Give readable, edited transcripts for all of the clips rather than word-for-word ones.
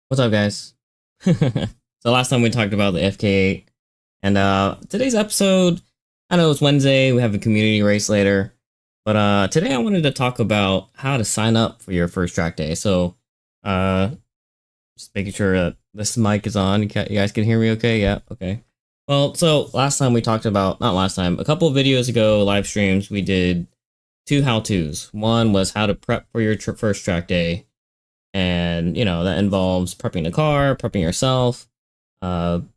What's up, guys? So last time we talked about the FK8, and today's episode, I know it's Wednesday, we have a community race later, but today I wanted to talk about how to sign up for your first track day. So uh, just making sure that this mic is on. You guys can hear me okay? Yeah, okay. Well, so last time we talked about, not last time, a couple of videos ago, live streams, we did two how-tos. One was how to prep for your first track day. And, you know, that involves prepping the car, prepping yourself, and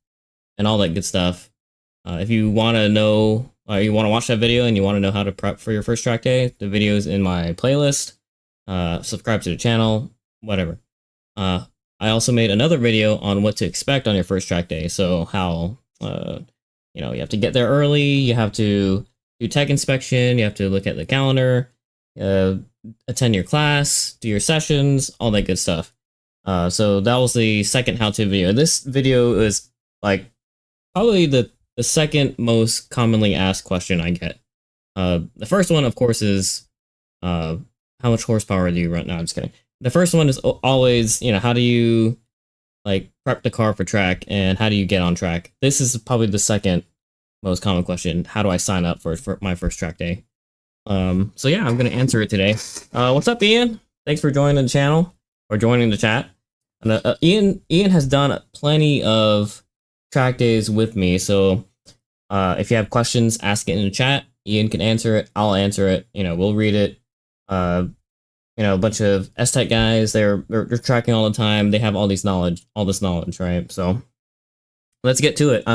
all that good stuff. If you want to know, you want to watch that video and you want to know how to prep for your first track day, the video's in my playlist. Subscribe to the channel, whatever. I also made another video on what to expect on your first track day. So how, you know, you have to get there early, you have to do tech inspection, you have to look at the calendar, attend your class, do your sessions, all that good stuff. So that was the second how-to video. This video is like probably the second most commonly asked question I get. The first one, of course, is how much horsepower do you run? No, I'm just kidding. The first one is always, you know, how do you like prep the car for track and how do you get on track? This is probably the second most common question. How do I sign up for my first track day? So yeah, I'm gonna answer it today. What's up, Ian? Thanks for joining the channel or joining the chat. And Ian has done plenty of track days with me, so if you have questions, ask it in the chat. Ian can answer it. I'll answer it. You know, we'll read it. You know, a bunch of S-Tech guys. They're tracking all the time. They have all this knowledge, right? So let's get to it.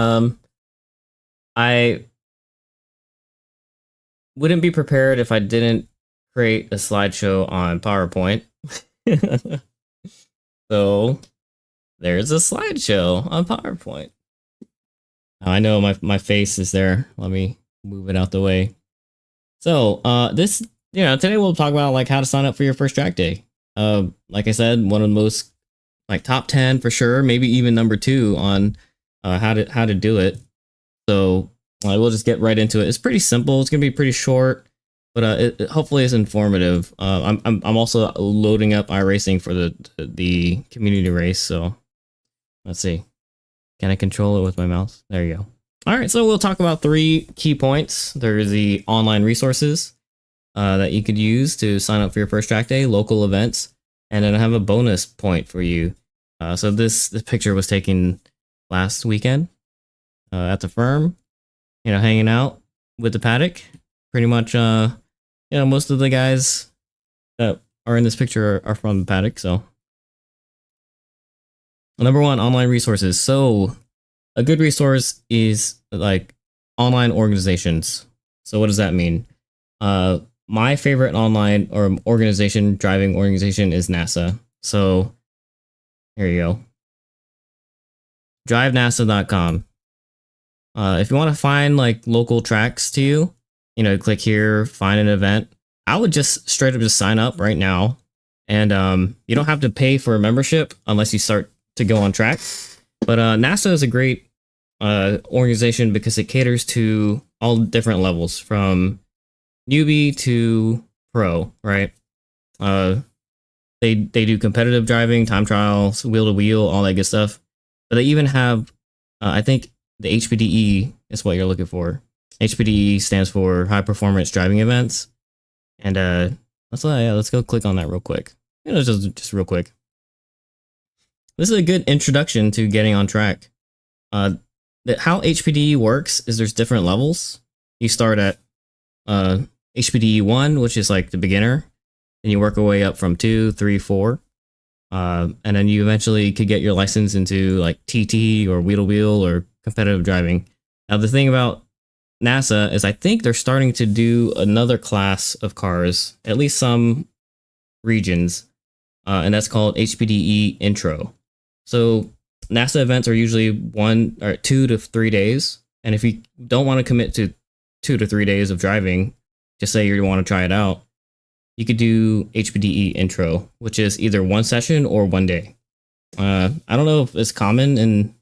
I wouldn't be prepared if I didn't create a slideshow on PowerPoint. So there's a slideshow on PowerPoint. I know my face is there. Let me move it out the way. So this, you know, today we'll talk about like how to sign up for your first track day. Like I said, one of the most like top 10 for sure, maybe even number 2 on how to do it. So we'll just get right into it. It's pretty simple. It's gonna be pretty short, but it hopefully is informative. I'm also loading up iRacing for the community race. So let's see. Can I control it with my mouse? There you go. All right. So we'll talk about 3 key points. There's the online resources that you could use to sign up for your first track day, local events, and then I have a bonus point for you. So this picture was taken last weekend at the firm. You know, hanging out with the paddock. Pretty much, you know, most of the guys that are in this picture are from the paddock. So, number 1, online resources. So, a good resource is like online organizations. So, what does that mean? My favorite online or driving organization is NASA. So, here you go. DriveNASA.com. If you want to find like local tracks to you, you know, click here, find an event. I would just straight up just sign up right now. And you don't have to pay for a membership unless you start to go on track. But NASA is a great organization because it caters to all different levels from newbie to pro, right? They do competitive driving, time trials, wheel to wheel, all that good stuff. But they even have, I think, the HPDE is what you're looking for. HPDE stands for high performance driving events. And let's go click on that real quick. You know, just real quick. This is a good introduction to getting on track. How HPDE works is there's different levels. You start at HPDE 1, which is like the beginner, and you work your way up from 2, 3, 4. And then you eventually could get your license into like TT or wheel to wheel or competitive driving. Now, the thing about NASA is I think they're starting to do another class of cars, at least some regions, and that's called HPDE Intro. So NASA events are usually 1 or 2 to 3 days. And if you don't want to commit to 2 to 3 days of driving, just say you want to try it out, you could do HPDE Intro, which is either 1 session or 1 day. I don't know if it's common in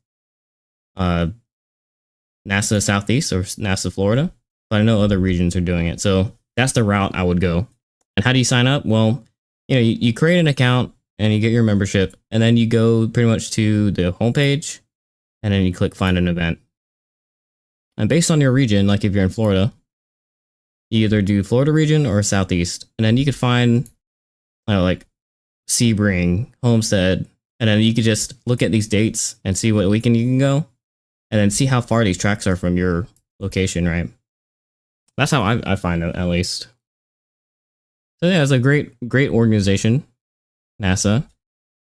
NASA Southeast or NASA Florida, but I know other regions are doing it. So that's the route I would go. And how do you sign up? Well, you know, you create an account and you get your membership, and then you go pretty much to the homepage, and then you click find an event. And based on your region, like if you're in Florida, you either do Florida region or Southeast, and then you could find like Sebring, Homestead, and then you could just look at these dates and see what weekend you can go, and then see how far these tracks are from your location, right? That's how I find it, at least. So yeah, it's a great organization, NASA.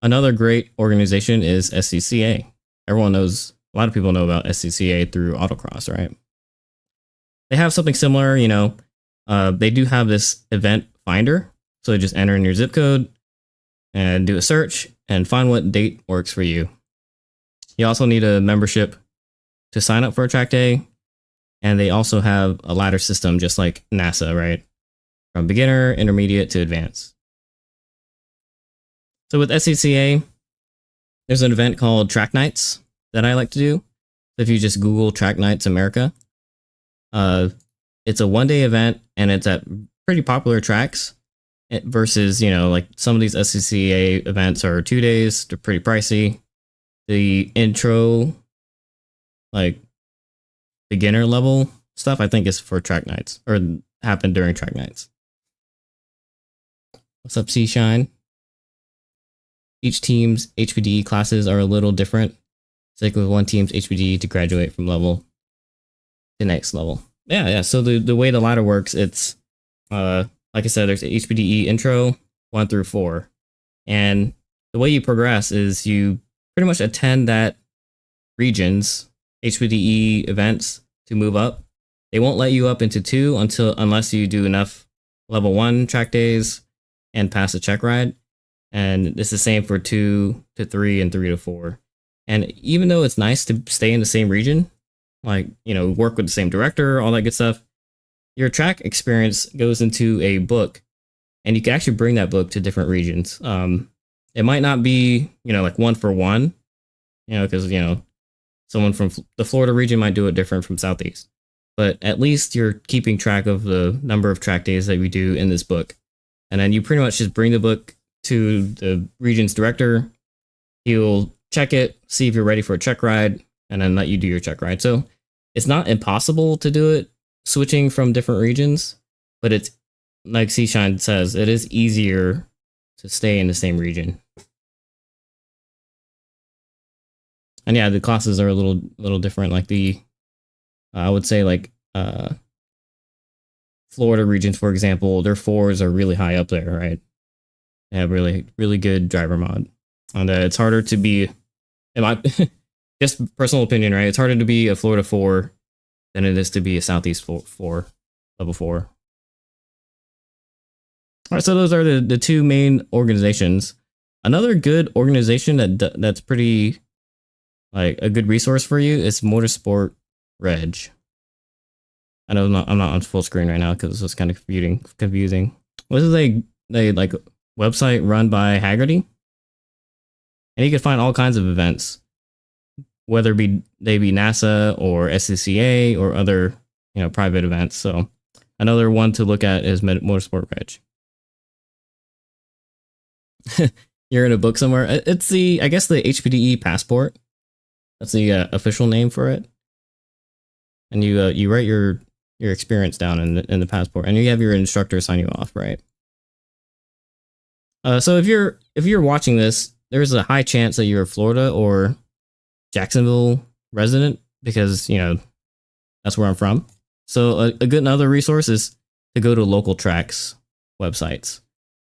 Another great organization is SCCA. Everyone knows, a lot of people know about SCCA through autocross, right? They have something similar, you know. They do have this event finder, so just enter in your zip code and do a search and find what date works for you. You also need a membership to sign up for a track day, and they also have a ladder system just like NASA, right? From beginner, intermediate to advanced. So with SCCA, there's an event called Track Nights that I like to do. If you just Google Track Nights America, it's a one-day event, and it's at pretty popular tracks versus, you know, like some of these SCCA events are 2 days. They're pretty pricey. The intro, like beginner level stuff, I think is for Track Nights, or happened during Track Nights. What's up, Seashine? Each team's HPDE classes are a little different. Stick with one team's HPDE to graduate from level to next level. Yeah. So the way the ladder works, it's like I said, there's HPDE intro 1 through 4, and the way you progress is you pretty much attend that region's HPDE events to move up. They won't let you up into 2 unless you do enough level 1 track days and pass a check ride. And it's the same for 2 to 3 and 3 to 4. And even though it's nice to stay in the same region, like, you know, work with the same director, all that good stuff, your track experience goes into a book, and you can actually bring that book to different regions. It might not be, you know, like 1 for 1, you know, because, you know, someone from the Florida region might do it different from Southeast. But at least you're keeping track of the number of track days that we do in this book. And then you pretty much just bring the book to the region's director. He'll check it, see if you're ready for a check ride, and then let you do your check ride. So it's not impossible to do it switching from different regions, but it's, like Seashine says, it is easier to stay in the same region. And yeah, the classes are a little different. Like I would say like Florida regions, for example, their 4s are really high up there, right? They have really good driver mod, and it's harder to be, in my just personal opinion, right? It's harder to be a Florida 4 than it is to be a Southeast 4 level 4. All right, so those are the 2 main organizations. Another good organization that's pretty like a good resource for you is Motorsport Reg. I know I'm not on full screen right now because it's kind of confusing. This is a like website run by Haggerty, and you can find all kinds of events, whether they be NASA or SCCA or other, you know, private events. So another one to look at is Motorsport Reg. You're in a book somewhere. It's I guess the HPDE passport. That's the official name for it. And you write your experience down in the passport, and you have your instructor sign you off, right? So if you're watching this, there's a high chance that you're a Florida or Jacksonville resident, because, you know, that's where I'm from. So a good another resource is to go to local tracks websites.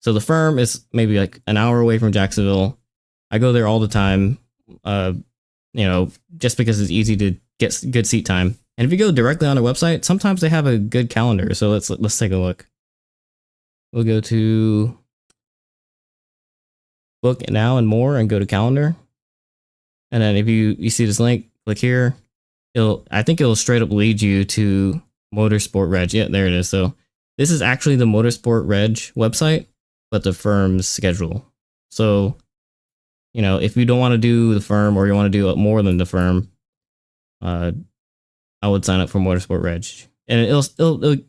So the firm is maybe like an hour away from Jacksonville. I go there all the time, you know, just because it's easy to get good seat time. And if you go directly on their website, sometimes they have a good calendar. So let's take a look. We'll go to book now and more and go to calendar. And then if you see this link, click here. I think it'll straight up lead you to Motorsport Reg. Yeah, there it is. So this is actually the Motorsport Reg website, but the firm's schedule. So, you know, if you don't want to do the firm, or you want to do more than the firm, I would sign up for Motorsport Reg. And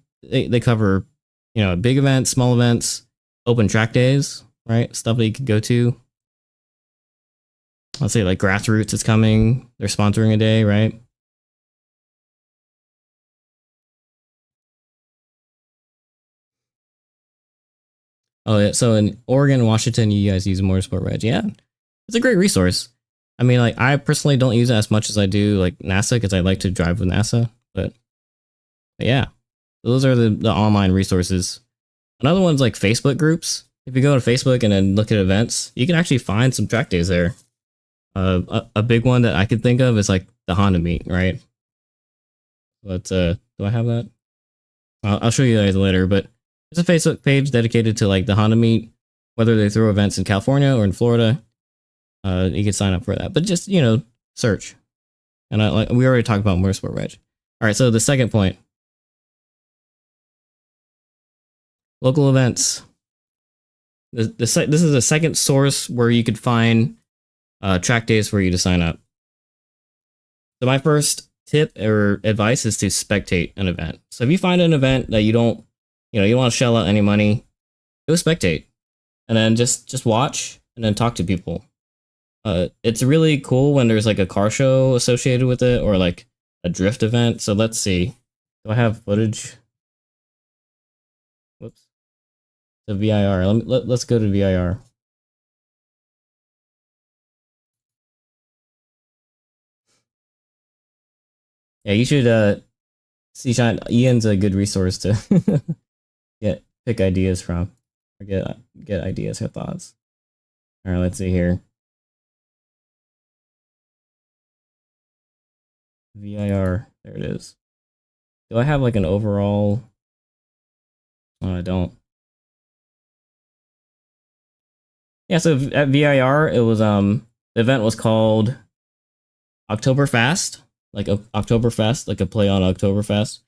they cover, you know, big events, small events, open track days. right? Stuff that you could go to. Let's say like Grassroots is coming. They're sponsoring a day, right? Oh yeah, so in Oregon and Washington, you guys use Motorsport Reg. Yeah, it's a great resource. I mean, like I personally don't use it as much as I do like NASA because I like to drive with NASA. But yeah, those are the online resources. Another one's like Facebook groups. If you go to Facebook and then look at events, you can actually find some track days there. A big one that I could think of is like the Honda meet, right? But do I have that? I'll show you guys later. But there's a Facebook page dedicated to like the Honda meet, whether they throw events in California or in Florida. You can sign up for that. But just search. And we already talked about Motorsport Reg. All right, so the second point. Local events. This is a second source where you could find track days for you to sign up. So my first tip or advice is to spectate an event. So if you find an event that you don't want to shell out any money, go spectate, and then just watch and then talk to people. It's really cool when there's like a car show associated with it or like a drift event. So let's see. Do I have footage? Whoops. The VIR. Let's go to VIR. Yeah, you should see Shine. Ian's a good resource to pick ideas from or get ideas or thoughts. All right, let's see here. VIR. There it is. Do I have like an overall? Oh, I don't. Yeah, so at VIR, it was the event was called Oktoberfest, like a Oktoberfest, like a play on Oktoberfest.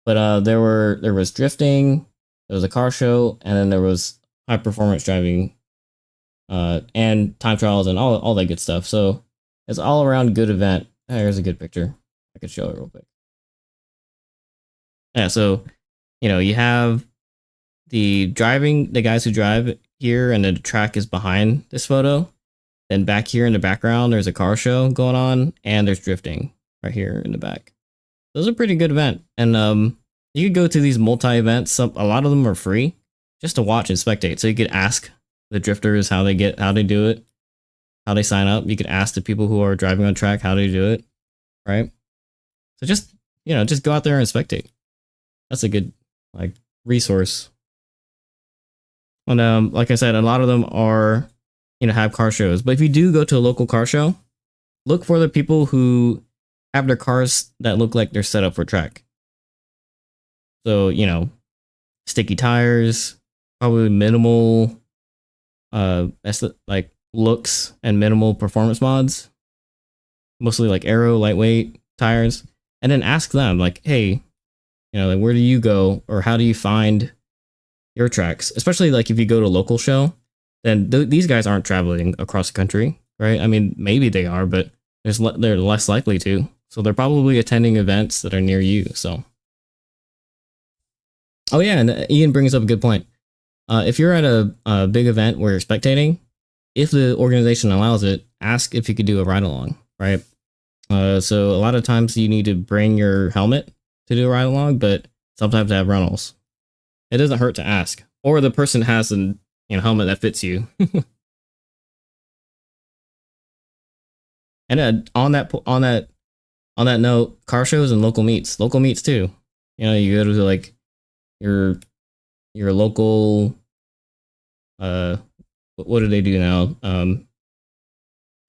But there was drifting, there was a car show, and then there was high performance driving, and time trials and all that good stuff. So it's all around good event. Here's a good picture. I could show it real quick. Yeah, so you have the guys who drive here, and the track is behind this photo. Then back here in the background, there's a car show going on, and there's drifting right here in the back. Those are pretty good event, and you could go to these multi-events. A lot of them are free, just to watch and spectate. So you could ask the drifters how they do it, how they sign up. You could ask the people who are driving on track how they do it, right? So just go out there and spectate. That's a good resource. And like I said, a lot of them are have car shows. But if you do go to a local car show, look for the people who have their cars that look like they're set up for track. So sticky tires, probably minimal like looks and minimal performance mods, mostly like aero lightweight tires. And then ask them like, hey, like where do you go or how do you find your tracks? Especially like if you go to a local show, then these guys aren't traveling across the country, right? I mean, maybe they are, but they're less likely to. So they're probably attending events that are near you. So, oh yeah, and Ian brings up a good point. If you're at a big event where you're spectating, if the organization allows it, ask if you could do a ride along, right? So a lot of times you need to bring your helmet to do a ride along, but sometimes they have rentals. It doesn't hurt to ask, or the person has an helmet that fits you. And on that note, car shows and local meets too. You go to like your local. What do they do now?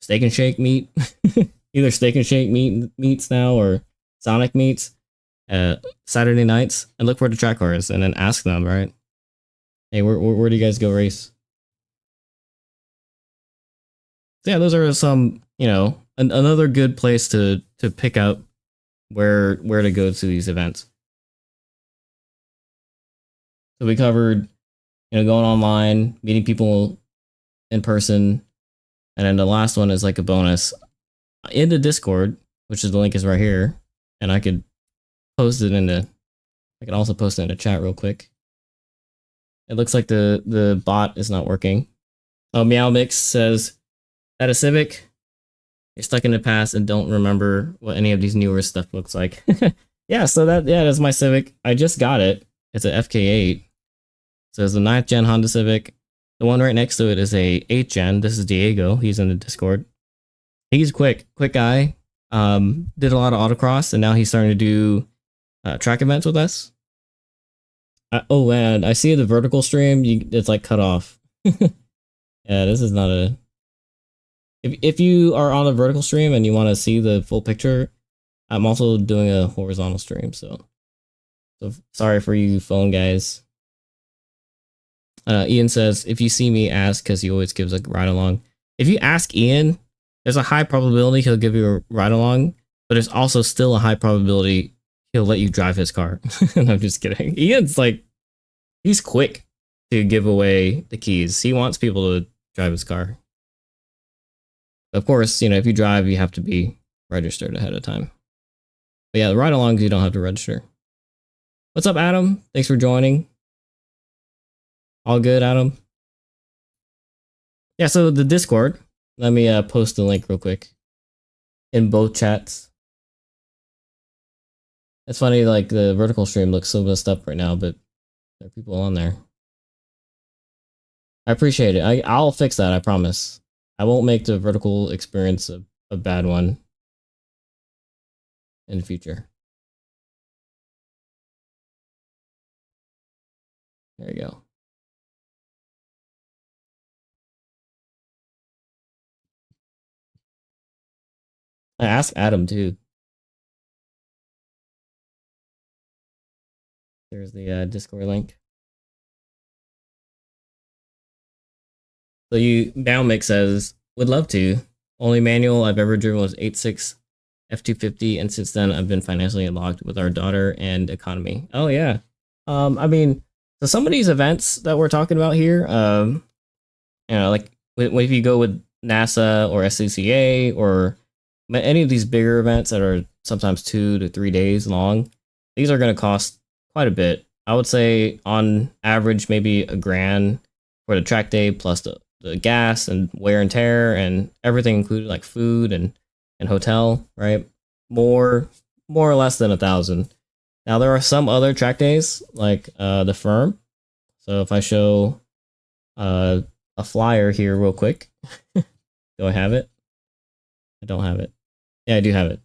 Steak and Shake meet. Either Steak and Shake meets now or Sonic meets. Saturday nights, and look for the track cars and then ask them, right? Hey, where do you guys go race? So yeah, those are some, another good place to pick out where to go to these events. So we covered, going online, meeting people in person, and then the last one is like a bonus in the Discord, which is the link is right here, and I could post it I can also post it in the chat real quick. It looks like the bot is not working. Oh, Meow Mix says that a Civic. You're stuck in the past and don't remember what any of these newer stuff looks like. Yeah, so that's my Civic. I just got it. It's a FK8. So it's a 9th gen Honda Civic. The one right next to it is a 8th gen. This is Diego. He's in the Discord. He's quick guy. Did a lot of autocross, and now he's starting to do track events with us. Oh, and I see the vertical stream. It's like cut off. Yeah, this is not a. If you are on a vertical stream and you want to see the full picture, I'm also doing a horizontal stream. So sorry for you phone guys. Ian says, if you see me, ask, because he always gives a ride along. If you ask Ian, there's a high probability he'll give you a ride along, but there's also still a high probability he'll let you drive his car. No, I'm just kidding. Ian's like, he's quick to give away the keys. He wants people to drive his car. Of course, if you drive, you have to be registered ahead of time. But yeah, the ride alongs, you don't have to register. What's up, Adam? Thanks for joining. All good, Adam? Yeah, so the Discord, let me post the link real quick in both chats. It's funny, like the vertical stream looks so messed up right now, but there are people on there. I appreciate it. I'll fix that, I promise. I won't make the vertical experience a bad one in the future. There you go. I asked Adam too. There's the Discord link. So Balmic says, would love to. Only manual I've ever driven was 8.6 F250, and since then I've been financially locked with our daughter and economy. Oh yeah. I mean, so some of these events that we're talking about here, like if you go with NASA or SCCA or any of these bigger events that are sometimes 2 to 3 days long, these are going to cost quite a bit. I would say on average, maybe $1,000 for the track day plus the gas and wear and tear and everything included, like food and hotel, right? More or less than $1,000. Now there are some other track days like the Firm. So if I show a flyer here real quick, do I have it? I don't have it. Yeah, I do have it.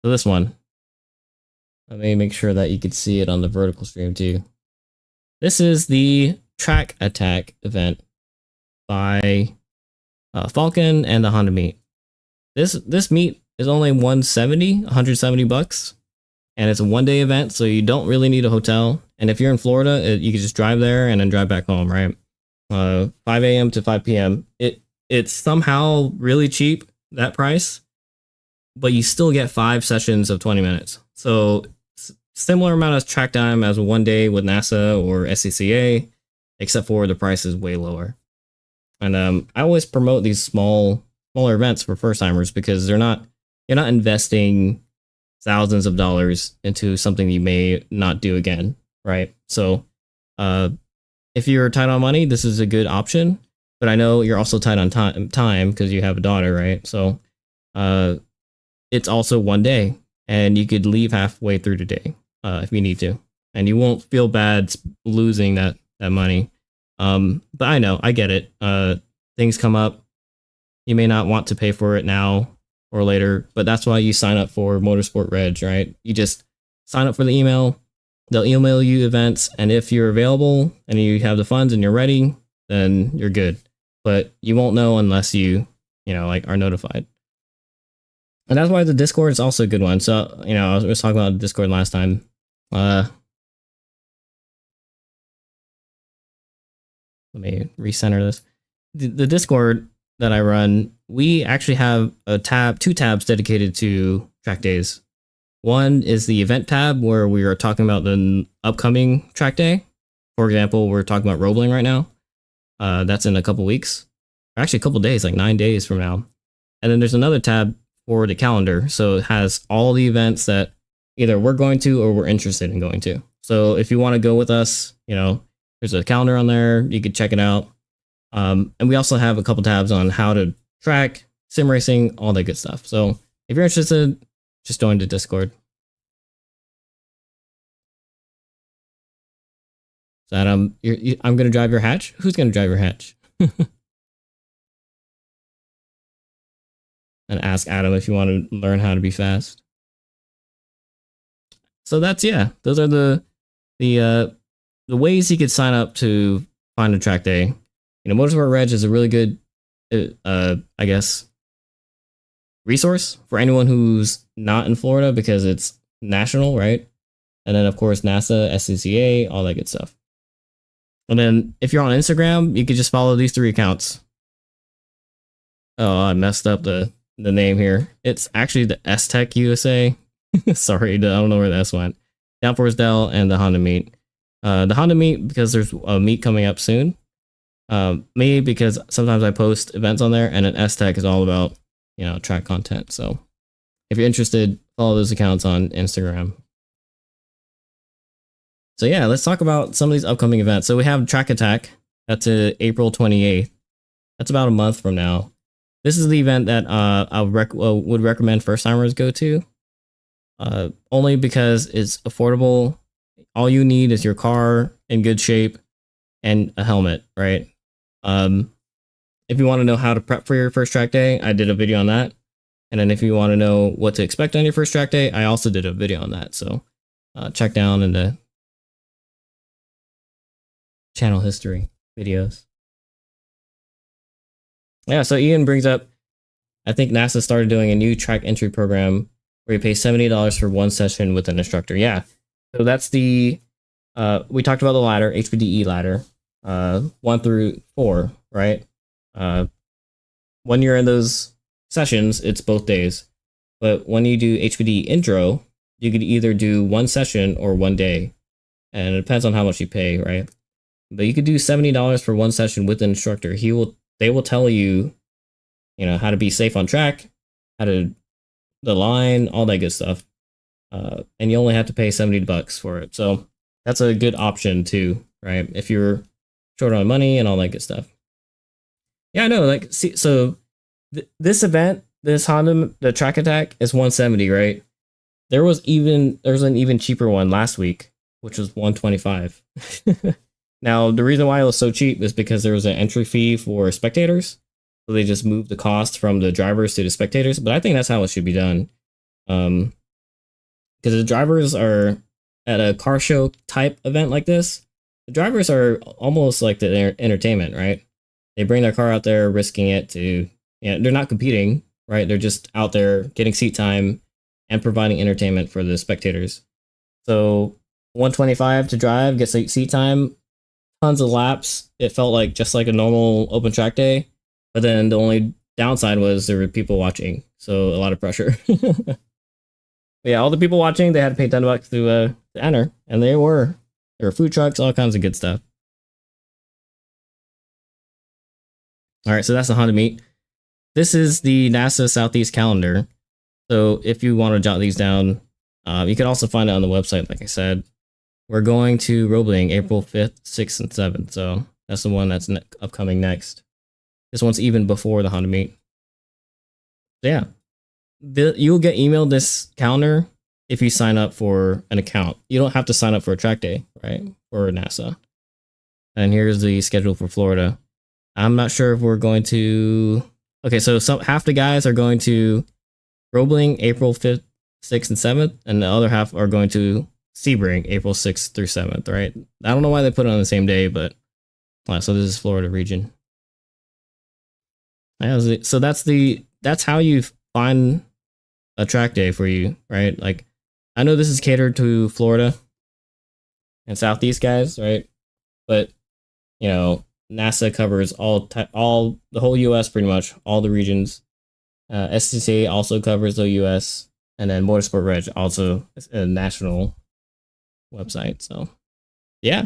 So this one, let me make sure that you could see it on the vertical stream too. This is the Track Attack event by Falcon and the Honda meet. This meet is only $170, and it's a one-day event, so you don't really need a hotel. And if you're in Florida, you can just drive there and then drive back home, right? 5 a.m. to 5 p.m. It's somehow really cheap, that price, but you still get 5 sessions of 20 minutes. So similar amount of track time as one day with NASA or SCCA, except for the price is way lower. And I always promote these smaller events for first timers because you're not investing thousands of dollars into something you may not do again, right? So if you're tight on money, this is a good option. But I know you're also tight on time because you have a daughter, right? So it's also one day, and you could leave halfway through the day if you need to, and you won't feel bad losing that money. But I know, I get it. Things come up. You may not want to pay for it now or later, but that's why you sign up for Motorsport Reg, right? You just sign up for the email. They'll email you events, and if you're available and you have the funds and you're ready, then you're good. But you won't know unless you are notified. And that's why the Discord is also a good one. So, I was talking about Discord last time. Let me recenter this. The Discord that I run, we actually have two tabs dedicated to track days. One is the event tab where we are talking about the upcoming track day. For example, we're talking about Roebling right now. That's in a couple weeks. Actually, a couple days, like 9 days from now. And then there's another tab for the calendar. So it has all the events that either we're going to or we're interested in going to. So if you want to go with us, you know, there's a calendar on there. You can check it out. And we also have a couple tabs on how to track, sim racing, all that good stuff. So if you're interested, just join the Discord. So Adam, I'm going to drive your hatch. Who's going to drive your hatch? And ask Adam if you want to learn how to be fast. So that's, yeah, those are the ways you could sign up to find a track day. You know, Motorsport Reg is a really good, I guess, resource for anyone who's not in Florida because it's national, right? And then, of course, NASA, SCCA, all that good stuff. And then if you're on Instagram, you could just follow these 3 accounts. Oh, I messed up the name here. It's actually the S-Tech USA. Sorry, I don't know where the S went. Downforcedel and the Honda Meet. The Honda Meet, because there's a meet coming up soon. Me, because sometimes I post events on there, and then S-Tech is all about, you know, track content. So if you're interested, follow those accounts on Instagram. So yeah, let's talk about some of these upcoming events. So we have Track Attack. That's April 28th. That's about a month from now. This is the event that I would recommend first timers go to. Only because it's affordable. All you need is your car in good shape and a helmet, right? If you want to know how to prep for your first track day, I did a video on that. And then if you want to know what to expect on your first track day, I also did a video on that. So check down in the channel history videos. Yeah, so Ian brings up, I think NASA started doing a new track entry program where you pay $70 for one session with an instructor. Yeah, so that's the, we talked about the ladder, HPDE ladder, 1 through 4, right? When you're in those sessions, it's both days. But when you do HPDE intro, you could either do 1 session or 1 day. And it depends on how much you pay, right? But you could do $70 for 1 session with an instructor. They will tell you, you know, how to be safe on track, how to the line, all that good stuff. And you only have to pay $70 for it. So that's a good option too, right? If you're short on money and all that good stuff. Yeah, I know. Like, see, so this event, this Honda, the Track Attack is $170, right? There's an even cheaper one last week, which was $125. Now, the reason why it was so cheap is because there was an entry fee for spectators. So they just moved the cost from the drivers to the spectators. But I think that's how it should be done. Because the drivers are at a car show type event like this. The drivers are almost like the entertainment, right? They bring their car out there, risking it to, you know, they're not competing, right? They're just out there getting seat time and providing entertainment for the spectators. So $125 to drive, get seat time, tons of laps. It felt like just like a normal open track day, but then the only downside was there were people watching, so a lot of pressure. Yeah, all the people watching, they had to pay $10 to enter, and there were food trucks, all kinds of good stuff. All right, so that's the Honda Meet. This is the NASA Southeast calendar. So if you want to jot these down, you can also find it on the website, like I said. We're going to Roebling April 5th, 6th, and 7th. So that's the one that's upcoming next. This one's even before the Honda Meet. So yeah, you'll get emailed this calendar if you sign up for an account. You don't have to sign up for a track day, right? For NASA. And here's the schedule for Florida. I'm not sure if we're going to... Okay, so half the guys are going to Roebling April 5th, 6th, and 7th, and the other half are going to Sebring April 6th through 7th, right? I don't know why they put it on the same day, but... so this is Florida region. So that's how you find a track day for you, right? Like, I know this is catered to Florida and Southeast guys, right? But, you know, NASA covers all the whole U.S. pretty much, all the regions. SCCA also covers the U.S. and then Motorsport Reg also is a national website. So, yeah,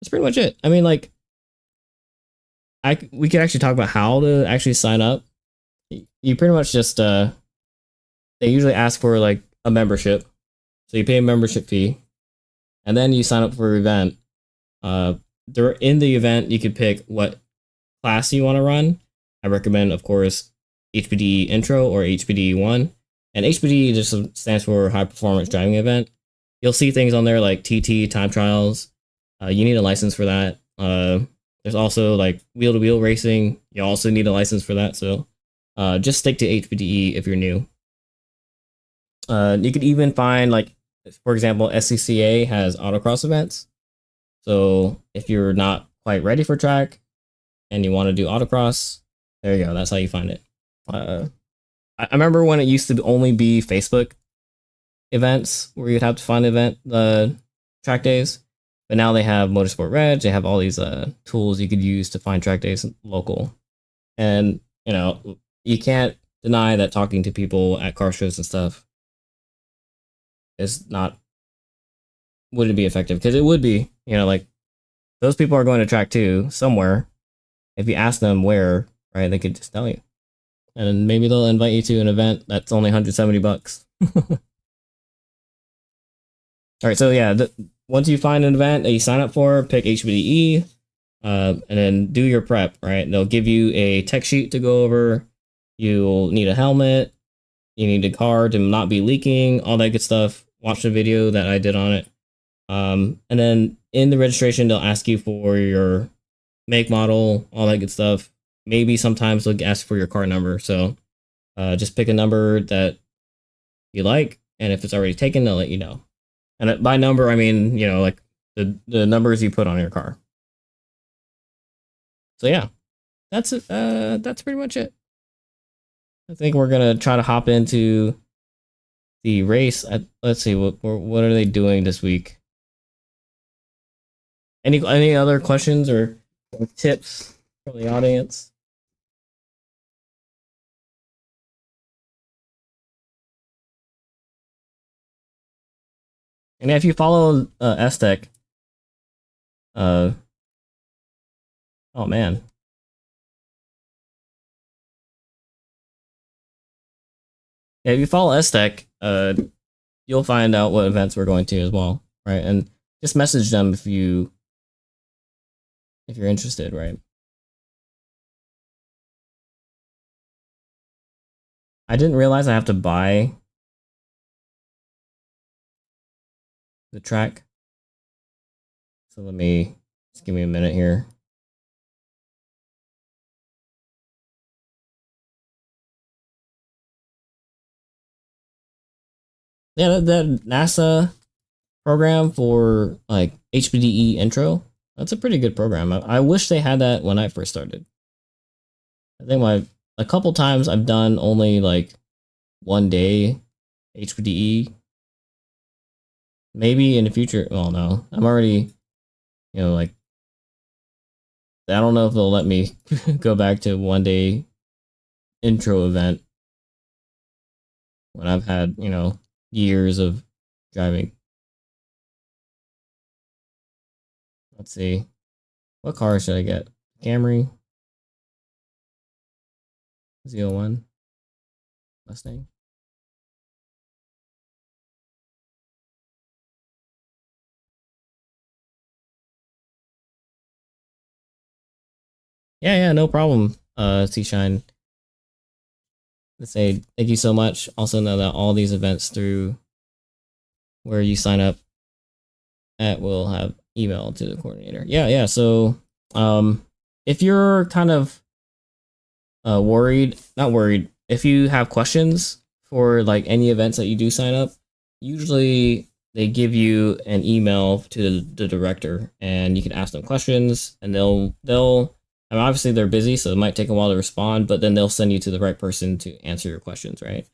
that's pretty much it. I mean, like, we could actually talk about how to actually sign up. You pretty much just they usually ask for like a membership, so you pay a membership fee, and then you sign up for an event. In the event, you could pick what class you want to run. I recommend, of course, HPDE Intro or HPDE 1. And HPDE just stands for High Performance Driving Event. You'll see things on there like TT, time trials. You need a license for that. There's also like wheel-to-wheel racing. You also need a license for that. So just stick to HPDE if you're new. You could even find, like, for example, SCCA has autocross events. So if you're not quite ready for track and you want to do autocross, there you go. That's how you find it. I remember when it used to only be Facebook events where you'd have to find event track days, but now they have Motorsport Reg. They have all these tools you could use to find track days local. And you know, you can't deny that talking to people at car shows and stuff is not, wouldn't be effective, because it would be, you know, like those people are going to track too somewhere. If you ask them where, right, they could just tell you, and maybe they'll invite you to an event that's only $170. All right, so yeah, once you find an event that you sign up for, pick HPDE, and then do your prep, right? They'll give you a tech sheet to go over. You'll need a helmet. You need a car to not be leaking, all that good stuff. Watch the video that I did on it. And then in the registration, they'll ask you for your make, model, all that good stuff. Maybe sometimes they'll ask for your car number. So just pick a number that you like, and if it's already taken, they'll let you know. And by number, I mean, you know, like the numbers you put on your car. So yeah, that's it. That's pretty much it. I think we're gonna try to hop into the race. Let's see, what are they doing this week? Any other questions or tips from the audience? And if you follow STech, oh man. Yeah, if you follow STech, you'll find out what events we're going to as well, right? And just message them if you're interested, right? I didn't realize I have to buy the track. So just give me a minute here. Yeah, that NASA program for like HPDE intro, that's a pretty good program. I wish they had that when I first started. I think a couple times I've done only like 1 day HPDE. Maybe in the future, well, no, I'm already, you know, like, I don't know if they'll let me go back to 1 day intro event when I've had, you know, years of driving. Let's see. What car should I get? Camry? Z01? Mustang? Yeah, no problem. T-Shine. Let's say thank you so much. Also know that all these events through where you sign up at will have email to the coordinator. Yeah. So if you're kind of not worried, if you have questions for like any events that you do sign up, usually they give you an email to the director, and you can ask them questions, and they'll I mean, obviously they're busy, so it might take a while to respond, but then they'll send you to the right person to answer your questions, right?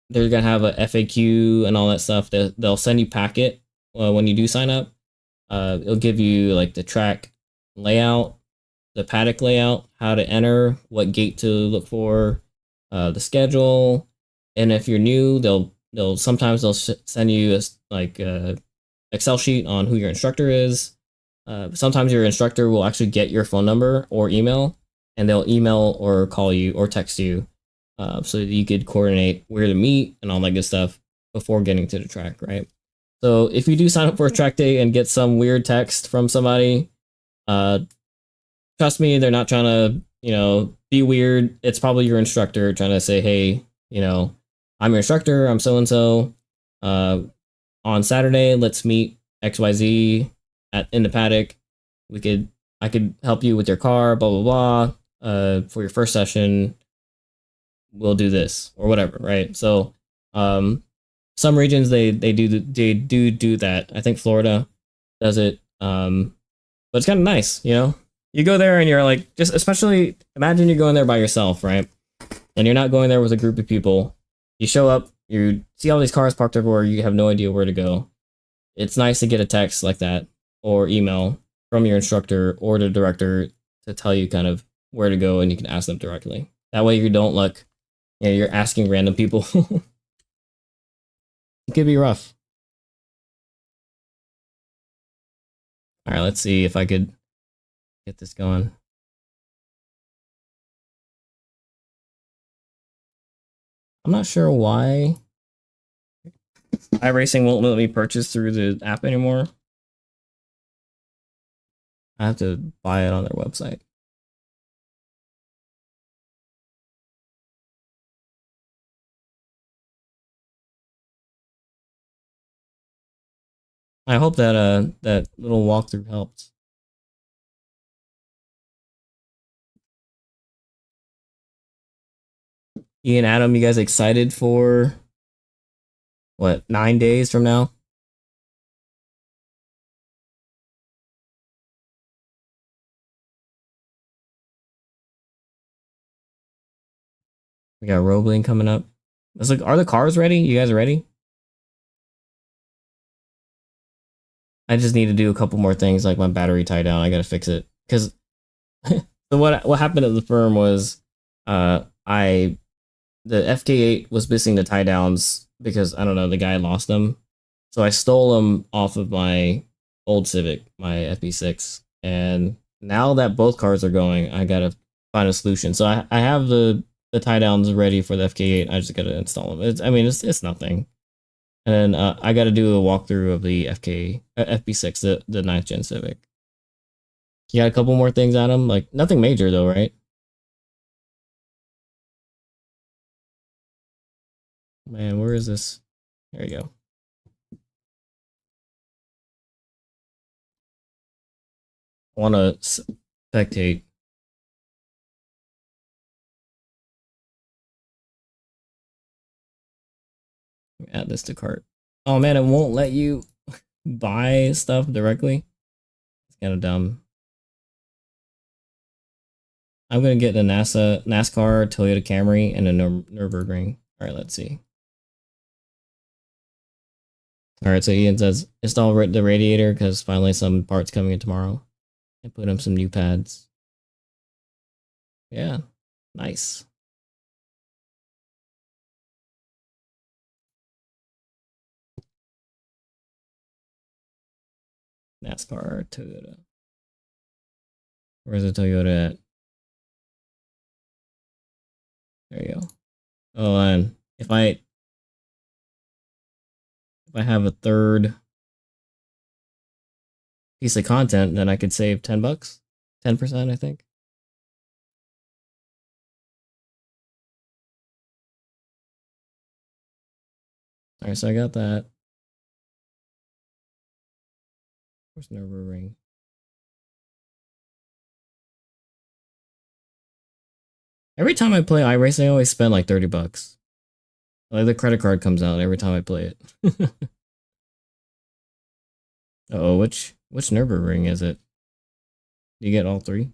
They're gonna have a FAQ and all that stuff. They'll send you packet when you do sign up. It'll give you like the track layout, the paddock layout, how to enter, what gate to look for, the schedule, and if you're new, they'll sometimes send you a Excel sheet on who your instructor is. Sometimes your instructor will actually get your phone number or email, and they'll email or call you or text you, so that you could coordinate where to meet and all that good stuff before getting to the track, right? So if you do sign up for a track day and get some weird text from somebody, uh, trust me, they're not trying to, be weird. It's probably your instructor trying to say, hey, I'm your instructor. I'm so and so. On Saturday, let's meet XYZ in the paddock. I could help you with your car, blah blah blah. For your first session, we'll do this or whatever, right? So, some regions they do that. I think Florida does it. But it's kind of nice, You go there and you're like, just especially imagine you're going there by yourself, right? And you're not going there with a group of people. You show up, you see all these cars parked everywhere, you have no idea where to go. It's nice to get a text like that or email from your instructor or the director to tell you kind of where to go, and you can ask them directly. That way you don't look, you're asking random people. It could be rough. All right, let's see if I could get this going. I'm not sure why iRacing won't let me purchase through the app anymore. I have to buy it on their website. I hope that that little walkthrough helped. Ian, Adam, you guys excited for what, 9 days from now? We got Roebling coming up. Let's look. Are the cars ready? You guys ready? I just need to do a couple more things, like my battery tie down. I gotta fix it because so what happened at the firm was I the FK8 was missing the tie downs because I don't know, the guy lost them, so I stole them off of my old Civic, my FB6, and now that both cars are going, I gotta find a solution. So I have the tie downs ready for the FK8. I just gotta install them. It's nothing. And then I got to do a walkthrough of the FB6, the 9th gen Civic. You got a couple more things on them, like nothing major though, right? Man, where is this? There you go. I want to spectate. Add this to cart. Oh man, it won't let you buy stuff directly. It's kind of dumb. I'm gonna get the NASCAR, Toyota Camry, and a Nürburgring. All right, let's see. All right, so Ian says install the radiator because finally some parts coming in tomorrow. And put in some new pads. Yeah, nice. NASCAR, Toyota. Where's the Toyota at? There you go. Oh, and if I have a third piece of content, then I could save $10, 10%, I think. All right, so I got that. Where's Nürburgring? Every time I play iRacing, I always spend like $30. Like the credit card comes out every time I play it. Oh, which Nürburgring is it? Do you get all three?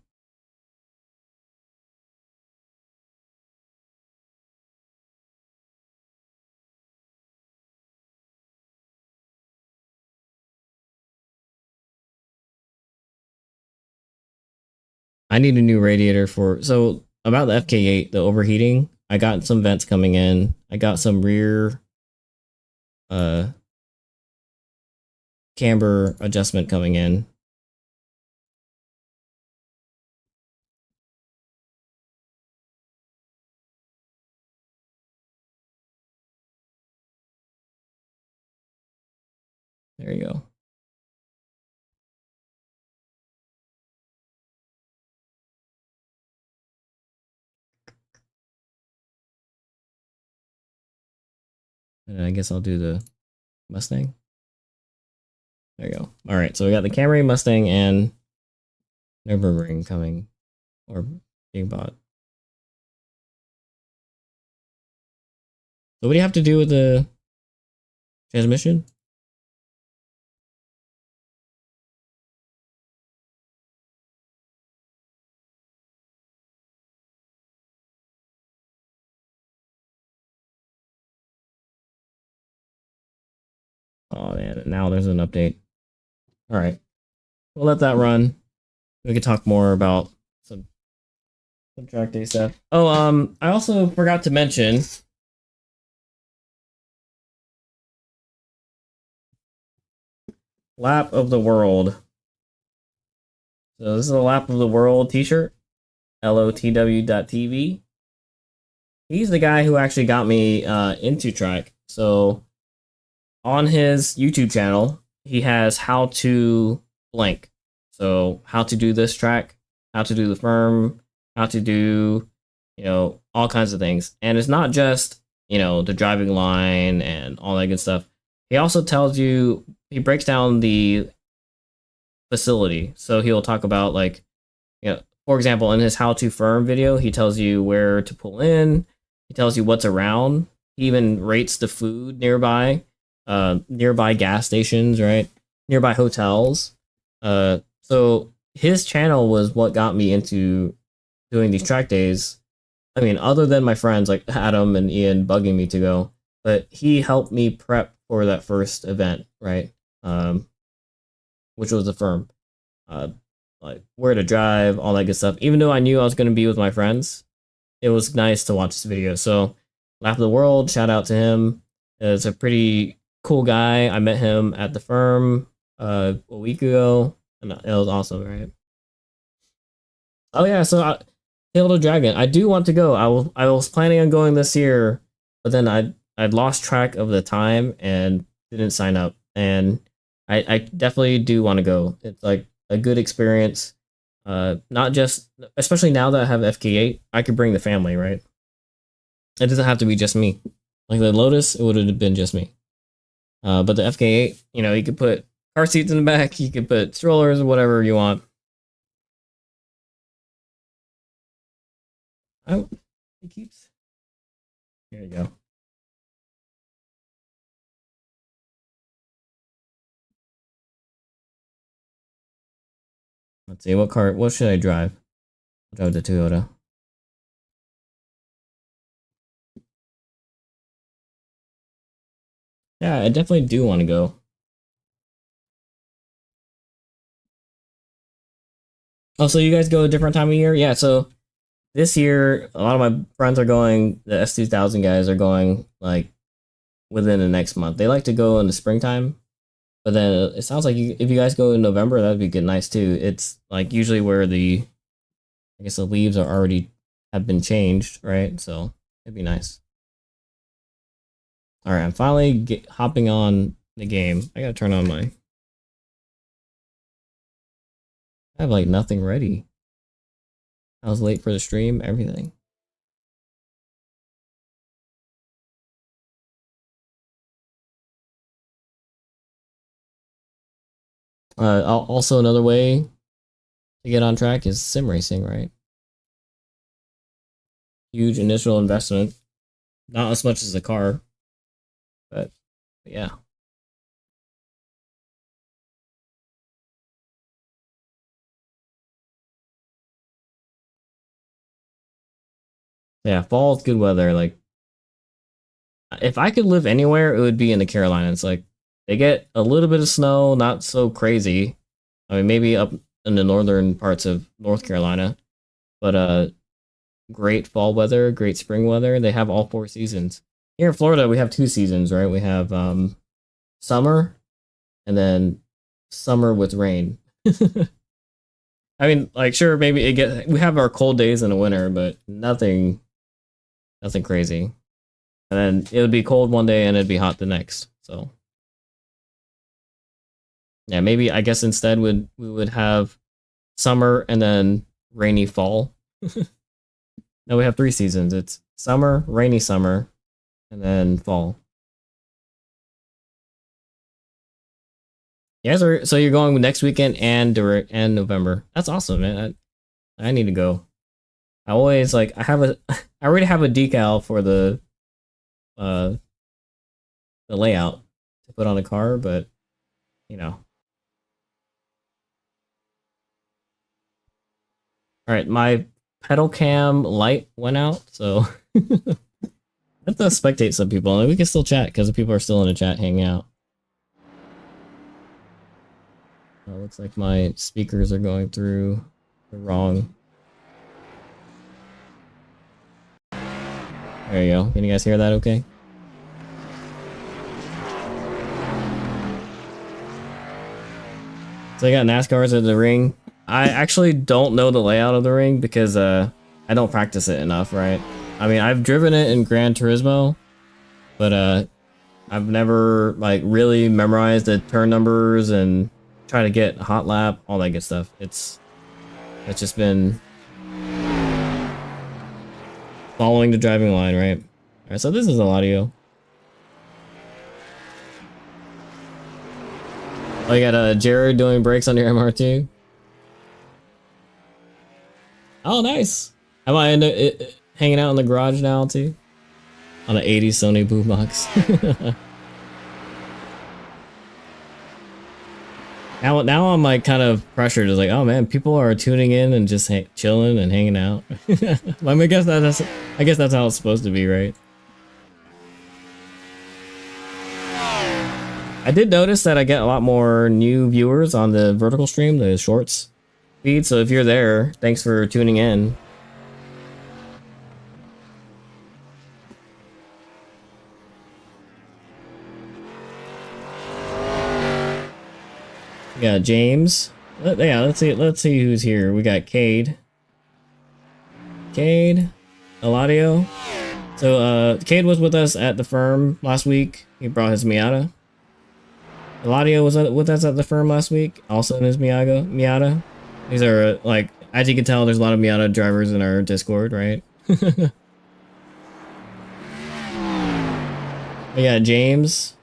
I need a new radiator for about the FK8, the overheating. I got some vents coming in. I got some rear camber adjustment coming in. There you go. And I guess I'll do the Mustang. There you go. All right, so we got the Camry, Mustang, and Nürburgring coming, or being bought. So what do you have to do with the transmission? Oh man, now there's an update. All right, we'll let that run. We can talk more about some track day stuff. Oh, I also forgot to mention Lap of the World. So this is a Lap of the World t-shirt, LOTW.TV. He's the guy who actually got me into track. So on his YouTube channel, he has how to blank. So how to do this track, how to do the firm, how to do, all kinds of things. And it's not just, the driving line and all that good stuff. He also tells you, he breaks down the facility. So he'll talk about for example, in his how to firm video, he tells you where to pull in. He tells you what's around. He even rates the food nearby, nearby gas stations, right? Nearby hotels. So his channel was what got me into doing these track days. I mean, other than my friends like Adam and Ian bugging me to go, but he helped me prep for that first event, right? Which was the firm. Like where to drive, all that good stuff. Even though I knew I was going to be with my friends, it was nice to watch this video. So, Lap of the World, shout out to him. It's a pretty cool guy. I met him at the firm a week ago, and it was awesome, right? Oh yeah, so Hail to Dragon. I do want to go. I was planning on going this year, but then I'd lost track of the time and didn't sign up. And I definitely do want to go. It's like a good experience. Not just, especially now that I have FK8, I could bring the family, right? It doesn't have to be just me. Like the Lotus, it would have been just me. But the FK8, you could put car seats in the back, you could put strollers or whatever you want. Oh, it keeps. Here you go. Let's see, what should I drive? I'll drive the Toyota. Yeah, I definitely do want to go. Oh, so you guys go a different time of year? Yeah, so this year, a lot of my friends are going, the S2000 guys are going, like, within the next month. They like to go in the springtime, but then it sounds like if you guys go in November, that'd be good, nice too. It's, like, usually where I guess the leaves are already, have been changed, right? So, it'd be nice. Alright, I'm finally hopping on the game. I gotta turn on my... I have, like, nothing ready. I was late for the stream, everything. Also, another way to get on track is sim racing, right? Huge initial investment. Not as much as a car, but yeah. Yeah, fall's good weather. Like, if I could live anywhere, it would be in the Carolinas. Like, they get a little bit of snow, not so crazy. I mean, maybe up in the northern parts of North Carolina, but great fall weather, great spring weather. They have all 4 seasons. Here in Florida, we have 2 seasons, right? We have summer, and then summer with rain. I mean, like, sure, maybe we have our cold days in the winter, but nothing crazy. And then it would be cold one day and it'd be hot the next. So Yeah, maybe I guess instead we would have summer and then rainy fall. No, we have 3 seasons. It's summer, rainy summer, and then fall. Yeah, so you're going next weekend and November. That's awesome, man. I need to go. I always like I already have a decal for uh the layout to put on the car, but you know. All right, my pedal cam light went out, so I have to spectate some people, and we can still chat because the people are still in the chat hanging out. Looks like my speakers are going through the wrong. There you go. Can you guys hear that okay? So I got NASCARs at the ring. I actually don't know the layout of the ring because I don't practice it enough, right? I mean, I've driven it in Gran Turismo, but I've never like really memorized the turn numbers and try to get hot lap, all that good stuff. It's just been following the driving line, right? All right, so this is Eladio. Oh, you got Jared doing brakes on your MR2. Oh, nice. I might end up hanging out in the garage now too, on an '80s Sony boombox. Now I'm like kind of pressured. It's like, oh man, people are tuning in and just chilling and hanging out. I guess that's how it's supposed to be, right? I did notice that I get a lot more new viewers on the vertical stream, the shorts feed. So if you're there, thanks for tuning in. We got James. Yeah, let's see who's here. We got Cade, Eladio. So Cade was with us at the firm last week. He brought his Miata. Eladio was with us at the firm last week, also in his Miata. These are like, as you can tell, there's a lot of Miata drivers in our Discord, right? Yeah, James.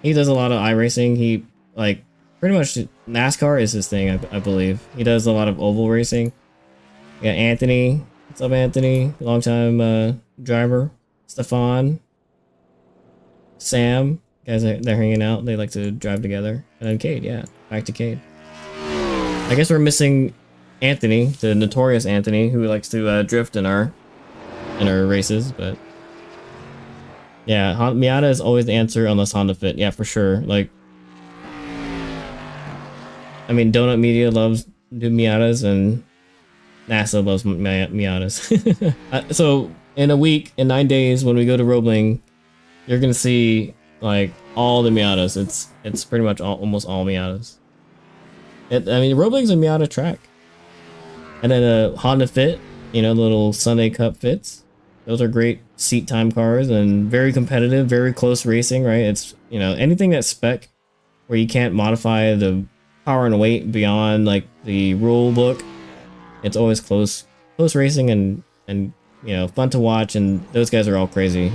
He does a lot of iRacing. He like pretty much NASCAR is his thing, I believe. He does a lot of oval racing. Yeah, Anthony. What's up, Anthony? Long time driver. Stefan. Sam. Guys, they're hanging out. They like to drive together. And then Cade, yeah. Back to Cade. I guess we're missing Anthony, the notorious Anthony, who likes to drift in our races, but yeah, Miata is always the answer unless Honda Fit. Yeah, for sure. Like, I mean, Donut Media loves Miatas and NASA loves Miatas. So in a week, in 9 days, when we go to Roebling, you're gonna see like all the Miatas. It's pretty much almost all Miatas. I mean, Roebling's a Miata track, and then a Honda Fit, you know, the little Sunday Cup fits. Those are great seat time cars and very competitive, very close racing, right? It's, you know, anything that's spec where you can't modify the power and weight beyond like the rule book. It's always close racing and you know, fun to watch, and those guys are all crazy.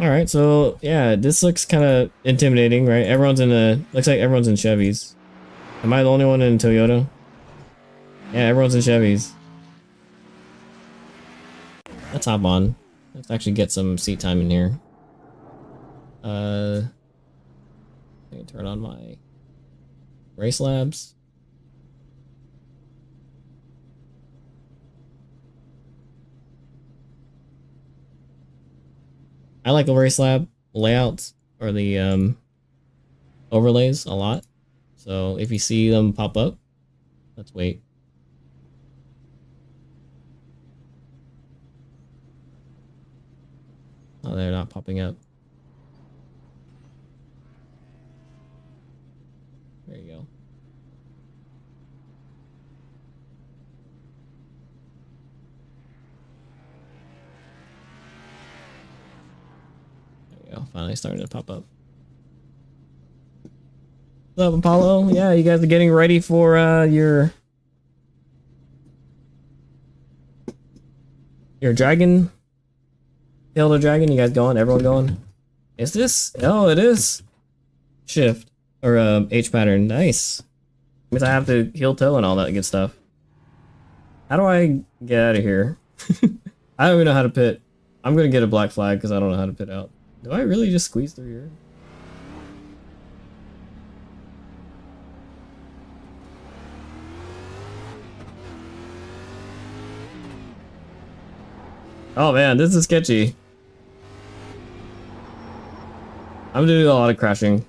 All right, so yeah, this looks kind of intimidating, right? Looks like everyone's in Chevys. Am I the only one in Toyota? Yeah, everyone's in Chevys. Let's hop on. Let's actually get some seat time in here. Let me turn on my Race Labs. I like the Race Lab layouts or the overlays a lot. So if you see them pop up, let's wait. Oh, they're not popping up. There you go. There you go. Finally starting to pop up. What's up, Apollo? Yeah, you guys are getting ready for your dragon. Tail the dragon. You guys going? Everyone going? Is this? Oh, it is. Shift or H pattern. Nice. Means I have to heel toe and all that good stuff. How do I get out of here? I don't even know how to pit. I'm gonna get a black flag because I don't know how to pit out. Do I really just squeeze through here? Oh man, this is sketchy. I'm doing a lot of crashing.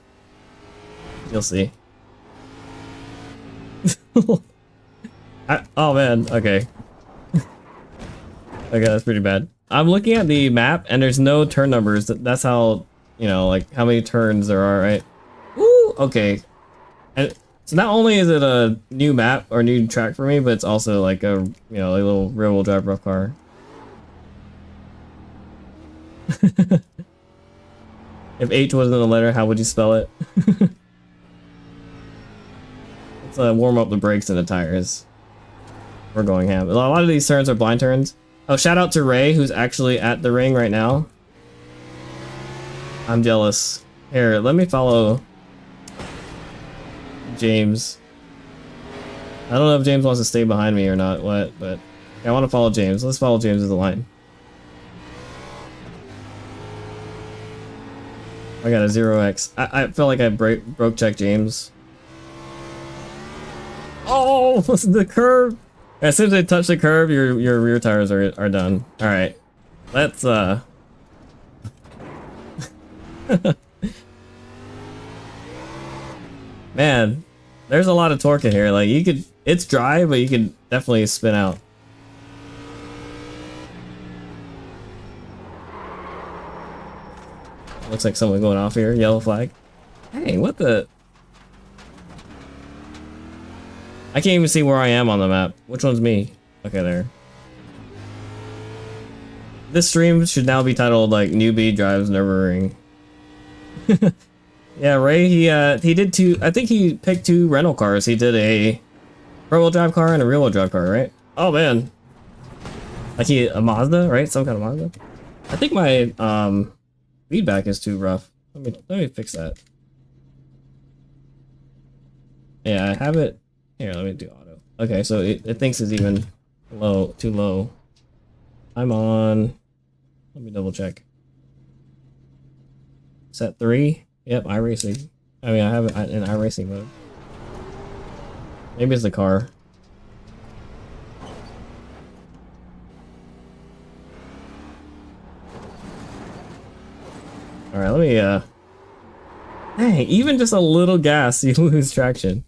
You'll see. Oh man, okay. Okay, that's pretty bad. I'm looking at the map and there's no turn numbers. That's how, you know, like how many turns there are, right? Ooh, okay. And so not only is it a new map or new track for me, but it's also like a, you know, a little rear-wheel drive rough car. If H wasn't a letter, how would you spell it? Let's warm up the brakes and the tires. We're going ham. A lot of these turns are blind turns. Oh, shout out to Ray, who's actually at the ring right now. I'm jealous. Here, let me follow James. I don't know if James wants to stay behind me or not, but I want to follow James. Let's follow James as the line. I got a 0x. I felt like I broke check James. Oh, the curve! As soon as they touch the curve, your rear tires are done. All right, let's Man, there's a lot of torque in here. Like you could, it's dry, but you could definitely spin out. Looks like someone going off here. Yellow flag. Hey, what the? I can't even see where I am on the map. Which one's me? Okay, there. This stream should now be titled like Newbie Drives Nürburgring. Yeah, Ray, he did two. I think he picked two rental cars. He did a front-wheel drive car and a rear-wheel drive car, right? Oh man, like a Mazda, right? Some kind of Mazda. I think my feedback is too rough. Let me fix that. Yeah, I have it. Here, let me do auto. Okay, so it thinks it's even too low. I'm on. Let me double check. Set 3. Yep, iRacing. I mean, I have it in iRacing mode. Maybe it's the car. All right, let me. Hey, even just a little gas, you lose traction.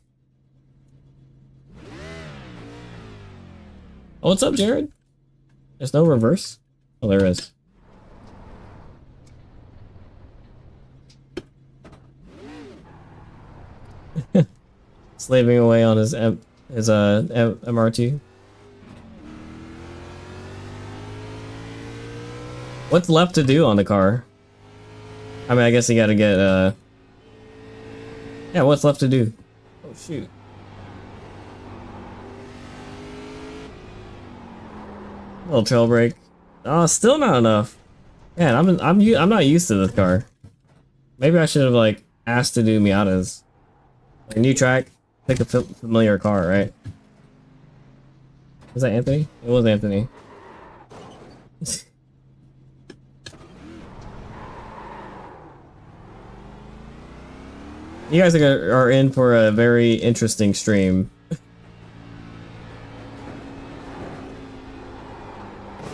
Oh, what's up, Jared? There's no reverse? Oh, there is. Slaving away on his MRT. What's left to do on the car? I mean, I guess you gotta get yeah, what's left to do? Oh shoot. Little trail brake. Oh, still not enough. Man, I'm not used to this car. Maybe I should have like asked to do Miatas. Like, new track, pick a familiar car, right? Was that Anthony? It was Anthony. You guys are in for a very interesting stream.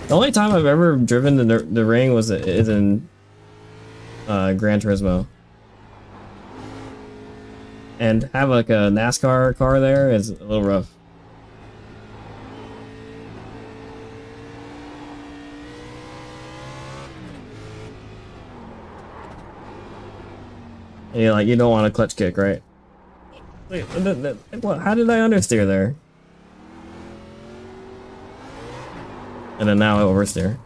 The only time I've ever driven the ring is in Gran Turismo. And have like a NASCAR car there is a little rough. And you're like, you don't want a clutch kick, right? Wait, what? How did I understeer there? And then now I oversteer.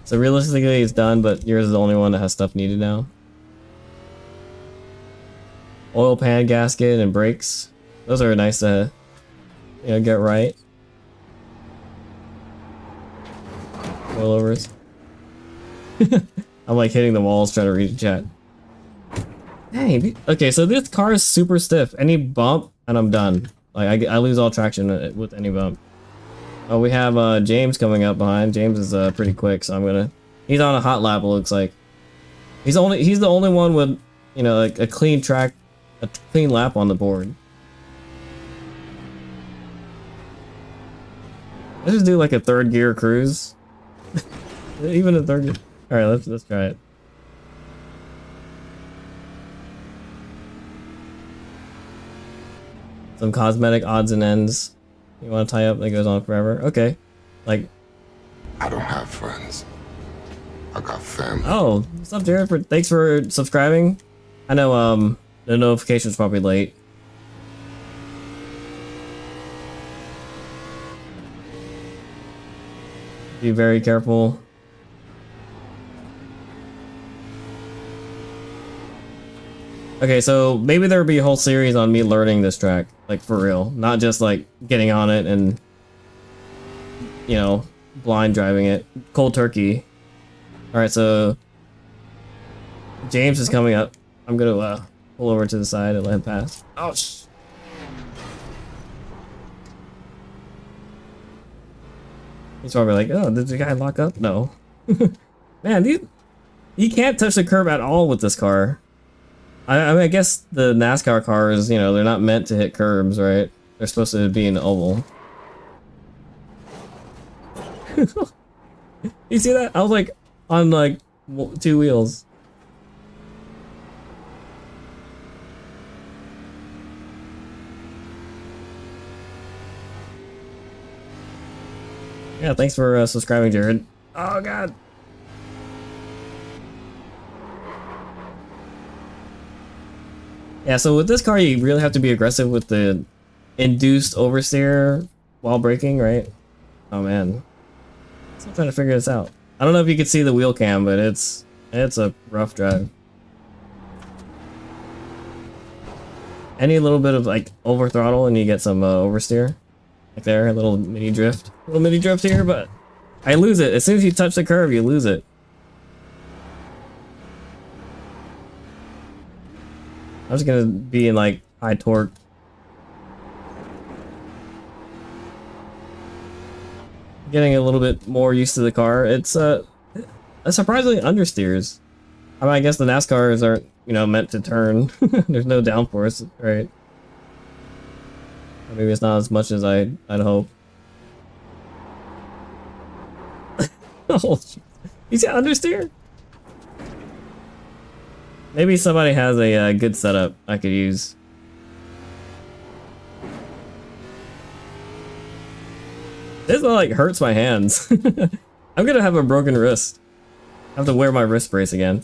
So realistically, it's done, but yours is the only one that has stuff needed now. oil pan gasket and brakes. Those are nice to, you know, get right. Rollovers. I'm like hitting the walls trying to read chat. Dang. Okay, so this car is super stiff. Any bump and I'm done. Like I lose all traction with any bump. Oh, we have James coming up behind. James is pretty quick, so I'm gonna. He's on a hot lap. It looks like. He's the only one with, you know, like a clean track, a clean lap on the board. Let's just do like a third gear cruise. Even a third gear. All right, let's try it. Some cosmetic odds and ends. You want to tie up that goes on forever? Okay. Like. I don't have friends. I got family. Oh, what's up, Jared? Thanks for subscribing. I know the notification's probably late. Be very careful. Okay, so maybe there'll be a whole series on me learning this track, like for real, not just like getting on it and, you know, blind driving it. Cold turkey. All right, so James is coming up. I'm gonna pull over to the side and let him pass. Ouch. He's probably like, oh, did the guy lock up? No. Man, you can't touch the curb at all with this car. I mean, I guess the NASCAR cars, you know, they're not meant to hit curbs, right? They're supposed to be an oval. You see that? I was like on like 2 wheels. Yeah, thanks for subscribing, Jared. Oh god. Yeah, so with this car, you really have to be aggressive with the induced oversteer while braking, right? Oh man, still trying to figure this out. I don't know if you can see the wheel cam, but it's a rough drive. Any little bit of like over throttle and you get some oversteer, like there, a little mini drift here, but I lose it as soon as you touch the curve. You lose it. I was gonna be in like high torque. Getting a little bit more used to the car. It's surprisingly understeers. I mean, I guess the NASCARs aren't, you know, meant to turn. There's no downforce, right? Or maybe it's not as much as I'd hope. Oh, you see understeer? Maybe somebody has a good setup I could use. This like hurts my hands. I'm gonna have a broken wrist. I have to wear my wrist brace again.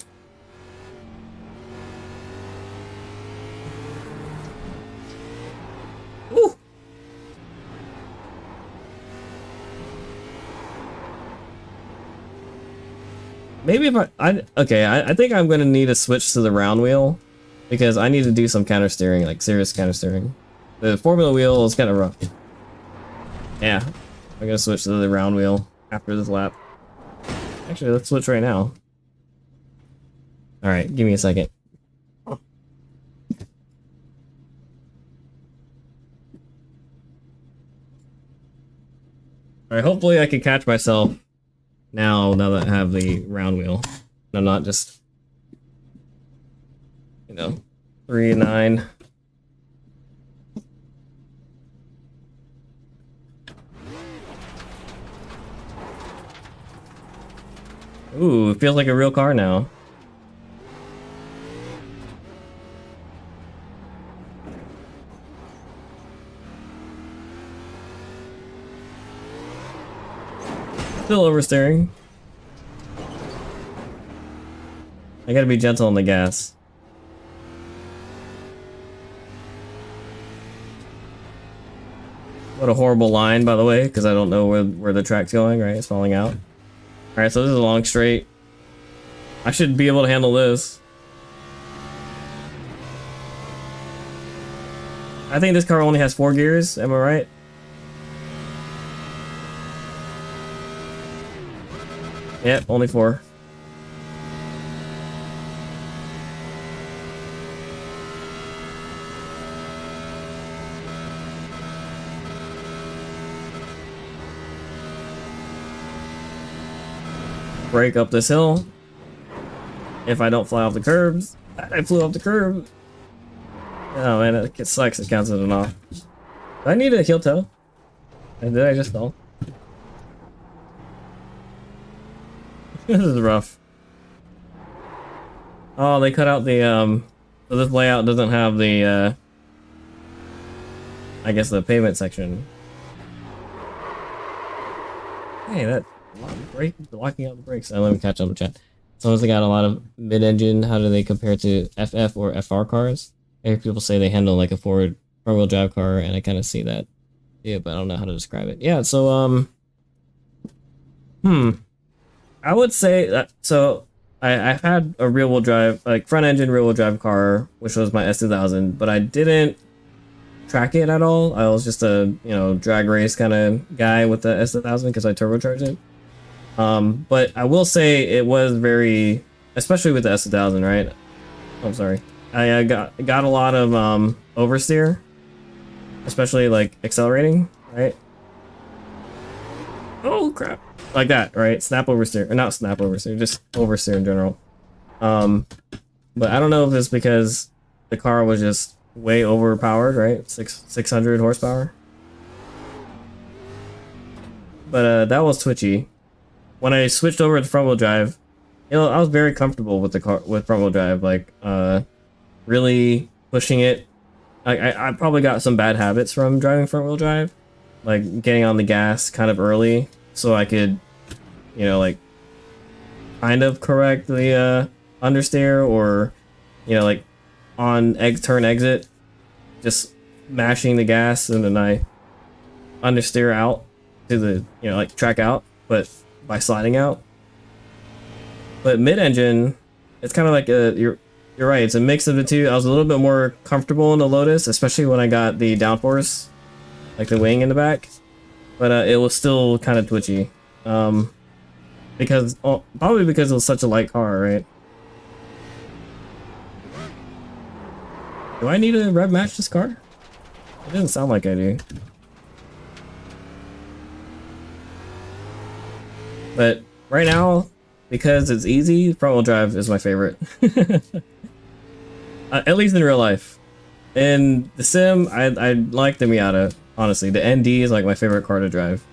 Ooh. Maybe if I think I'm gonna need to switch to the round wheel because I need to do some counter steering, like serious counter steering. The formula wheel is kind of rough. Yeah, I'm gonna switch to the round wheel after this lap. Actually, let's switch right now. All right, give me a second. All right, hopefully I can catch myself now that I have the round wheel. I'm not just, you know, 3 and 9. Ooh, it feels like a real car now. Still oversteering. I gotta be gentle on the gas. What a horrible line, by the way, because I don't know where the track's going, right? It's falling out. Alright, so this is a long straight. I should be able to handle this. I think this car only has 4 gears, am I right? Yep, only 4. Brake up this hill. If I don't fly off the curbs. I flew off the curb. Oh man, it sucks. It counts as an off. Do I need a heel toe? And did I just fall? This is rough. Oh, they cut out the so this layout doesn't have the I guess the pavement section. Hey, that brake blocking out the brakes. Let me catch up the chat. Someone's got a lot of mid-engine. How do they compare to FF or FR cars? I hear people say they handle like a front-wheel drive car, and I kind of see that. Yeah, but I don't know how to describe it. Yeah, so I would say that. So I've had a rear-wheel drive, like front-engine rear-wheel drive car, which was my S2000, but I didn't track it at all. I was just a drag race kind of guy with the S2000 because I turbocharged it. But I will say it was very, especially with the S2000, right? Oh, I'm sorry. I got a lot of oversteer, especially like accelerating, right? Oh crap, like that, right? Snap oversteer, or not snap oversteer, just oversteer in general. But I don't know if it's because the car was just way overpowered, right? 600 horsepower. But that was twitchy. When I switched over to front wheel drive, I was very comfortable with the car with front wheel drive, like really pushing it. I probably got some bad habits from driving front wheel drive, like getting on the gas kind of early so I could, like kind of correct the understeer, or like on turn exit, just mashing the gas and then I understeer out to the like track out, but by sliding out. But mid-engine, it's kind of like you're right, it's a mix of the two. I was a little bit more comfortable in the Lotus, especially when I got the downforce, like the wing in the back, but it was still kind of twitchy, probably because it was such a light car, right? Do I need to rev match this car? It doesn't sound like I do. But right now, because it's easy, front wheel drive is my favorite. At least in real life. In the sim, I like the Miata, honestly. The ND is like my favorite car to drive.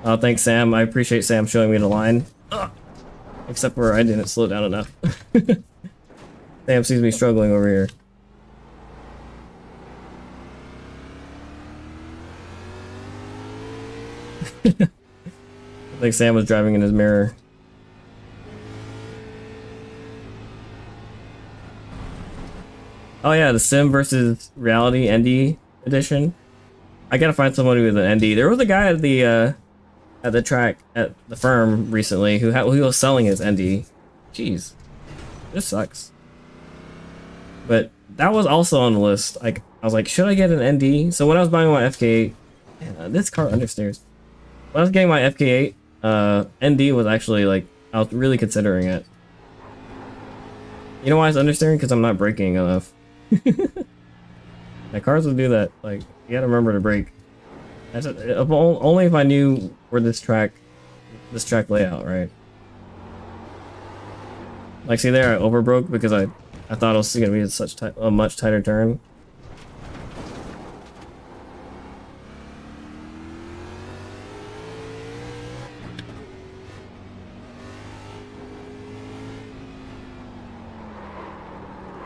Oh, thanks, Sam. I appreciate Sam showing me the line. Ugh. Except where I didn't slow down enough. Sam sees me struggling over here. I think Sam was driving in his mirror. Oh yeah, the sim versus reality ND edition. I gotta find somebody with an ND. There was a guy at the track at the firm recently who was selling his ND. Jeez, this sucks. But that was also on the list. Like I was like, should I get an ND? So when I was buying my FK8, man, this car understeers. When I was getting my FK8, ND was actually like, I was really considering it. You know why it's understeering? Because I'm not braking enough. My cars will do that. Like, you gotta remember to brake. Only if I knew where this track layout, right? Like, see there, I overbroke because I thought it was gonna be a much tighter turn.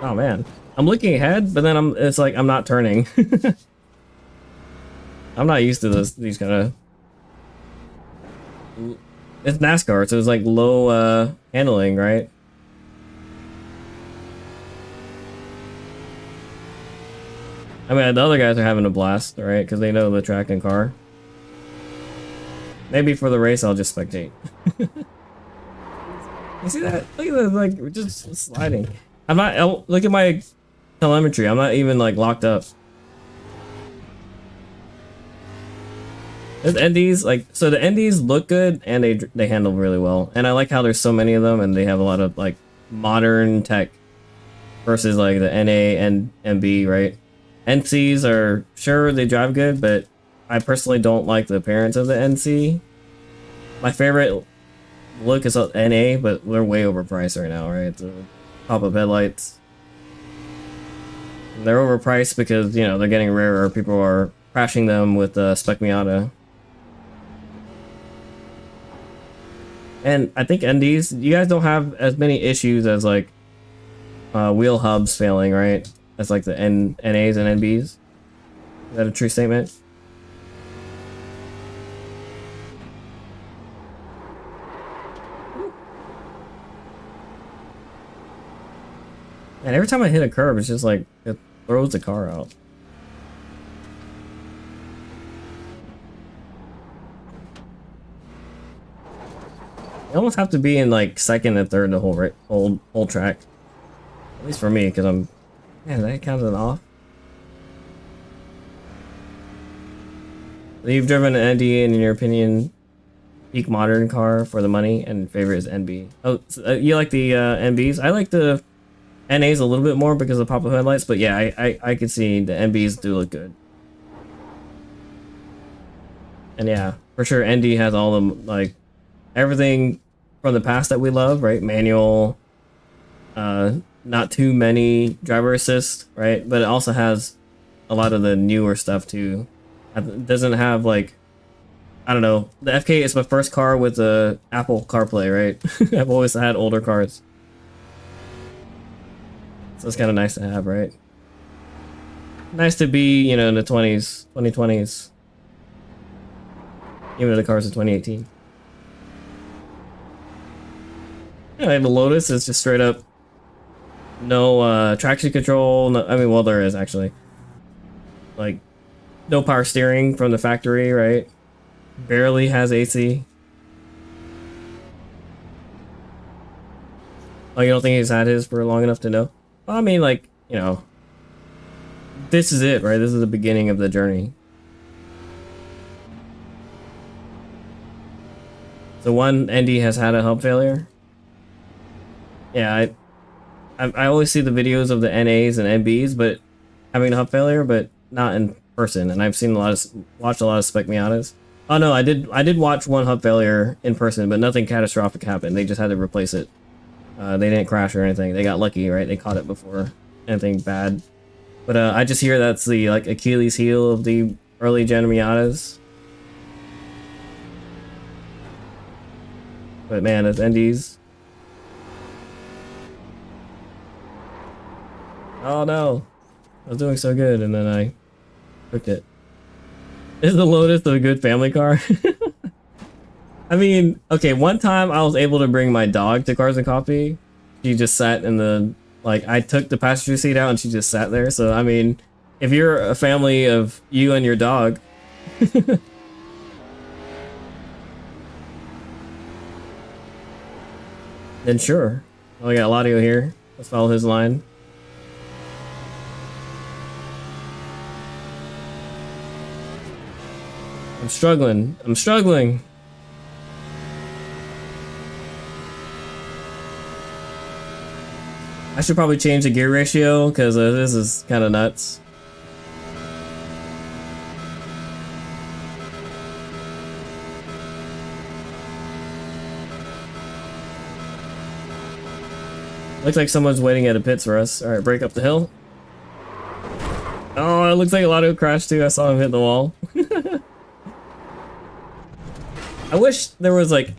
Oh man, I'm looking ahead, but then it's like I'm not turning. I'm not used to these kind of. It's NASCAR, so it's like low handling, right? I mean, the other guys are having a blast, right? Because they know the track and car. Maybe for the race, I'll just spectate. You see that? Look at that, like, we're just sliding. I'm not, oh, look at my telemetry. I'm not even, like, locked up. The NDs, like, so the NDs look good and they handle really well. And I like how there's so many of them and they have a lot of, like, modern tech versus, like, the NA and MB, right? NCs are, sure, they drive good, but I personally don't like the appearance of the NC. My favorite look is NA, but they're way overpriced right now, right? The pop-up headlights. They're overpriced because, you know, they're getting rarer. People are crashing them with Spec Miata. And I think NDs, you guys don't have as many issues as, like, wheel hubs failing, right? As, like, the NAs and NBs. Is that a true statement? And every time I hit a curb, it's just like, it throws the car out. You almost have to be in like second and third the whole track. At least for me, because I'm, man, that counted off. So you've driven an ND, and in your opinion, peak modern car for the money, and favorite is NB. Oh, so, you like the NBs? I like the NAs a little bit more because of pop-up headlights, but yeah, I could see the NBs do look good. And yeah, for sure, ND has all the, like, everything from the past that we love, right? Manual, not too many driver assist, right? But it also has a lot of the newer stuff too. It doesn't have, like, I don't know. The FK is my first car with the Apple CarPlay, right? I've always had older cars. So it's kind of nice to have, right? Nice to be, you know, in the 2020s. Even though the car's in 2018. Yeah, I have a Lotus. It's just straight up no traction control. No, I mean, well, there is actually. Like, no power steering from the factory, right? Barely has AC. Oh, you don't think he's had his for long enough to know? Well, I mean, like, you know, this is it, right? This is the beginning of the journey. So one ND has had a hub failure. Yeah, I always see the videos of the NAs and NBs, but having a hub failure, but not in person. And I've seen watched a lot of Spec Miatas. Oh no, I did watch one hub failure in person, but nothing catastrophic happened. They just had to replace it. They didn't crash or anything. They got lucky, right? They caught it before anything bad. But I just hear that's the, like, Achilles heel of the early gen Miatas. But man, it's NDs. Oh no, I was doing so good and then I cooked it. Is the Lotus a good family car? I mean, okay, one time I was able to bring my dog to Cars and Coffee. She just sat in the, like, I took the passenger seat out and she just sat there. So, I mean, if you're a family of you and your dog, then sure. Oh, we got Ladio here. Let's follow his line. I'm struggling. I'm struggling. I should probably change the gear ratio because this is kind of nuts. Looks like someone's waiting at the pits for us. Alright, break up the hill. Oh, it looks like a lot of crash too. I saw him hit the wall. I wish there was, like,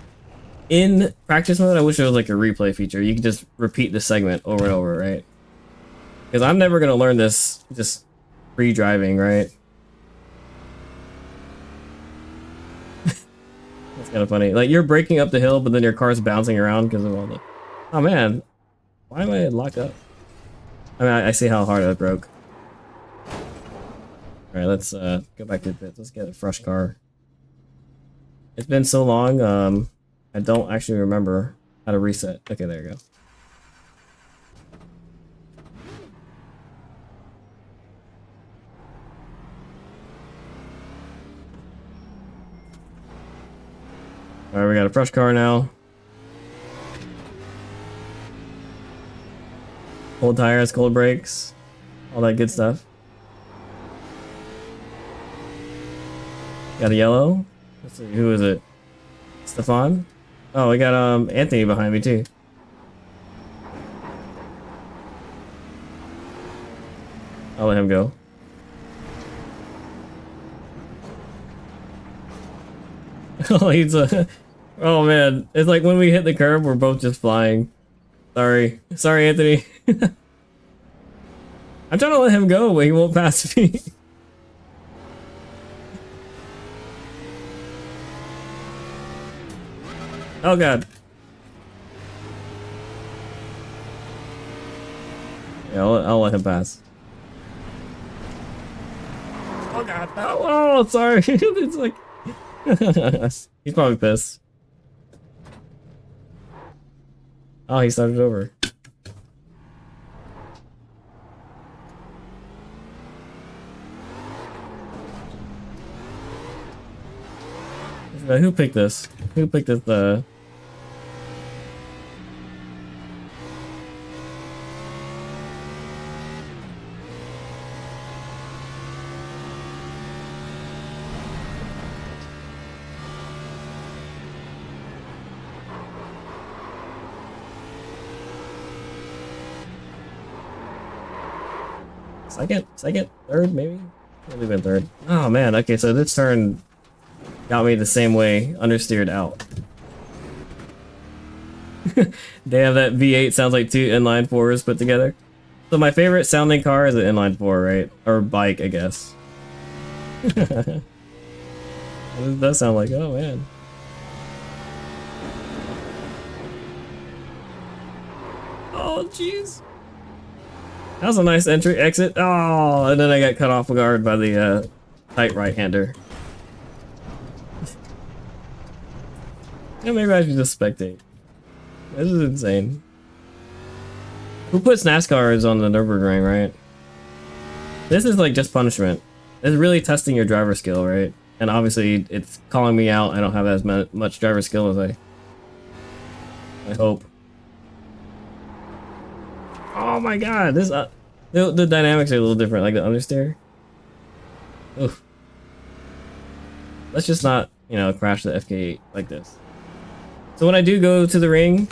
in practice mode, I wish there was, like, a replay feature. You could just repeat the segment over and over, right? Because I'm never gonna learn this just pre-driving, right? That's kind of funny. Like, you're braking up the hill, but then your car's bouncing around because of all the... Oh, man. Why am I locked up? I mean, I see how hard I broke. Alright, let's go back to the pits. Let's get a fresh car. It's been so long, I don't actually remember. How to reset. Okay, there you go. Alright, we got a fresh car now. Cold tires, cold brakes, all that good stuff. Got a yellow. Let's see, who is it? Stefan? Oh, we got Anthony behind me too. I'll let him go. Oh, he's a. Oh man, it's like when we hit the curb, we're both just flying. Sorry, Anthony. I'm trying to let him go, but he won't pass me. Oh god. Yeah, I'll let him pass. Oh god, no. Oh, sorry. It's like he's probably pissed. Oh, he started over. Who picked this? Who picked this? Second, third, maybe? Maybe been third. Oh man, okay, so this turn got me the same way, understeered out. Damn, that V8 sounds like two inline fours put together. So my favorite sounding car is an inline four, right? Or bike, I guess. It does sound like, oh man. Oh jeez. That was a nice entry, exit. Oh, and then I got cut off guard by the tight right-hander. Yeah, maybe I should just spectate. This is insane. Who puts NASCARs on the Nürburgring, right? This is like just punishment. It's really testing your driver skill, right? And obviously, it's calling me out. I don't have as much driver skill as I hope. Oh my god, this the dynamics are a little different, like the understeer. Oof. Let's just not, you know, crash the FK8 like this. So when I do go to the ring,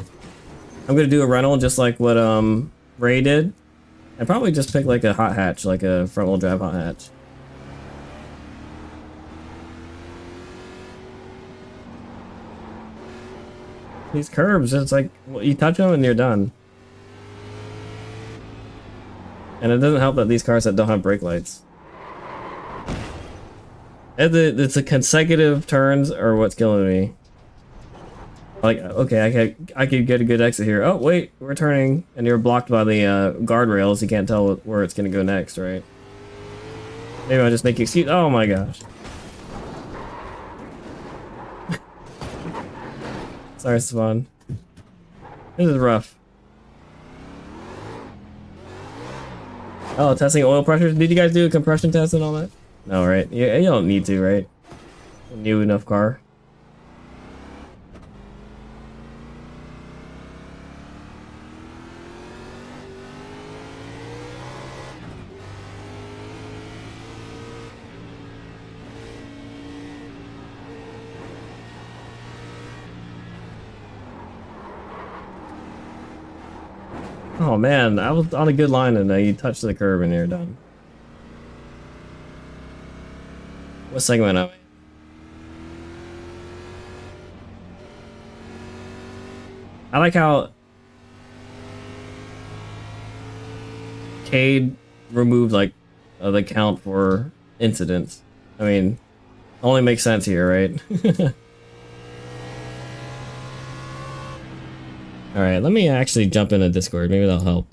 I'm gonna do a rental just like what Ray did. I'd probably just pick like a hot hatch, like a front wheel drive hot hatch. These curbs, it's like, well, you touch them and you're done. And it doesn't help that these cars that don't have brake lights. It's the consecutive turns are what's killing me. Like, okay, I could get a good exit here. Oh wait, we're turning, and you're blocked by the guardrails. You can't tell where it's gonna go next, right? Maybe I'll just make excuse. Oh my gosh. Sorry, Stefan. This is rough. Oh, testing oil pressures. Did you guys do a compression test and all that? No, right? You don't need to, right? New enough car. Oh man, I was on a good line and you touched the curb and you're done. What segment am I? I like how Cade removed like the count for incidents. I mean, only makes sense here, right? Alright, let me actually jump into Discord. Maybe that'll help.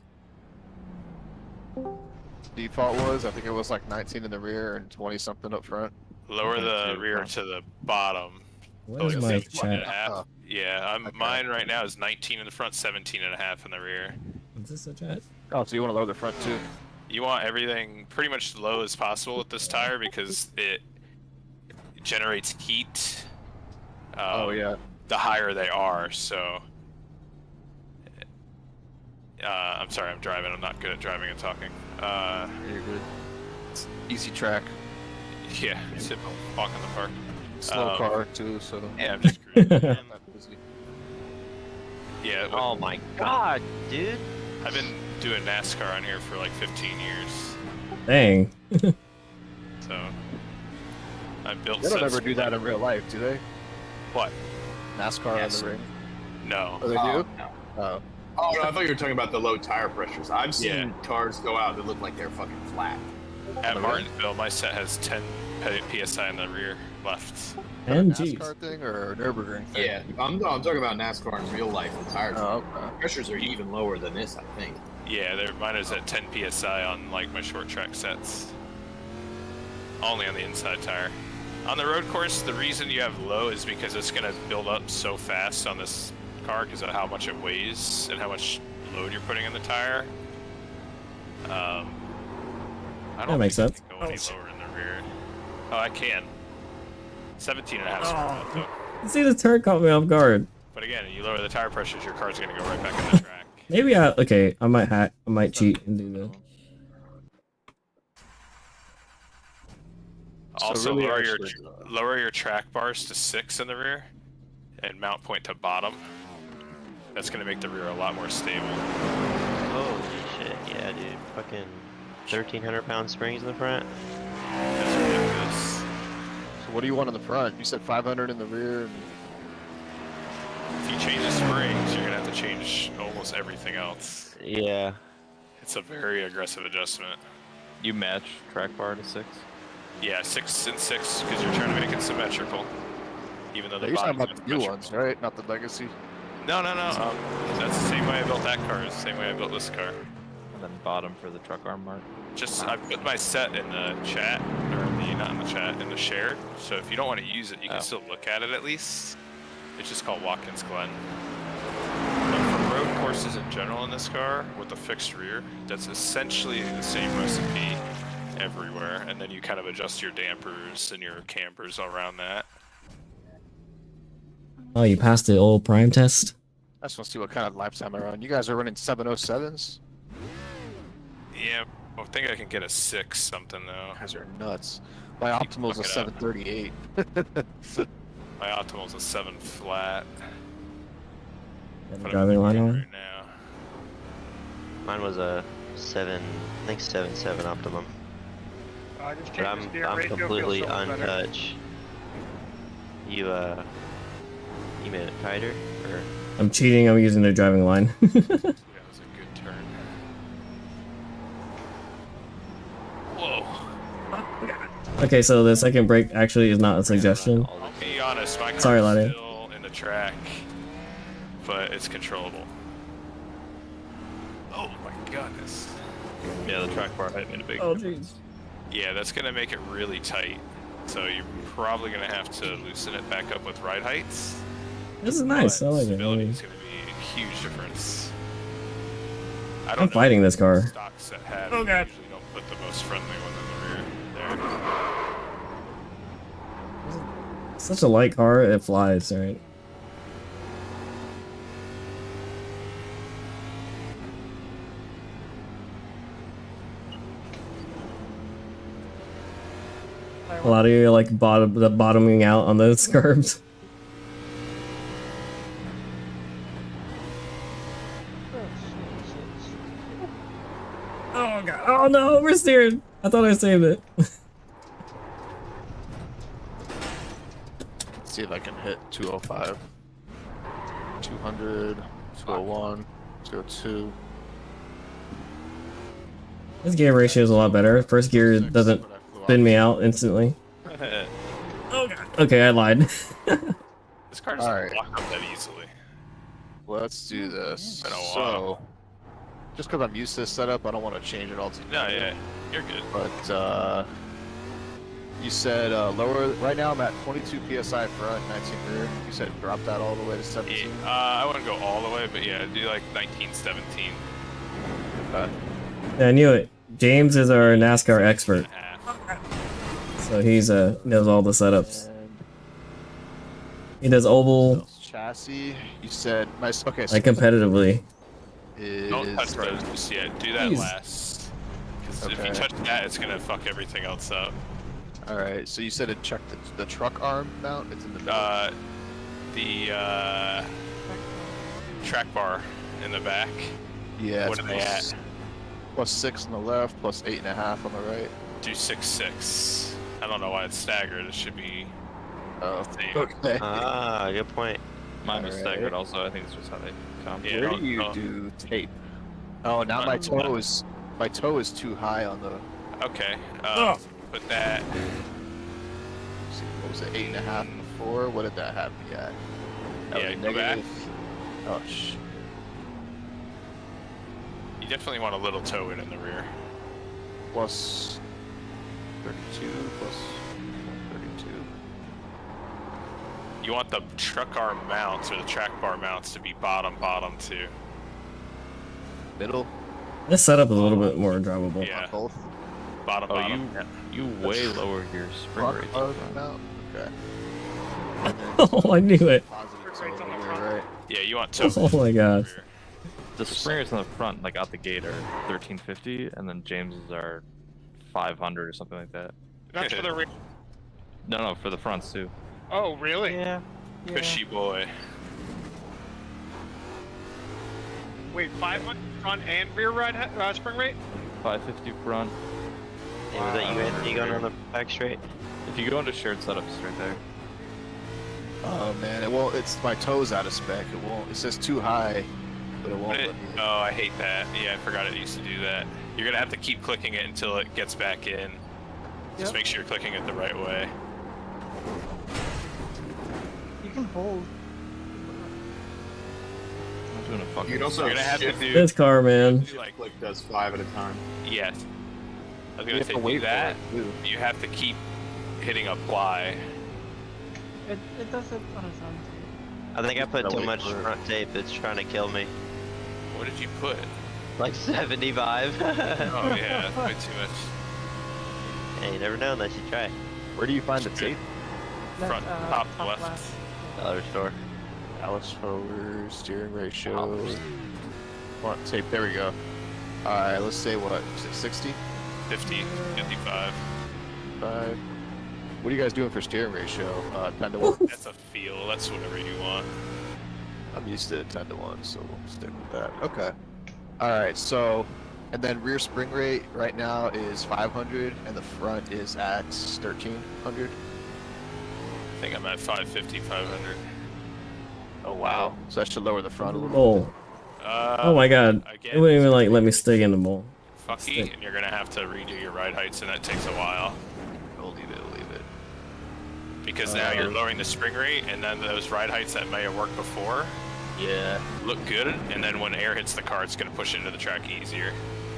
Default was, I think it was like 19 in the rear and 20 something up front. Lower the rear to the bottom What Oh, is it's my 17 and a chat? half. Oh. Yeah, Okay. mine right now is 19 in the front, 17 and a half in the rear. Is this a chat? Oh, so you want to lower the front too? You want everything pretty much as low as possible with this tire because it generates heat. Oh yeah. The higher they are, so. I'm sorry, I'm driving. I'm not good at driving and talking. You're good. It's easy track. Yeah, it's a walk in the park. Slow car too, so. Yeah, I'm just cruising. I'm not busy. Yeah. Oh my god, dude. I've been doing NASCAR on here for like 15 years, Dang. so I built. They don't sets ever do for, that like, in real life, do they? What? NASCAR Yes. on the ring. No. Oh, they Oh, do? no. Oh. Oh, no, I thought you were talking about the low tire pressures. I've seen Yeah. cars go out that look like they're fucking flat. At Martinsville, my set has 10 psi in the rear left. And NASCAR thing or Nürburgring thing? Yeah, I'm talking about NASCAR in real life with tires. Oh, okay. Pressures are even lower than this, I think. Yeah, mine is at 10 psi on like my short track sets. Only on the inside tire. On the road course, the reason you have low is because it's gonna build up so fast on this car because of how much it weighs and how much load you're putting in the tire. I don't That makes think sense. I can go any lower in the rear. Oh, I can. 17 and a half is far enough, though. See, the turn caught me off guard. But again, you lower the tire pressures, your car's gonna go right back on the track. Maybe I might hack. I might cheat and do that. Also, really lower actually, your track bars to 6 in the rear, and mount point to bottom. That's gonna make the rear a lot more stable. Holy shit, yeah, dude. Fucking 1,300-pound springs in the front. That's ridiculous. So what do you want in the front? You said 500 in the rear. And... If you change the springs, you're gonna have to change almost everything else. Yeah. It's a very aggressive adjustment. You match track bar to 6? Yeah, 6 and 6 because you're trying to make it symmetrical. Even though the You're talking bottom's about the new symmetrical. ones, right? Not the legacy. No. That's the same way I built that car. It's the same way I built this car. And then bottom for the truck arm mark. Just I put my set in the chat, or not in the chat, in the shared. So if you don't want to use it, you can still look at it at least. It's just called Watkins Glen. But for road courses in general in this car with a fixed rear, that's essentially the same recipe everywhere. And then you kind of adjust your dampers and your cambers around that. Oh, you passed the old prime test? I just want to see what kind of lifetime I run. You guys are running 707s? Yeah, I think I can get a 6 something though. You guys are nuts. My optimal's a fuck it up. 738. My optimal's a 7 flat. Got the Put 'em in driving line the on? right now. Mine was a 7, I think 7.7 optimum. Just But change I'm the steering ratio, feels completely so much better. untouched. You made it tighter? Or I'm cheating. I'm using the driving line. Yeah, that was a good turn. Whoa. Okay, so the second brake actually is not a suggestion. I'll be honest, my car's Sorry, Lottie. still in the track, but it's controllable. Oh my goodness. Yeah, the track bar height made a big Oh, difference. jeez. Yeah, that's gonna make it really tight. So you're probably gonna have to loosen it back up with ride heights. This is nice. I But like it. stability is gonna be a huge difference. I don't I'm know fighting this if car. the stock set had. Oh, we God. usually don't put the most friendly one in the rear. There. Such a light car, it flies, right? A lot of you are like bottoming out on those curbs. Oh god! Oh no, we're steering. I thought I saved it. Let's see if I can hit 205. 200, 201, 202. This gear ratio is a lot better. First gear doesn't spin me out instantly. Oh god. Okay, I lied. This car doesn't Alright. lock up that easily. Let's do this. Been a So, while. just because I'm used to this setup, I don't want to change it all together. No, yeah, you're good. But You said lower. Right now I'm at 22 psi front, 19 rear. You said drop that all the way to 17. Yeah, I wouldn't go all the way, but yeah, do like 19, 17. Yeah, I knew it. James is our NASCAR expert, so he's knows all the setups. And He does oval chassis. You said my okay. So like competitively. Don't touch is those just yet. Do that Jeez. last. Because if Okay. you touch that, it's gonna fuck everything else up. all right. So you said it check the truck arm mount. It's in the middle. The track bar in the back. Yeah. What it's are they plus- at? Plus 6 on the left, plus 8.5 on the right. Do 6.6. I don't know why it's staggered. It should be. Oh, Same. okay. Ah, good point. Mine was Alright. staggered also. I think it's just how they come. Yeah, Where don't- do you don't- do tape? Oh, now my toe is too high on the. Okay. Put that. Let's see, what was it? 8.5 before. What did that have me at? That Yeah, was go back. Oh sh. You definitely want a little toe in the rear. Plus 32 plus 32. You want the truck arm mounts or the track bar mounts to be bottom too. Middle. This setup is a little bit more drivable. Yeah, Both. bottom. Oh, you way lowered your spring Front rates. arm up front. mount. Okay. Oh, I knew it. Positive toe on the rear, right? Yeah, you want toe. Oh my gosh. rear. The spring rates on the front, like out the gate, are 1350, and then James's are 500 or something like that. That's for the rear. No, for the fronts too. Oh, really? Yeah. Cushy boy. Wait, 500 front and rear spring rate? 550 front. Hey, was that you, Anthony, going on the back straight? If you go into shared setups right there. Oh man, it won't. It's my toes out of spec. It won't. It says too high, but it won't let me. Oh, I hate that. Yeah, I forgot it used to do that. You're gonna have to keep clicking it until it gets back in. Just make sure you're clicking it the right way. You can hold. I'm doing a fucking. You can also You're gonna have to shift do This car, man. like click does 5 at a time. yes. I was You gonna have say to do wait that. for it, too. You have to keep hitting apply. It does it on its own too. I think I put Gotta too wait much for it. front tape. It's trying to kill me. What did you put? Like 75. Oh yeah, way too much. Hey, you never know unless you try. Where do you find the tape? Front, top left. Dollar store. Alice forward, steering ratio, front tape. There we go. All right, let's say what? 60, 50, 55. 5. What are you guys doing for steering ratio? 10 to 1. That's a feel. That's whatever you want. I'm used to 10 to 1, so we'll stick with that. Okay. All right. So, and then rear spring rate right now is 500, and the front is at 1300. I think I'm at 550, 500. Oh wow. So that should lower the front a little. Bowl. Oh my god. Again, It wouldn't even like let me stick in the bowl. Fucky, and you're gonna have to redo your ride heights, and that takes a while. We'll leave it. We'll leave it. Because now you're lowering the spring rate, and then those ride heights that may have worked before Yeah. look good, and then when air hits the car, it's gonna push into the track easier.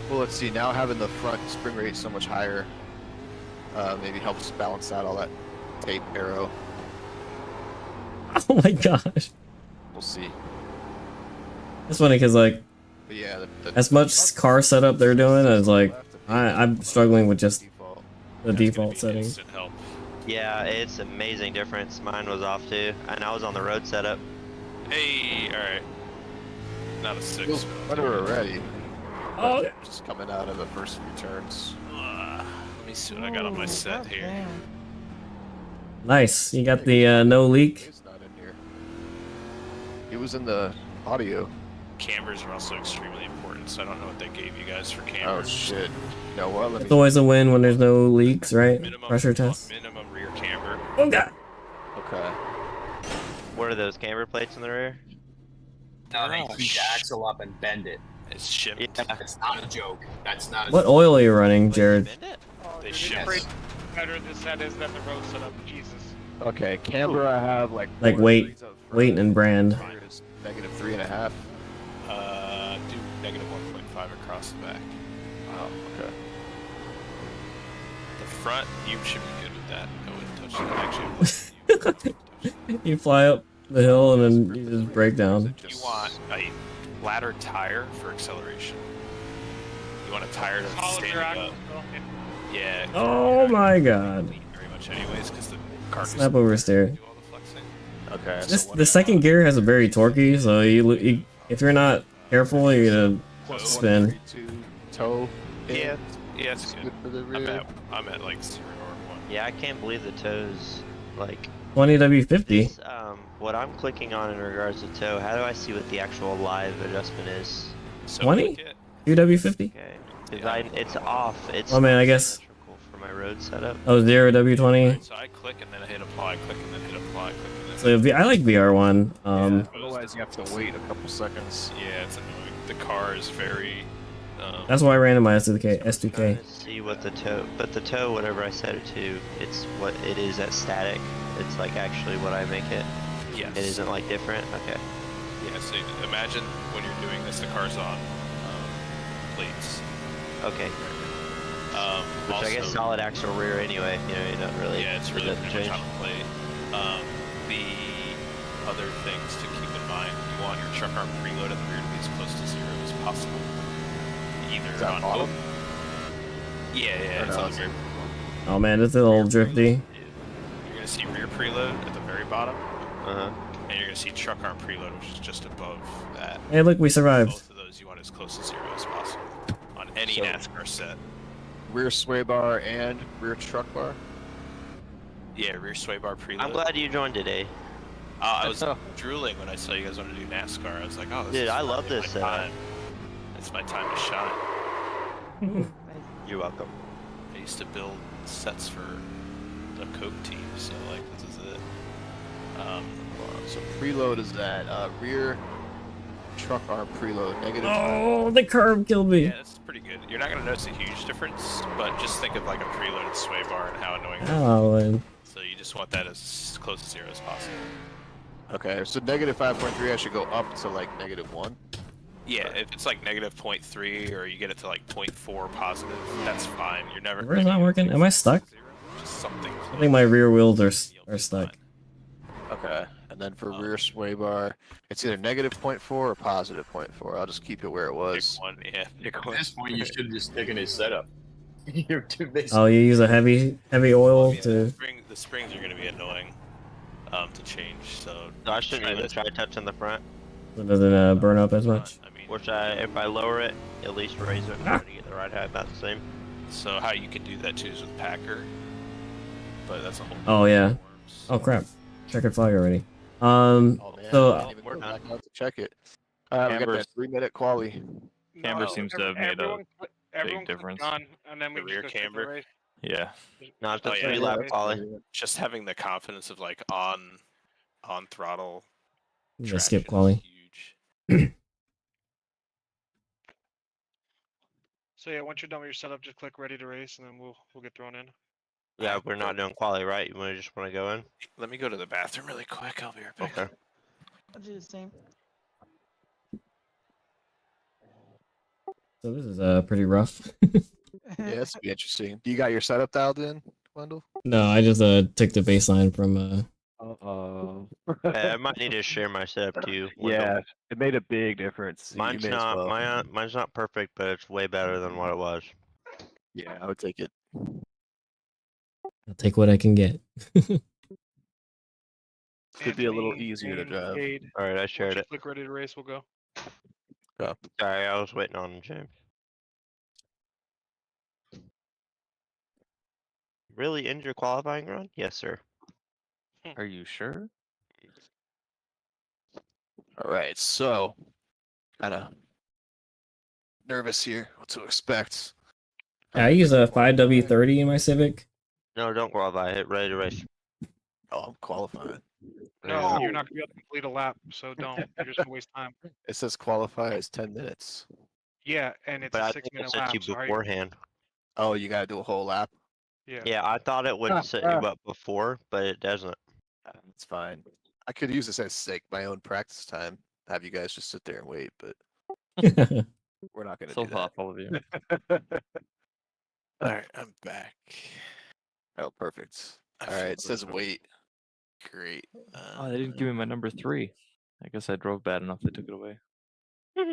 Well, let's see. Now having the front spring rate so much higher, maybe helps balance out all that tape arrow. Oh my gosh. We'll see. It's funny because like But yeah, as much car setup they're doing as like I'm struggling with just default. the That's gonna default be settings. instant help. Yeah, it's amazing difference. Mine was off too, and I was on the road setup. Hey, all right. Not a 6. When we're ready, Oh, just coming out of the first few turns. Let me see what I got on my set here. nice. You got the no leak. It's not in here. It was in the audio. Cambers are also extremely important, so I don't know what they gave you guys for Oh cambers. shit. You know what? Let It's me. always a win when there's no leaks, right? Pressure test. Minimum rear camber. Oh god. Okay. What are those camber plates in the rear? No, they heat the axle up and bend it. It's shipped. Yeah. That's not a joke. That's not a What joke. oil are you running, Jared? Oh, They dude, ship. it's better this set is than the road setup. Jesus. Okay. Camber, I have like. Like 4 weight, degrees up front. weight and brand. Rear is negative 3.5. Do negative 1.5 across the back. Oh, okay. The front, you should be good with that. I wouldn't touch that. Actually, You fly up the hill and then you just break down. you want a ladder tire for acceleration. You want a tire that's Solid standing rear up. axle. Yeah. Oh my god. Very much, anyways, because the car Snap oversteer. do all the flexing. Okay. The second gear has a very torquey, so if you're not careful, you're gonna Plus spin. 132 toe. Yeah, yeah, it's Good good. for the rear. I'm at like 0 or 1. Yeah, I can't believe the toes. Like, 20W50. this, what I'm clicking on in regards to toe, how do I see what the actual live adjustment is? So 20? click it. 2W50? Okay. Because it's off. It's Oh man, I not guess. symmetrical for my road setup. Oh, 0W20. So I click and then I hit apply, click and then hit apply, click and then So I like VR1. Otherwise, you have to wait a couple seconds. yeah, it's annoying. The car is very. That's why I ran in my S2K. Trying S2K. to see what the toe, but the toe, whatever I set it to, it's what it is at static. It's like actually what I make it. Yes. It isn't like different. Okay. Yeah, so imagine when you're doing this, the car's on plates. Okay. Which Also, I guess solid axle rear anyway. You know, you're not really. yeah, it's it really doesn't pretty change. much on a plate. The other things to keep in mind, you want your truck arm preload at the rear to be as close to 0 as possible. Either Is that on bottom? Yeah, Or it's no, on the rear. Oh man, it's a little drifty. You're gonna see rear preload at the very bottom, Uh-huh. and you're gonna see truck arm preload, which is just above that. Hey, look, we survived. Both of those you want as close to 0 as possible on any So- NASCAR set. Rear sway bar and rear truck bar. Yeah, rear sway bar preload. I'm glad you joined today. I was drooling when I saw you guys want to do NASCAR. I was like, oh, this Dude, is I love finally this my setup. time. It's my time to shine. You're welcome. I used to build sets for the Coke team, so like this is it. So preload is that rear truck arm preload negative. Oh, the curve killed me. Yeah, that's pretty good. You're not gonna notice a huge difference, but just think of like a preloaded sway bar and how annoying that is. Oh, man. So you just want that as close to 0 as possible. Okay, so negative 5.3, I should go up to like negative 1. Yeah, if it's like negative 0.3 or you get it to like 0.4 positive, that's fine. You're never. Where's not working? Am I stuck? Just something. I think my rear wheels are stuck. Okay, and then for rear sway bar, it's either negative 0.4 or positive 0.4. I'll just keep it where it Pick was. one, yeah. Pick At one. this point, you should just stick in his setup. You're too busy. Oh, you use a heavy oil Yeah, to. the springs are gonna be annoying to change. So So I shouldn't even this. try touching the front. So it doesn't burn up as much. I mean, Which if I lower it, at least raise it, to get the right height about the same. so how you can do that too is with Packer, but that's a whole. Oh, yeah. forms. Oh crap! Checkered flag already. Oh man, So- I didn't even We're go done. back out to check it. Alright, we got Camber's- that 3-minute quali. Camber No, seems to have made a everyone click difference. on, and then we The just rear go straight to camber? race. yeah. No, it's a Oh, yeah, 3-lap yeah. quali. Just having the confidence of like on throttle. Yeah, traction skip is quali. Huge. So yeah, once you're done with your setup, just click ready to race, and then we'll get thrown in. Yeah, we're not doing quali, right? You just want to go in? Let me go to the bathroom really quick. I'll be right back. Okay. I'll do the same. So this is pretty rough. Yeah, this will be interesting. Do you got your setup dialed in, Wendell? No, I just took the baseline from Uh-oh. I might need to share my setup to you. Wendell. Yeah, it made a big difference. Mine's may as not. well. Mine's not perfect, but it's way better than what it was. Yeah, I would take it. I'll take what I can get. Could be a little Anthony easier to and drive. Cade, All right, I once shared you it. click ready to race, we'll go. Sorry, I was waiting on James. Really end your qualifying run? Yes, sir. Are you sure? Alright, so kinda nervous here. What to expect. Yeah, I use a 5W30 in my Civic. No, don't qualify. Hit ready to race. Oh, I'm qualifying. No, you're not gonna be able to complete a lap, so don't. You're just gonna waste time. It says qualify as 10 minutes. Yeah, and it's But a I think it 6-minute set lap. you So beforehand. Oh, you gotta do a whole lap? yeah. Yeah, I thought it would set you up before, but it doesn't. That's fine. I could use this as sake, my own practice time. Have you guys just sit there and wait, but we're not gonna So do that. thoughtful of you. All right, I'm back. Oh, perfect. All right, it says wait. Great. Oh, they didn't give me my number 3. I guess I drove bad enough they took it away.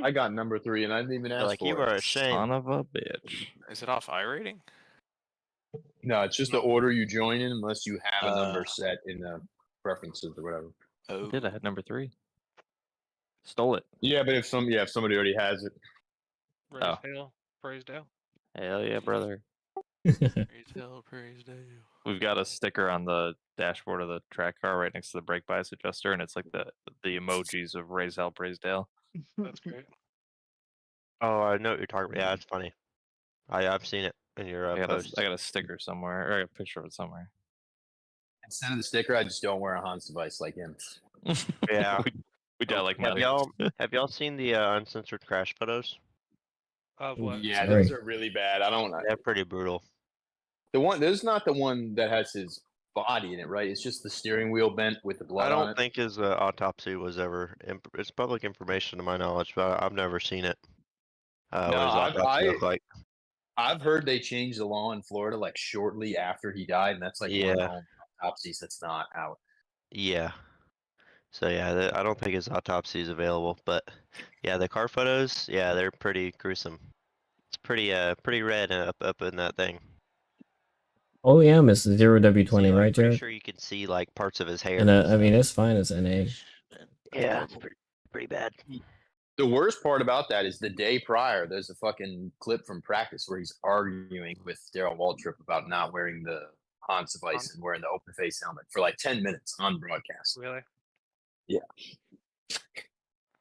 I got number 3 and I didn't even ask Like you for are it. ashamed. Son of a bitch. Is it off iRating? No, it's just the order you join in unless you have a number Uh, set in the preferences or whatever. Oh, I did. I had number 3. Stole it. Yeah, but if somebody already has it. Oh. Praise Dale. Hell yeah, brother. praise Dale. We've got a sticker on the dashboard of the track car right next to the brake bias adjuster, and it's like the emojis of Raise Hell, Praise Dale. That's great. Oh, I know what you're talking about. Yeah, it's funny. I've seen it in your I post. got a sticker somewhere, or I got a picture of it somewhere. Instead of the sticker, I just don't wear a Hans device like him. Yeah. we got like Have y'all seen the uncensored crash photos? Of what? Yeah, Sorry. those are really bad. I don't. They're pretty brutal. The one, there's not the one that has his body in it, right? It's just the steering wheel bent with the blood I on don't it. think his autopsy was ever. It's public information to my knowledge, but I've never seen it. What No, his autopsy looked like. I've heard they changed the law in Florida like shortly after he died, and that's like one of the only autopsies that's not out. Yeah. So yeah, I don't think his autopsy is available, but yeah, the car photos, yeah, they're pretty gruesome. It's pretty red up in that thing. OEM is 0W20, See, like, right, pretty Jared? sure you can see like parts of his hair. And I mean, it's fine as NA. Yeah, it's pretty bad. The worst part about that is the day prior, there's a fucking clip from practice where he's arguing with Daryl Waltrip about not wearing the Hans device and wearing the open face helmet for like 10 minutes on broadcast. Really? Yeah.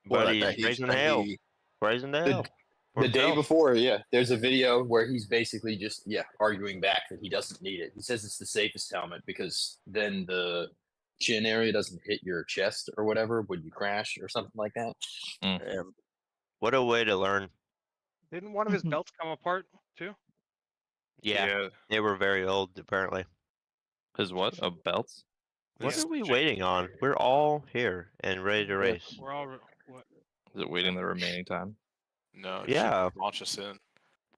Buddy, raising hell. Raising hell. The day before, yeah, there's a video where he's basically just, arguing back that he doesn't need it. He says it's the safest helmet because then the chin area doesn't hit your chest or whatever when you crash or something like that. What a way to learn. Didn't one of his belts come apart too? Yeah, they were very old apparently. His what? Belts? What are we waiting on? We're all here and ready to race. We're all what? Is it waiting the remaining time? No, it Yeah. should launch us in.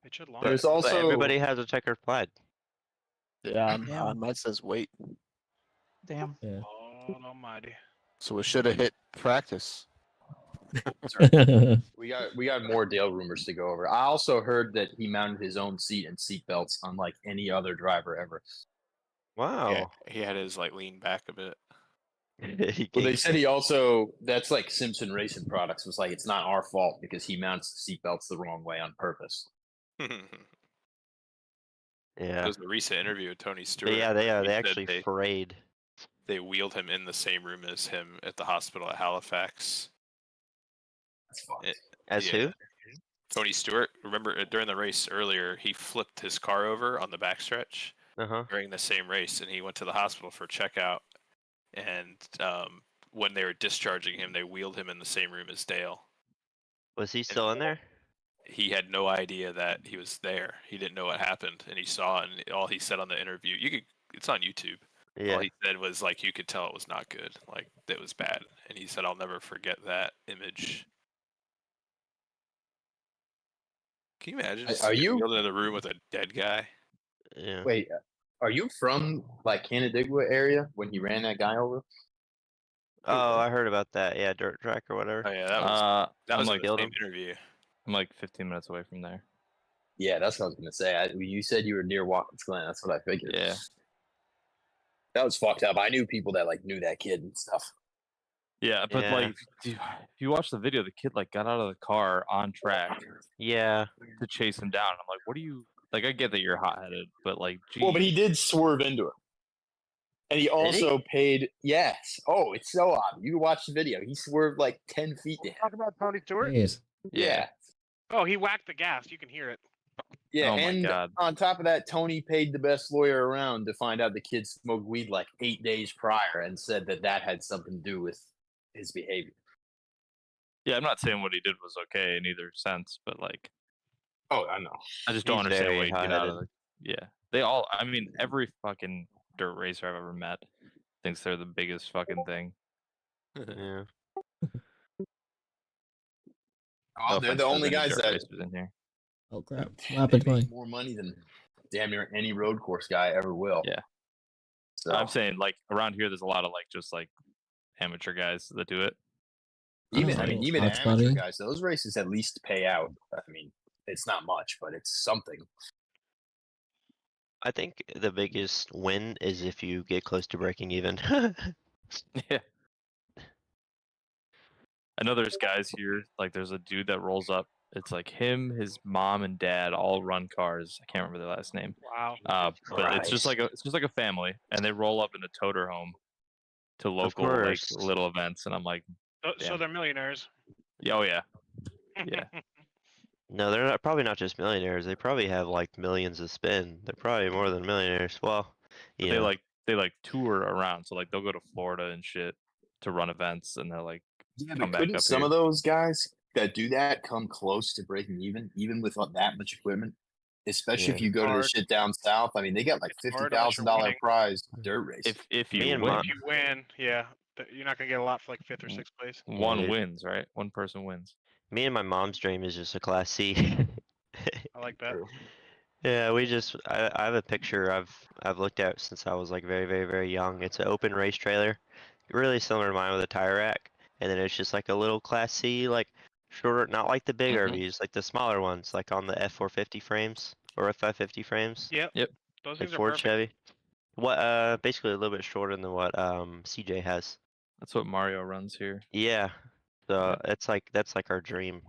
It should launch. There's But also everybody has a checkered flag. Yeah, Damn. mine says wait. Damn. Yeah. God almighty. So it should have hit practice. we got more Dale rumors to go over. I also heard that he mounted his own seat and seat belts unlike any other driver ever. Wow. Yeah, he had his like lean back a bit. Well, they said he also, that's like Simpson Racing Products, was like, it's not our fault because he mounts the seat belts the wrong way on purpose. Yeah. It was a recent interview with Tony Stewart. Yeah, they He said actually frayed. They wheeled him in the same room as him at the hospital at Halifax. That's fun. As who? Tony Stewart. Remember during the race earlier, he flipped his car over on the backstretch during the same race, and he went to the hospital for checkout. And when they were discharging him, they wheeled him in the same room as Dale. Was he still in there? He had no idea that he was there. He didn't know what happened, and he saw it, and all he said on the interview, it's on YouTube. Yeah. All he said was like, you could tell it was not good, like it was bad. And he said, I'll never forget that image. Can you imagine? Are you in the room with a dead guy? Yeah. Wait, are you from like Canandaigua area when he ran that guy over? Oh, I heard about that. Yeah, dirt track or whatever. Oh yeah, that was like in the same interview. I'm like 15 minutes away from there. Yeah, that's what I was gonna say. You said you were near Watkins Glen. That's what I figured. Yeah. That was fucked up. I knew people that like knew that kid and stuff. Yeah, but like, if you watch the video, the kid like got out of the car on track. Yeah. To chase him down. I'm like, what are you? Like, I get that you're hot-headed, but like, geez. Well, but he did swerve into it, and he also paid. Yes. Oh, it's so odd. You watch the video. He swerved like 10 feet to him. Talk about Tony Stewart. Jeez. Yeah. Oh, he whacked the gas. You can hear it. Yeah, Oh my and God. on top of that, Tony paid the best lawyer around to find out the kid smoked weed like 8 days prior and said that had something to do with his behavior. Yeah, I'm not saying what he did was okay in either sense, but like, oh, I know. I just don't He's understand very why you get out of hot-headed. the. Yeah, they all. I mean, every fucking dirt racer I've ever met thinks they're the biggest fucking thing. Yeah. Oh, No they're offense the to only any guys dirt that racers in here. Oh crap! they What happened to make mine? more money than damn near any road course guy ever will. Yeah. So I'm saying like around here, there's a lot of like just like amateur guys that do it. even Hot amateur spotting. guys, those races at least pay out. I mean, it's not much, but it's something. I think the biggest win is if you get close to breaking even. Yeah. I know there's guys here, like there's a dude that rolls up. It's like him, his mom and dad all run cars. I can't remember their last name. Wow. But it's just like a family, and they roll up in a toter home to local like course. little events, and I'm like, So damn. they're millionaires. Oh yeah, yeah. No, they're not, probably not just millionaires. They probably have like millions to spend. They're probably more than millionaires. Well, But you know. they like tour around, so like they'll go to Florida and shit to run events, and they're like, come back Couldn't up some here. of those guys that do that come close to breaking even with that much equipment? Especially if Yeah. you go to the Hard. shit down south. I mean, they got like hard unless you're $50,000 winning. prize dirt race. If Me you and win, Mom- If you win, yeah, you're not gonna get a lot for like 5th or 6th place. one Yeah. wins, right? One person wins. Me and my mom's dream is just a Class C. I like that. Yeah, I have a picture I've looked at since I was like very, very, very young. It's an open race trailer, really similar to mine with a tire rack, and then it's just like a little Class C, like shorter, not like the big RVs, like the smaller ones, like on the F450 frames or F550 frames, Yep. Yep. Those like things are Ford perfect. Chevy. Basically a little bit shorter than what CJ has. That's what Mario runs here. Yeah, so Yeah. that's like our dream.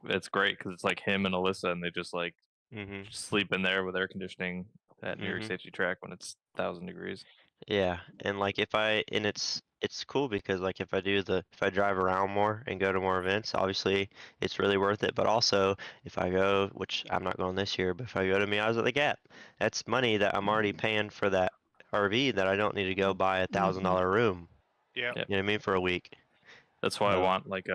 It's great because it's like him and Alyssa, and they just like Hmm sleep in there with air conditioning at New York Mhm. Safety Track when it's 1,000 degrees. Yeah, and like it's cool because like if I drive around more and go to more events, obviously it's really worth it. But also if I go, which I'm not going this year, but if I go to Meows at the Gap, that's money that I'm already paying for that RV that I don't need to go buy $1,000 room. Yeah. Yep. You know what I mean, for a week. That's why I want like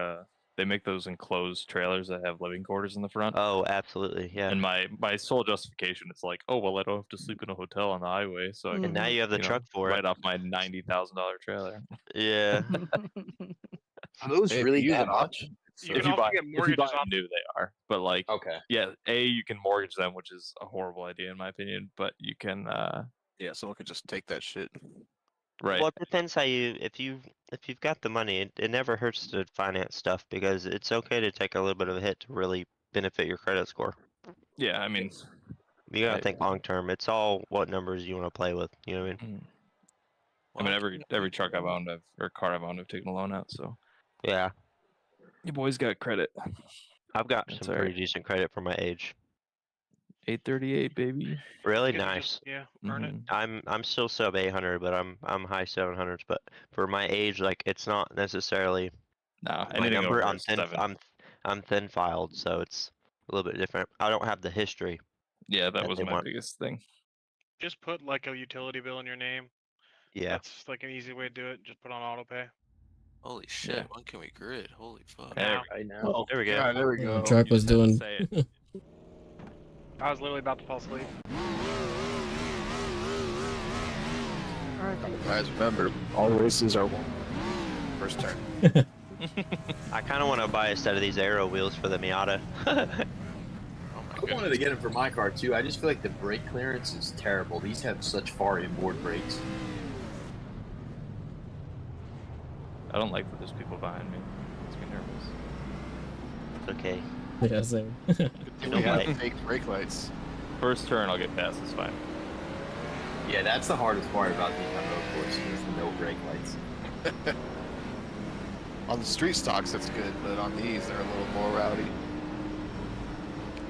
they make those enclosed trailers that have living quarters in the front. Oh, absolutely, yeah. And my sole justification is like, oh well, I don't have to sleep in a hotel on the highway, so I And can now you have the truck for it. write off my $90,000 trailer. Yeah. Are those Hey, really use that them up. much? You If can you also buy get if you mortgages buy on. new, they are. But like, Okay. yeah, you can mortgage them, which is a horrible idea in my opinion. But you can, Yeah, someone could just take that shit. right? Well, it depends how if you've got the money, it never hurts to finance stuff because it's okay to take a little bit of a hit to really benefit your credit score. Yeah, I mean, You gotta Right. think long term. It's all what numbers you want to play with. You know what I mean? I mean every truck I've owned, or car I've owned, I've taken a loan out. So Yeah, you boys got credit. I've got That's some all pretty right. decent credit for my age. 838, baby. Really You can nice. just, yeah, earn it. Mhm. I'm still sub 800, but I'm high 700s. But for my age, like it's not necessarily No, my anything number. over I'm is thin. 7. I'm thin filed, so it's a little bit different. I don't have the history. Yeah, that that was they my want. biggest thing. Just put like a utility bill in your name. Yeah. That's like an easy way to do it. Just put on auto pay. Holy shit, Yeah. when can we grid? Holy fuck. Now. Right now. Oh, There we go. yeah, there we go. Track You was just have to doing. say it. I was literally about to fall asleep. Alright, Guys, remember, all races are one. First turn. I kind of want to buy a set of these aero wheels for the Miata. Oh my I wanted to get them for my car too. I just feel like the brake clearance is terrible. These have such far inboard brakes. I don't like that there's people behind me. Makes me nervous. Okay. Yeah, same. We have like- fake brake lights. First turn, I'll get past. It's fine. Yeah, that's the hardest part about these on road courses is the no brake lights. On the street stocks, that's good, but on these, they're a little more rowdy.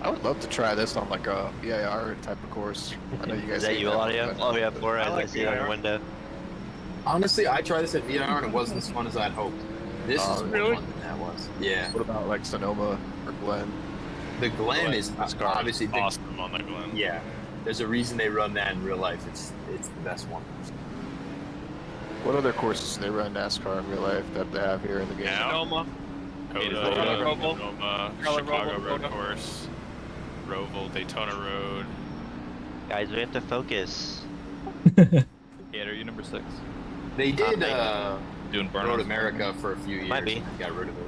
I would love to try this on like a EIR type of course. I know you guys. Is that hate you, Audio? but- Oh yeah, Flora. I I like see it on the VIR. window. Honestly, I tried this at VIR and it wasn't as fun as I'd hoped. This is more Really? fun than that was. Yeah. What about like Sonoma or Glen? The Glen is This car obviously is the, awesome on the Glen. yeah. There's a reason they run that in real life. It's the best one. What other courses do they run NASCAR in real life that they have here in the game? Now, Sonoma. Coda, Roval. Sonoma, Color Chicago Roval, Road Coda. Course, Roval, Daytona Road. Guys, we have to focus. Gator, you number 6. They did Doing burn. Road America for a few years. Might be. And got rid of it.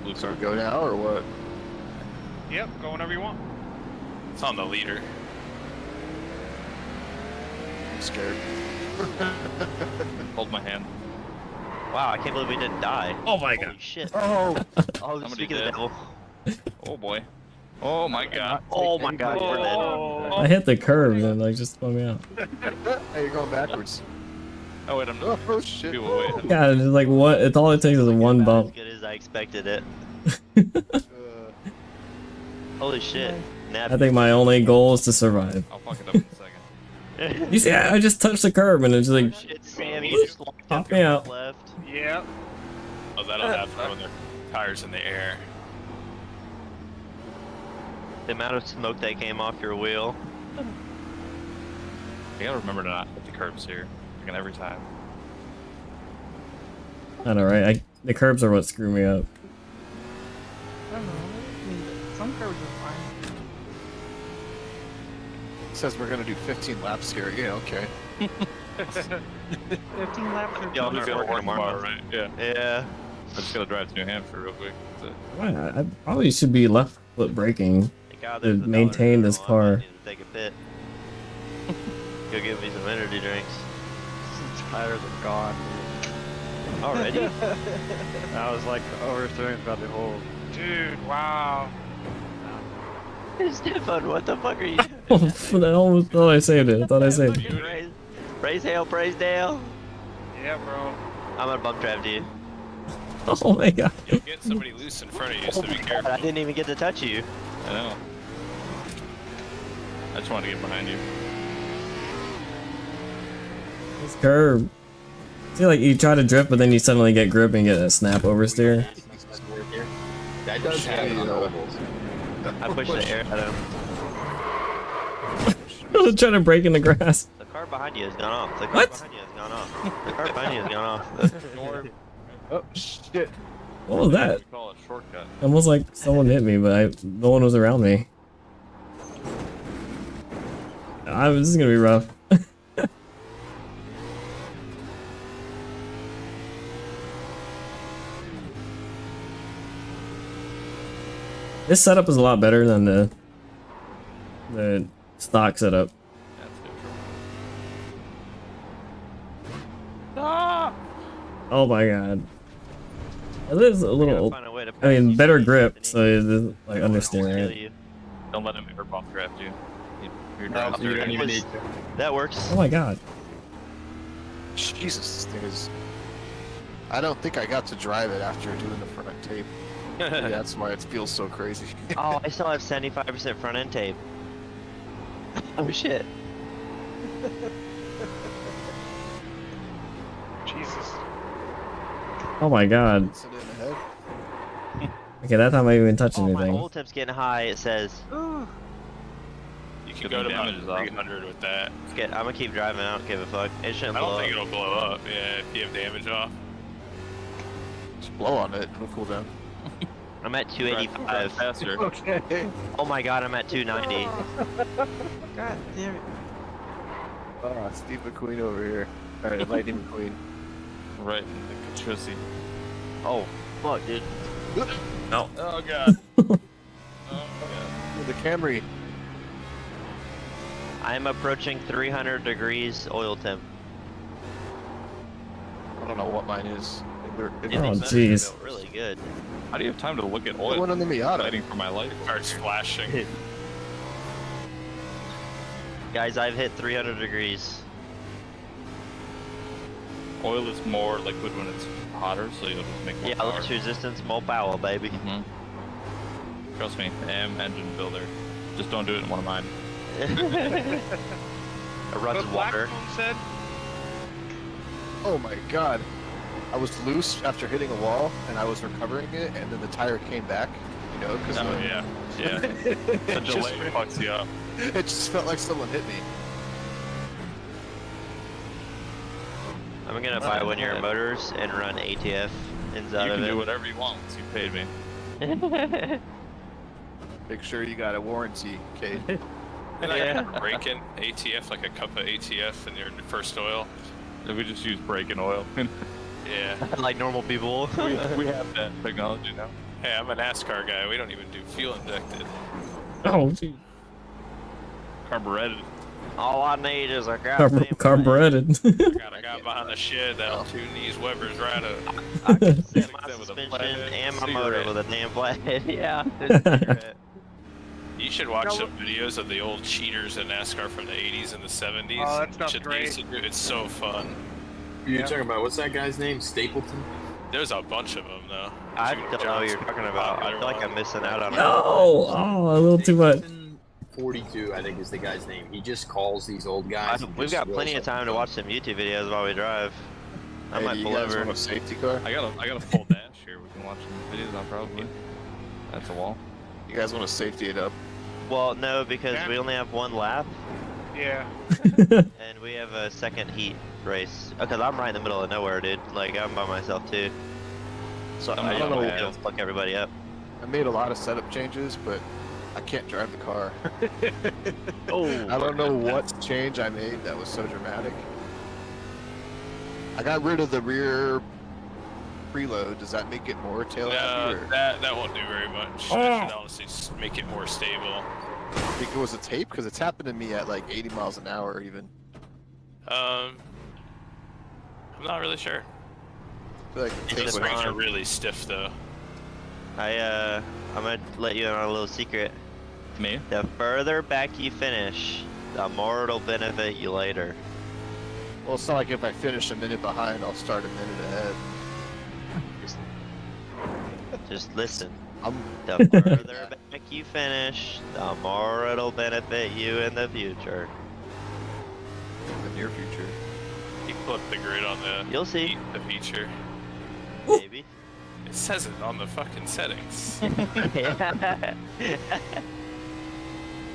Blue So car. we go now or what? Yep, go whenever you want. It's on the leader. I'm scared. Hold my hand. Wow, I can't believe we didn't die. Oh my Holy god. shit. Oh, Oh, Somebody speaking of did. the devil. Oh boy. Oh my god. Oh my god, we're dead. I hit the curb and like just spun me out. hey, you're going backwards. Oh wait, I'm not. Oh shit. People away. God, it's like what? It's all it takes is one As bump. good as I expected it. Uh, Holy shit. I think my only goal is to survive. I'll fuck it up in a second. You see, I just touched the curb and it's like Shit, Sam, you just locked pop up me your out. left. Yep. Oh, that'll happen when their tires in the air. The amount of smoke that came off your wheel. You gotta remember to not hit the curbs here. Fucking every time. I know, right? The curbs are what screw me up. I don't know. I mean, some curves are fine. says we're gonna do 15 laps here. Yeah, okay. 15 laps or Y'all I'm just not gonna working work tomorrow, tomorrow. right? Yeah. Yeah. I just gotta drive to New Hampshire real quick. That's it. I probably should be left foot braking Thank God to there's a maintain dollar this bill. I car. might need to take a pit. Go get me some energy drinks. Tires are gone. Already? I was like overthrowing about the whole. Dude, wow. Stefan, what the fuck are you Oh, doing? I almost thought I saved it. I thought I saved it. Praise hail, praise Dale. Yeah, bro. I'm gonna bump drive to you. Oh my god. You'll get somebody loose in front of you, so be careful. I didn't even get to touch you. I know. I just wanted to get behind you. This curb. See, like you try to drift, but then you suddenly get grip and get a snap oversteer. That does happen on ovals. I pushed the air at him. I was trying to break in the grass. The car behind you has gone off. The car What? behind you has gone off. The car behind you has gone off. Oh shit! What was that? We call it a shortcut. Almost like someone hit me, but no one was around me. This is gonna be rough. This setup is a lot better than the stock setup. That's good. Oh my god. It is a Gotta little. find a way to I mean, pass better you. grip, so it is like Kill understeering. you. Don't let him airbomb draft you. Your No, drive's you dirty. don't even need to. That works. Oh my god. Jesus, this thing is. I don't think I got to drive it after doing the front tape. Yeah, that's why it feels so crazy. Oh, I still have 75% front end tape. Oh shit. Jesus. Oh my god. Sit in the head. Okay, that time I didn't even touch Oh, my anything. oil temp's getting high, it says. You can Get go the to about damages off. 300 with that. I'm gonna keep driving, I don't give a fuck. It shouldn't I blow don't think up. it'll blow up. Yeah, if you have damage off. Just blow on it. It'll cool down. I'm at Drive 285. faster. Okay. Oh my god, I'm at 290. God damn it. Oh, Steve McQueen over here. Alright, Lightning McQueen. Right in the Kachusi. Oh, fuck, dude. Oh god. Oh god. The Camry. I'm approaching 300 degrees oil temp. I don't know what mine is. Oh, It's jeez. felt really good. How do you have time to look at The oil? one on the Miata. Fighting for my life. Starts flashing. Guys, I've hit 300 degrees. Oil is more liquid when it's hotter, so you'll just make more Yeah, power. less resistance, more power, baby. Mhm. Trust me, I am engine builder. Just don't do it in one of mine. It runs But water. Blackstone said, Oh my god. I was loose after hitting a wall, and I was recovering it, and then the tire came back. You know, because Oh yeah, yeah. The delay fucks you up. it just felt like someone hit me. I'm gonna buy one of your motors and run ATF inside You of can it. do whatever you want once you paid me. Make sure you got a warranty, Kate. And Yeah. I break in ATF, like a cup of ATF in your first oil. If we just use brake and oil. Yeah. Like normal people. we have that technology now. Hey, I'm a NASCAR guy. We don't even do fuel injected. Oh, jeez. Carbureted. All I need is a goddamn Carbureted. Got a guy behind the shed that'll tune these Webbers right up. I can set my Them with a suspension flathead and my cigarette. motor with a damn flathead. Yeah. Just a cigarette. You should watch some videos of the old cheaters in NASCAR from the 80s and the 70s. Oh, that You stuff's should great. listen to it. It's so fun. You're talking about, what's that guy's name? Stapleton? There's a bunch of them though. I Shooter don't know what you're Johnson, talking about. I popular feel like one. I'm missing out on it. No! Oh, a little too much. 42, I think, is the guy's name. He just calls these old guys. and We've just got plenty of rolls up time to with watch some YouTube videos while we drive. I Hey, might do you pull guys over. want a safety car? I got a full dash here. We can watch some videos on probably. That's a wall. You guys want to safety it up? Well, no, because Yeah. we only have one lap, Yeah. and we have a second heat race. Because I'm right in the middle of nowhere, dude. Like, I'm by myself, too. So I'm I not don't know bad. it'll fuck everybody up. I made a lot of setup changes, but I can't drive the car. Oh, I don't know what change I made that was so dramatic. I got rid of the rear preload. Does that make it more tail happy? No, Or that won't do very much. I should honestly just make it more stable. I think it was a tape because it's happened to me at like 80 miles an hour even. I'm not really sure. I feel like the It's tape The just would- springs are fine. really stiff though. I'm gonna let you in on a little secret. Me? The further back you finish, the more it'll benefit you later. Well, it's not like if I finish a minute behind, I'll start a minute ahead. Just listen. I'm The further back you finish, the more it'll benefit you in the future. in the near future. You can put the grid on the You'll see. the feature. Maybe. It says it on the fucking settings.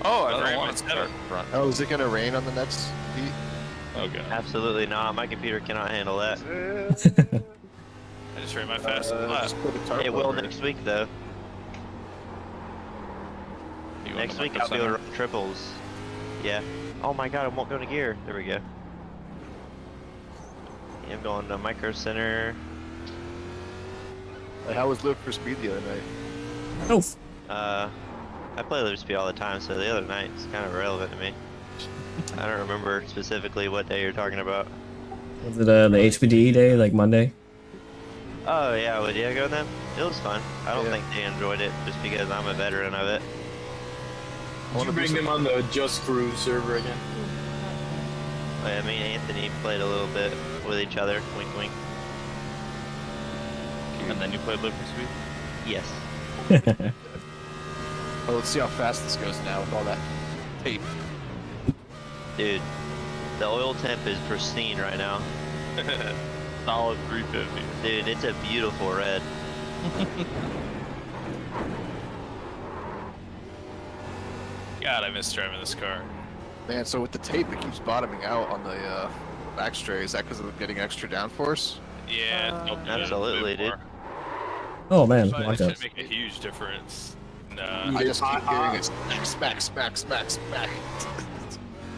Oh, I ran my setup. Front. Oh, is it gonna rain on the next heat? Okay. Absolutely not. My computer cannot handle that. I just ran my fastest lap. Just put a tarp It will over next week, though. You want Next the week micro I'll be able to center? run triples. Yeah. Oh my god, I won't go to gear. There we go. Yeah, I'm going to Micro Center. Hey, how was Live for Speed the other night? Oh, I play Live Speed all the time, so the other night is kind of irrelevant to me. I don't remember specifically what day you're talking about. was it the HPDE day, like Monday? Oh yeah, would you go then? It was fun. I don't Yeah. think they enjoyed it just because I'm a veteran of it. Did you bring them on the Just Cruise server again? I mean, Anthony played a little bit with each other. Wink, wink. And then you played Live for Speed? Yes. Oh, let's see how fast this goes now with all that tape. Dude, the oil temp is pristine right now. Solid 350. Dude, it's a beautiful red. God, I miss driving this car. Man, so with the tape, it keeps bottoming out on the back stray. Is that because of getting extra downforce? Yeah, it's helped me a Absolutely, bit dude. more. Oh man, But watch it out. should make a huge difference. I Nah. just keep hearing it smack, smack, smack, smack.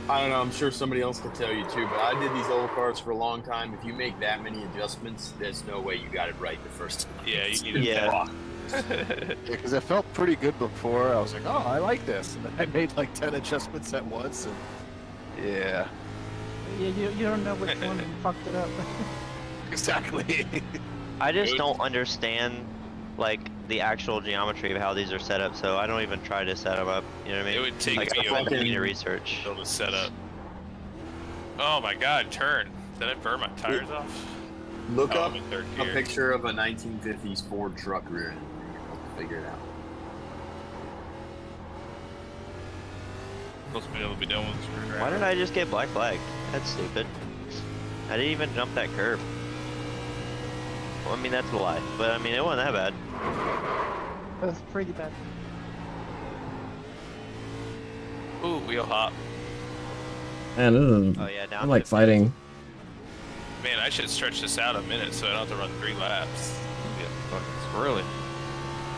I don't know, I'm sure somebody else could tell you too, but I did these old cars for a long time. If you make that many adjustments, there's no way you got it right the first time. Yeah, you need to Yeah. Yeah, because it felt pretty good before. I was like, oh, I like this. And then I made like 10 adjustments at once. And yeah, You don't know which one fucked it up. exactly. I just don't understand, like, the actual geometry of how these are set up, so I don't even try to set them up. You know what I mean? It would take like, me I a fucking while need to research. build a setup. Oh my god, turn. Did I burn my tires off? Look Oh, up I'm in third a gear. picture of a 1950s Ford truck rear end. You'll figure it out. Supposed to be able to be done with the screwdriver. Why did I just get black flagged? That's stupid. I didn't even jump that curb. Well, I mean, that's a lie, but I mean, it wasn't that bad. It was pretty bad. Ooh, wheel hop. Man, this is, Oh yeah, down. I'm like 50. fighting. Man, I should stretch this out a minute so I don't have to run 3 laps. Yeah, fucking squirrely.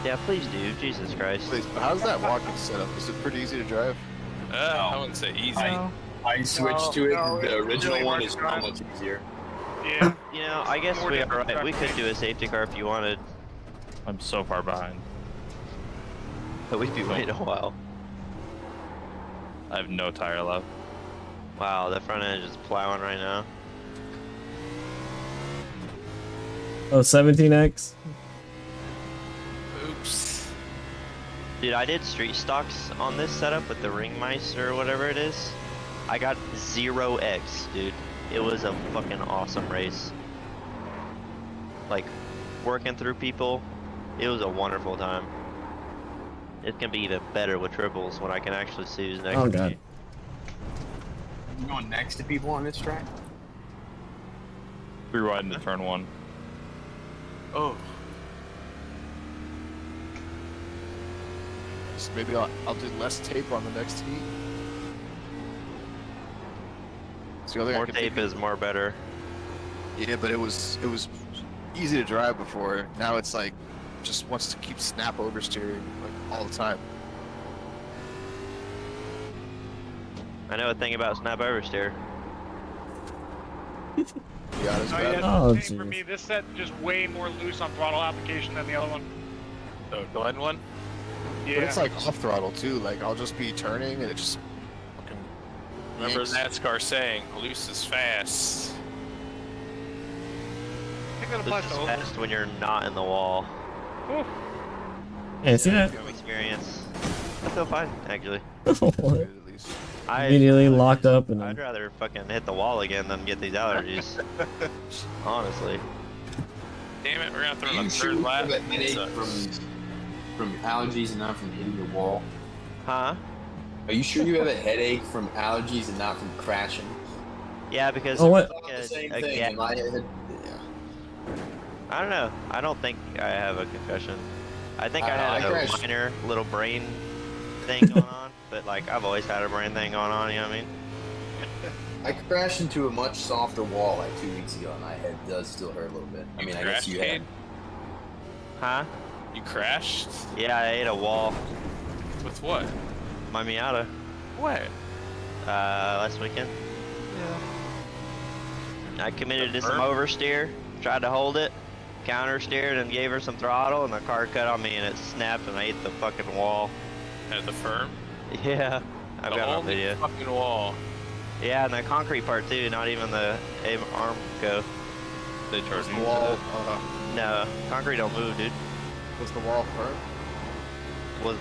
Yeah, please do. Jesus Christ. Please, but how's that walking setup? Is it pretty easy to drive? I wouldn't say easy. No. I switched to it. no, The it's original really one hard is to so drive. much easier. Yeah. You know, I guess More we are different right. We could trackday. do a safety car if you wanted, I'm so far behind. but we'd be waiting a while. I have no tire left. Wow, the front end is plowing right now. Oh, 17x? Oops. Dude, I did street stocks on this setup with the ring mice or whatever it is. I got 0x, dude. It was a fucking awesome race. Like, working through people, it was a wonderful time. It's gonna be even better with triples when I can actually see who's next Oh, to God. me. You going next to people on this track? Rewind into turn 1. Oh. So maybe I'll do less tape on the next heat. So the other thing I More can tape think is more better. Yeah, but it was easy to drive before. Now it's like just wants to keep snap oversteering like all the time. I know a thing about snap oversteer. Yeah, it's bad. Oh, Same for me. This set just way more loose on throttle application than the other one. Oh, Glen one? Yeah. But it's like off throttle too. Like I'll just be turning and it just fucking. Remember yanks. NASCAR saying, loose is fast. I think that This applies is to over. fast when you're not in the wall. Oof. Yeah, see that? From experience. I feel fine, actually. At least. I Immediately locked up and I'd rather fucking hit the wall again than get these allergies. Honestly. Damn it, we're gonna throw Are on you the sure third you lap. have a headache Sucks. from allergies and not from hitting the wall? Huh? Are you sure you have a headache from allergies and not from crashing? Yeah, because Oh, what? I thought the a same ga- thing. In my head, yeah. I don't know. I don't think I have a concussion. I think I I had a crashed. minor little brain thing going on, but like I've always had a brain thing going on, you know what I mean? I crashed into a much softer wall like 2 weeks ago, and my head does still hurt a little bit. I mean, I guess crashed, you had. Cade? Huh? You crashed? Yeah, I ate a wall. With what? My Miata. What? Last weekend. Yeah. I committed to some oversteer, tried to hold it, counter steered and gave her some throttle, and the car cut on me and it snapped and I ate the fucking wall. At the firm? Yeah, I've The got it on only video. fucking wall. Yeah, and the concrete part too, not even the arm go. They charge The you. wall No, concrete don't move, dude. was the wall firm. Was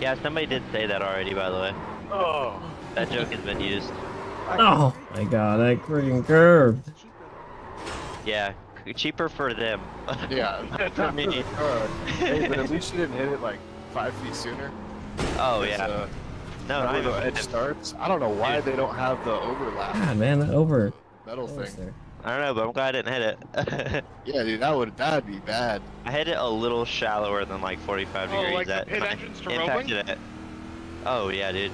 yeah, somebody did say that already, by the way. Oh. That joke has been used. Oh my god, that freaking curve. Yeah, cheaper for them. Yeah, For me. Hey, but at least you didn't hit it like 5 feet sooner. Oh 'Cause, yeah. No, not remember even. the edge starts. I don't know why they don't have the overlap. God, man, that over. Metal thing. There. I don't know, but I'm glad I didn't hit it. Yeah, dude, that'd be bad. I hit it a little shallower than like 45 Oh, degrees. like the that pit and I entrance to impacted it. Oh yeah, dude.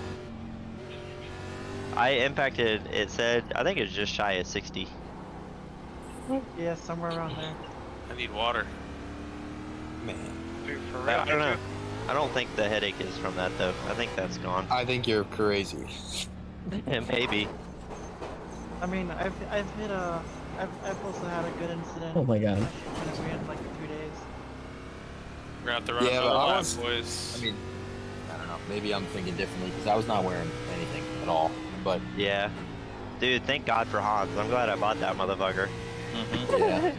I impacted. It said I think it was just shy of 60. Yeah, somewhere around there. I need water. Man, Dude, for real. I don't know. I don't think the headache is from that though. I think that's gone. I think you're crazy. Maybe. I mean, I've also had a good incident. Oh my god. When we had like 2 days. We're gonna have to run Yeah, another but I lap, was- boys. I mean, I don't know. Maybe I'm thinking differently because I was not wearing anything at all. But Yeah. Dude, thank God for Hans. I'm glad I bought that motherfucker. yeah,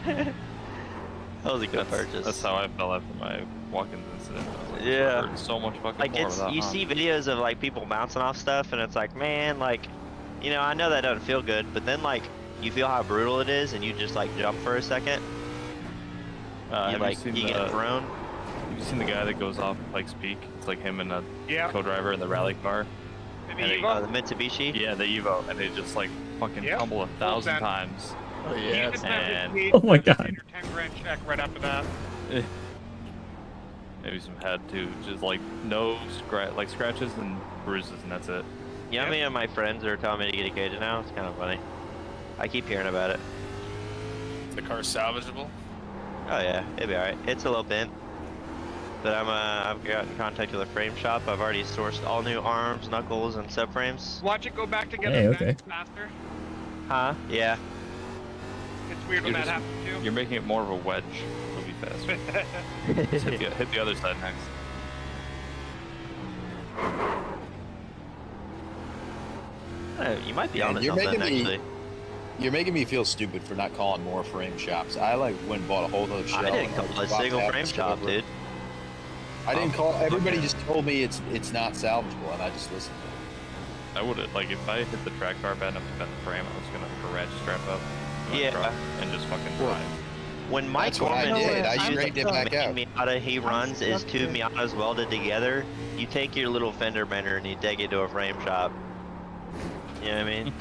That was a good purchase. That's how I felt after my walk-ins incident. I was like, Yeah. I hurt so much fucking Like more it's without you Hans. see videos of like people bouncing off stuff and it's like, man, like, you know, I know that doesn't feel good, but then like you feel how brutal it is and you just like jump for a second. Have Like you you seen get the, thrown. Have you seen the guy that goes off Pikes Peak? It's like him and a Yeah. co-driver in the rally car. Maybe And Evo? The Mitsubishi. Yeah, the Evo, and they just like fucking Yep. tumble 1,000 send. times. Oh You yeah, just and- messaged me, Oh my just God. did your 10 grand check right after that. Maybe some head too, just like no scratches and bruises, and that's it. You know how many of my friends are telling me to get a Gator now? It's kind of funny. I keep hearing about it. Is the car salvageable? Oh yeah, it'll be alright. It's a little bent. But I've got in contact with a frame shop. I've already sourced all new arms, knuckles, and subframes. Watch it go back together Hey, okay. faster. Huh? Yeah. It's weird when You're that just- happens too. You're making it more of a wedge. It'll be faster. Just hit the other side next. You might be Man, onto you're something making me- actually. You're making me feel stupid for not calling more frame shops. I like went and bought a whole other shell. I didn't and call was a about to single have frame it shop, delivered. dude. I didn't call. Everybody okay. just told me it's not salvageable, and I just listened. I would have, like, if I hit the track car bad enough to bend the frame, I was gonna garage strap up to my Yeah. truck and just fucking Well, drive. When Mike That's what I Gorman did. I uses straightened it the back out. main Miata he runs is two Miatas welded together. You take your little fender bender and you take it to a frame shop. You know what I mean?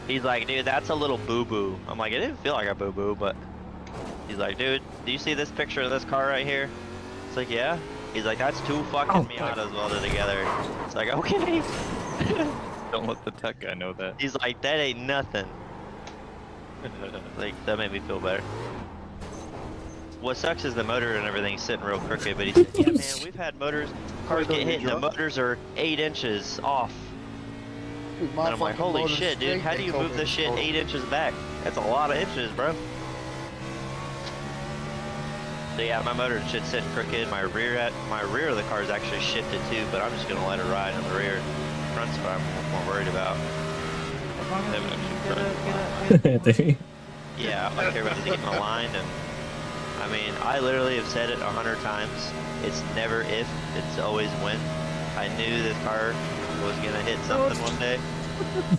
He's like, dude, that's a little boo-boo. I'm like, it didn't feel like a boo-boo, but he's like, dude, do you see this picture of this car right here? It's like, yeah. He's like, that's two fucking Miatas welded together. It's like, okay. Don't let the tech guy know that. He's like, that ain't nothing. Like, that made me feel better. What sucks is the motor and everything's sitting real crooked, but he said, yeah, man, we've had cars get hit and the motors are 8 inches off. Dude, And I'm like, holy shit, dude, how do you move this shit 8 inches back? That's a lot of inches, bro. So yeah, my motor shit's sitting crooked. My rear of the car is actually shifted too, but I'm just gonna let it ride on the rear. Front's what I'm more worried about. As long as Have you an can get a Yeah, I care about getting aligned, and I mean, I literally have said it 100 times. It's never if, it's always when. I knew this car was gonna hit something one day.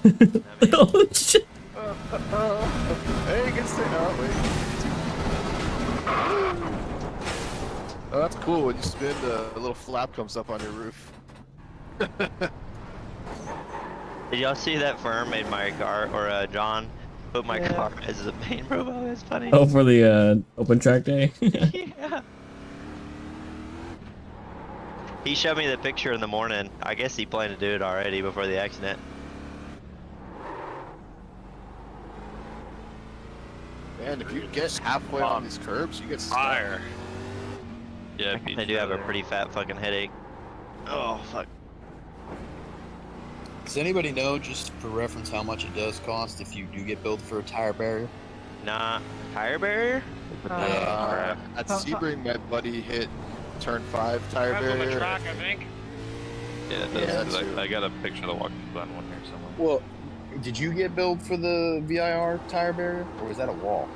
I mean, Oh shit! Hey, you can stay out. Wait. Oh, that's cool. When you spin, a little flap comes up on your roof. Did y'all see that firm made my car, or John put my car as the main robot? That's funny. Oh, for the open track day. Yeah. He showed me the picture in the morning. I guess he planned to do it already before the accident. Man, if you get halfway on these curbs, you get fire. Yeah, I do have a pretty fat fucking headache. Oh, fuck. Does anybody know, just for reference, how much it does cost if you do get billed for a tire barrier? Nah. Tire barrier? At Sebring, my buddy hit turn 5 tire Depends on the barrier. track, I think. Yeah, it does, 'cause I got a picture of the walking glen one here somewhere. Well, did you get billed for the VIR tire barrier, or was that a wall?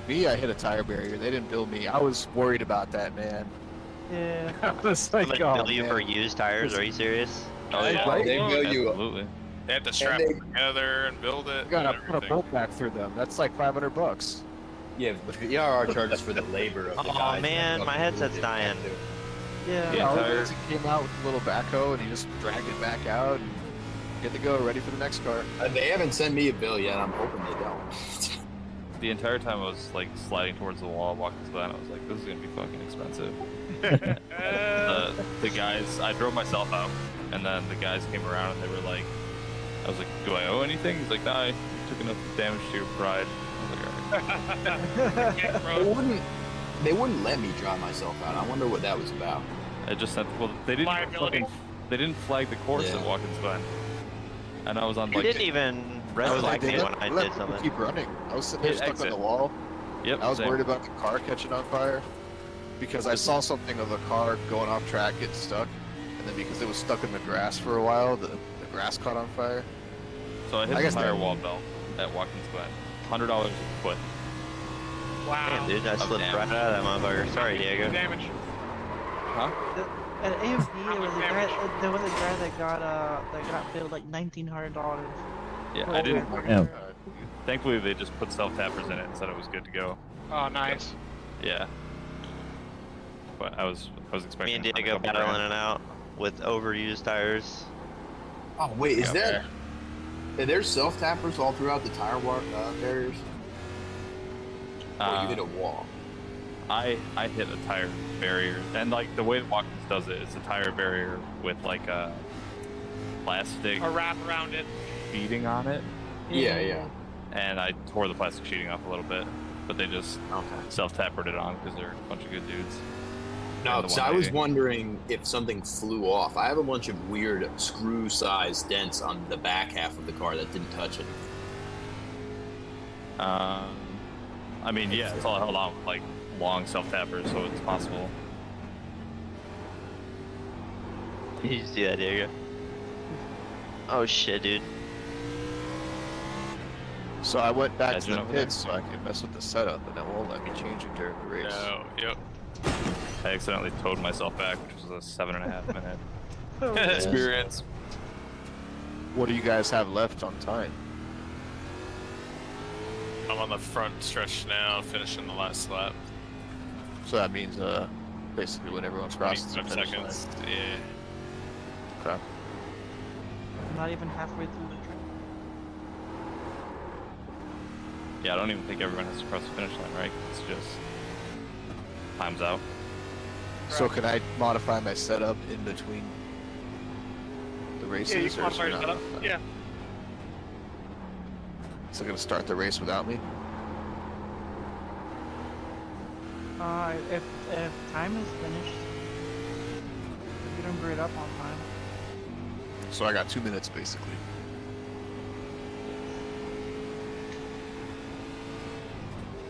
Me, I hit a tire barrier. They didn't bill me. I was worried about that, man. Yeah. I was like, Somebody oh, bill you man. for used tires? Are you serious? Oh yeah, Right? They bill you. absolutely. They have to strap they- it together and build it. You gotta and put a everything. bolt back through them. That's like $500. Yeah, but the VIR charges for the labor of the Oh, guys. man, my headset's dying. Yeah. Yeah, tire- he came out with a little backhoe and he just dragged it back out and get to go, ready for the next car. They haven't sent me a bill yet. I'm hoping they don't. The entire time I was like sliding towards the wall, walking to that, I was like, this is gonna be fucking expensive. The guys, I drove myself out, and then the guys came around and they were like, I was like, do I owe anything? He's like, nah, you took enough damage to your pride. I was like, alright. They wouldn't let me drive myself out. I wonder what that was about. I just said, well, they didn't Liability. they didn't flag the course Yeah. at Watkins Glen, and I was on You like, didn't even red flag me when I did something. Keep running. I was sitting there Hit stuck exit. on the wall. yep, I was same. worried about the car catching on fire because I saw something of a car going off track, getting stuck, and then because it was stuck in the grass for a while, the grass caught on fire. So I hit I the guess tire that- wall belt at Watkins Glen, $100 a foot. Wow. Damn, dude, I slipped right out of that motherfucker. Sorry, Diego. Damage. Huh? At AMD, there was a guy that got billed like $1,900. Yeah, for I didn't. overtime. Yeah. Thankfully, they just put self-tappers in it and said it was good to go. Oh, nice. Yeah. But I was expecting. Me and a Diego couple battling grand. it out with overused tires. Oh wait, is Yeah, there self tappers all throughout the tire barriers? Or you hit a wall? I hit a tire barrier, and like the way Watkins does it, it's a tire barrier with like a plastic A wrap around it. sheeting on it, Yeah. and I tore the plastic sheeting off a little bit, but they just Okay. self-tappered it on because they're a bunch of good dudes. No, And the so I was 180. wondering if something flew off. I have a bunch of weird screw-sized dents on the back half of the car that didn't touch it. I mean, yeah, it's all held on with like long self-tappers, so it's possible. Did you see that, Diego? Oh shit, dude. So I went back Guys to the doing over there? pits so I could mess with the setup, and it won't let me change it during the race. No, yep. I accidentally towed myself back, which was a 7.5 minute Oh, experience. What do you guys have left on time? I'm on the front stretch now, finishing the last lap. So that means basically when everyone's crossing the 25 finish line. seconds. Yeah. Okay. Not even halfway through the track. Yeah, I don't even think everyone has to cross the finish line, right? It's just time's out. So can I modify my setup in between the races? Yeah, you or can modify is your it setup. not? Yeah. So gonna start the race without me? If time is finished, if you don't bring it up on time. So I got 2 minutes basically.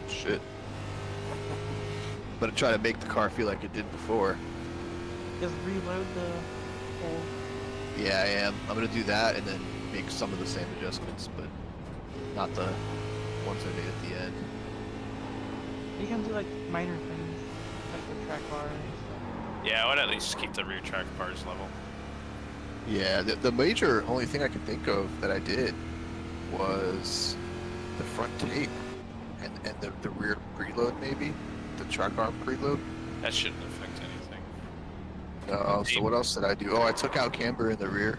Shit. But I try to make the car feel like it did before. Just reload the whole. Yeah, I am. I'm gonna do that and then make some of the same adjustments, but not the ones I made at the end. You can do like minor things, like the track bar and stuff. Yeah, I would at least keep the rear track bars level. Yeah, the major only thing I can think of that I did was the front tape and the rear preload maybe, the track arm preload. That shouldn't affect anything. So what else did I do? Oh, I took out camber in the rear.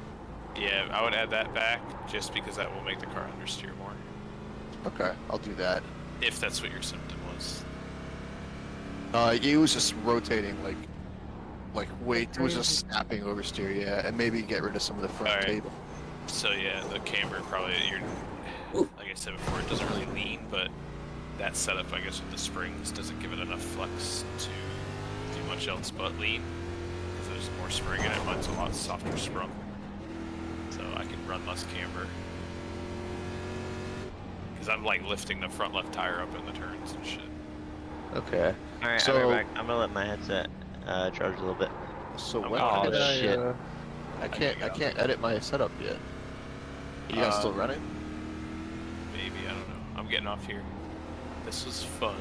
Yeah, I would add that back just because that will make the car understeer more. Okay, I'll do that. If that's what your symptom was. It was just rotating wait, it was just snapping oversteer, yeah, and maybe get rid of some of the front Alright. tape. So yeah, the camber probably, like I said before, it doesn't really lean, but that setup, I guess, with the springs doesn't give it enough flex to do much else but lean. Because there's more spring in it, mine's a lot softer sprung. So I can run less camber. Because I'm like lifting the front left tire up in the turns and shit. Okay. Alright, So- I'm right back. I'm gonna let my headset charge a little bit. So I'm when gonna- can shit. I can't edit my setup yet. You guys still running? Maybe, I don't know. I'm getting off here. This was fun.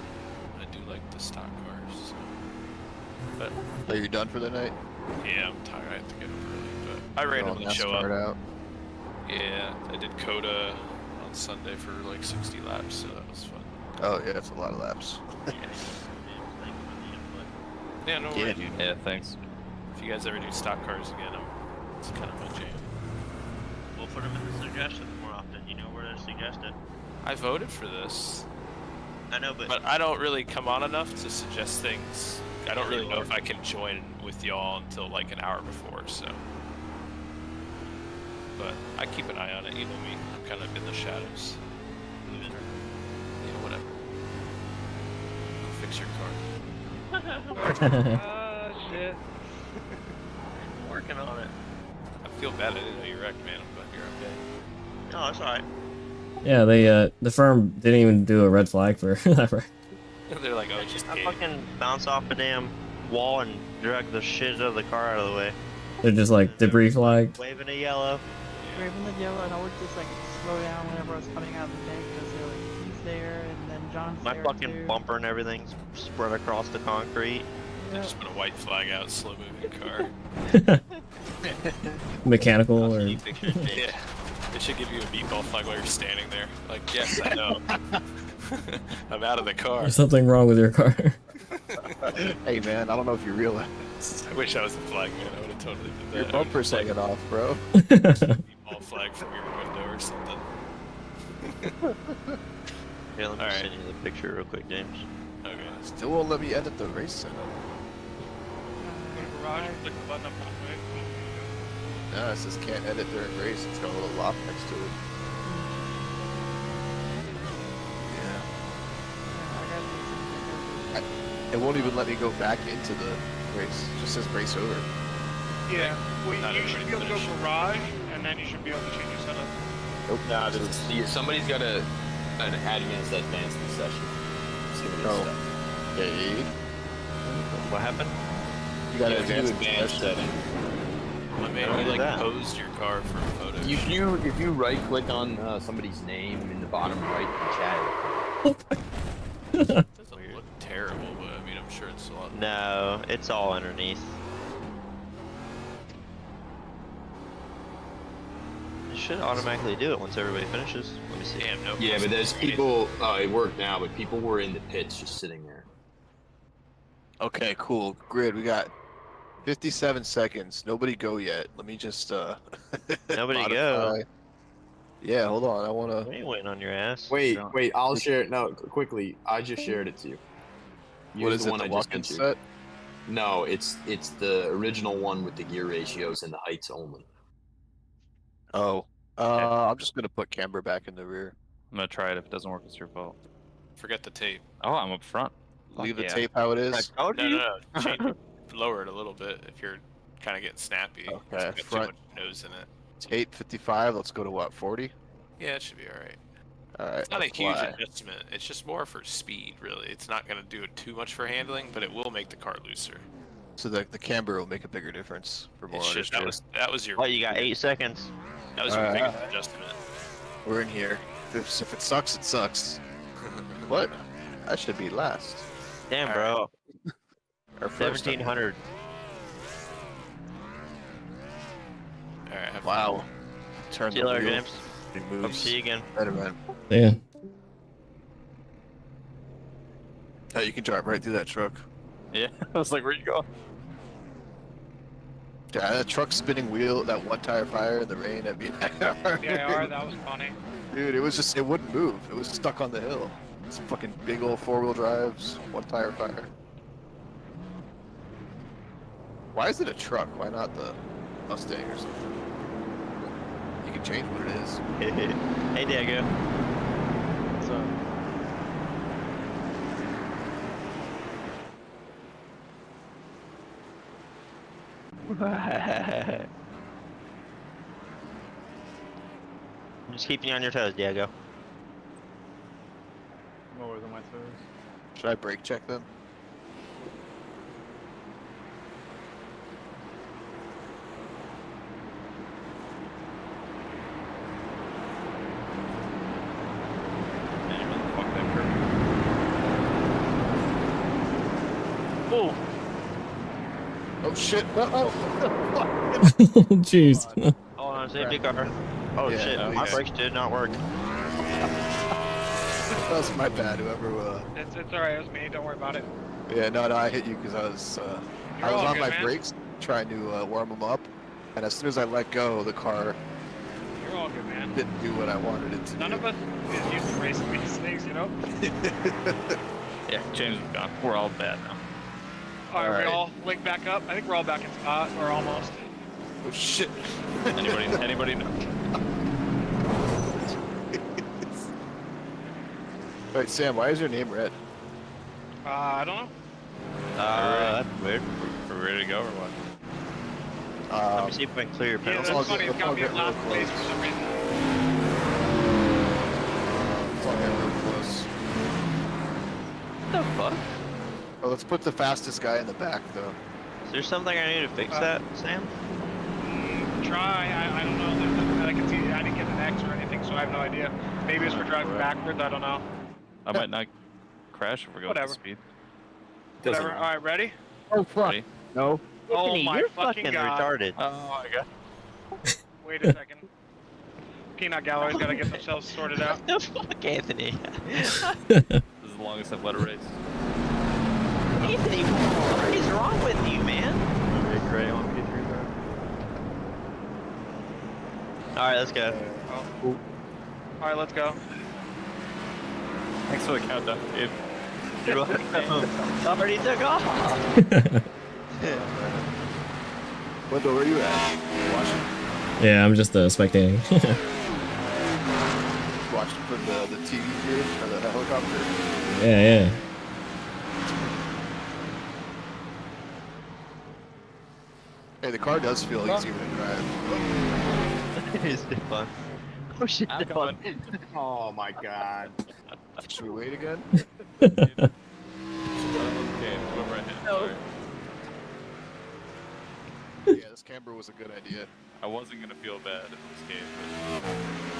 I do like the stock cars. So. But Are you done for the night? yeah, I'm tired. I have to get up early. But I randomly I'll show up. start out. Yeah, I did Coda on Sunday for like 60 laps, so that was fun. Oh yeah, that's a lot of laps. Yeah, no Yeah. worries. dude. Yeah, thanks. If you guys ever do stock cars again, it's kind of my jam. We'll put them in the suggestions more often. You know where they're suggested. I voted for this, I know, but I don't really come on enough to suggest things. I don't really know if I can join with y'all until like an hour before, so. But I keep an eye on it. You know me. I'm kind of in the shadows. Yeah, whatever. Go fix your car. Shit. I'm working on it. I feel bad. I didn't know you wrecked, man. I'm glad you're okay. No, it's alright. Yeah, they the firm didn't even do a red flag for that. They're like, oh, just I game. fucking bounce off a damn wall and drag the shit out of the car out of the way. They're just like debris flag. Waving a yellow. Waving the yellow, and I would just like slow down whenever I was coming out of the tank because they're like, he's there, and then John's My there fucking too. bumper and everything's spread across the concrete. I Yeah. just put a white flag out, slow moving car. Mechanical or You pictured it. Yeah. They should give you a meatball flag while you're standing there. Like, yes, I know. I'm out of the car. there's something wrong with your car. Hey man, I don't know if you realize I wish I was the flag man. I would have totally did that. your bumper's hanging off, bro. Meatball flag from your window or something. Here, let me Alright. send you the picture real quick, James. Okay. Still won't let me edit the race setup. Go to garage, click the button up real quick. No, it says can't edit during race. It's got a little lock next to it. Yeah. It won't even let me go back into the race. It just says race over. Yeah. Well, Not you should be able to go everybody garage, and then you should be able to change your setup. Nope. Nah, somebody's got an advanced in the session. Just give me this Oh. stuff. Yeah, What happened? you got Yeah, to if you do advance advanced setting. What it made me like posed your car for a photo. If you right click on somebody's name in the bottom right chat. It doesn't look terrible, but I mean, I'm sure it's a lot. No, it's all underneath. It should automatically do it once everybody finishes. Let me see. Damn, no. Yeah, but there's people. It worked now, but people were in the pits just sitting there. Okay, cool. Grid, we got 57 seconds. Nobody go yet. Let me just Nobody go. Yeah, hold on. I wanna. We ain't waiting on your ass. Wait, I'll share it. No, quickly. I just shared it to you. What is the it? one The I just walk-in sent you. set? No, it's the original one with the gear ratios and the heights only. Oh, I'm just gonna put camber back in the rear. I'm gonna try it. If it doesn't work, it's your fault. Forget the tape. Oh, I'm up front. Leave the yeah. tape how it is. Oh, No. Change it. Lower it a little bit if you're kind of getting snappy. Okay, It's got front. too much nose in it. Tape 55. Let's go to what? 40. Yeah, it should be all right. All right. It's not a huge fly. adjustment. It's just more for speed, really. It's not going to do it too much for handling, but it will make the car looser. So the camber will make a bigger difference for more It should, understeer. that was your. Oh, you got 8 seconds. That was your All biggest right. adjustment. We're in here. If it sucks, it sucks. What? I should be last. Damn, bro. Or first, I mean. 1700. All right. Have Wow. Turn See you the later, wheel. James. He Hope moves. to see you again. Better, man. Yeah. Oh, you can drive right through that truck. Yeah, I was like, where you going? Yeah, that truck spinning wheel, that one tire fire in the rain. I mean, Yeah, that was funny. dude, it was just, it wouldn't move. It was stuck on the hill. It's fucking big old 4-wheel drives, one tire fire. Why is it a truck? Why not the Mustang or something? You can change what it is. Hey, Diego. What's up? I'm just keeping you on your toes, Diego. I'm always on my toes. Should I brake check them? Fuck that curve. Oh, Oh shit! Oh, Jeez. hold on, safety car. Oh Yeah, shit, no, my yeah. brakes did not work. that was my bad. Whoever. It's alright, it was me, don't worry about it. Yeah, no, I hit you because I was You're I was all on good, my man. brakes trying to warm them up, and as soon as I let go, the car You're all good, man. didn't do what I wanted it to None do. of us is used to racing these things, you know? Yeah, James is gone. We're all bad now. Alright, Alright. we all link back up. I think we're all back in spot, or almost. Oh shit! Anybody know? Wait, Sam, why is your name red? I don't know. That's weird. We're ready to go or what? Let me see if I can clear your Yeah, penalty. that's all funny. get- It's got let's me all in get last real place close. for some reason. It's all getting real close. What the fuck? Oh, let's put the fastest guy in the back, though. Is there something I need to fix that, Sam? Try. I don't know. There's nothing that I can see. I didn't get an X or anything, so I have no idea. Maybe it's for driving backwards. I don't know. I might not crash if we're going Whatever. at speed. Doesn't Whatever. matter. Alright, ready? Oh fuck! Ready? No. Oh Anthony, my you're fucking fucking God. retarded. Oh my god. Wait a second. Peanut gallery's gotta get themselves sorted out. The fuck, Anthony? This is the longest I've led a race. Anthony, what is wrong with you, man? Big gray on P3 bro. Alright, let's go. Alright, let's go. Thanks for the countdown, Gabe. You're welcome. Already took off. Wendell, where you at? Watching? Yeah, I'm just spectating. Watching from the TV view or the helicopter? Yeah. Hey, the car does feel easier to drive. It's fun. Oh shit, I'm fun. Oh my god. Should we wait again? Okay, whoever I hit. No. Sorry. Yeah, this camber was a good idea. I wasn't gonna feel bad in this game,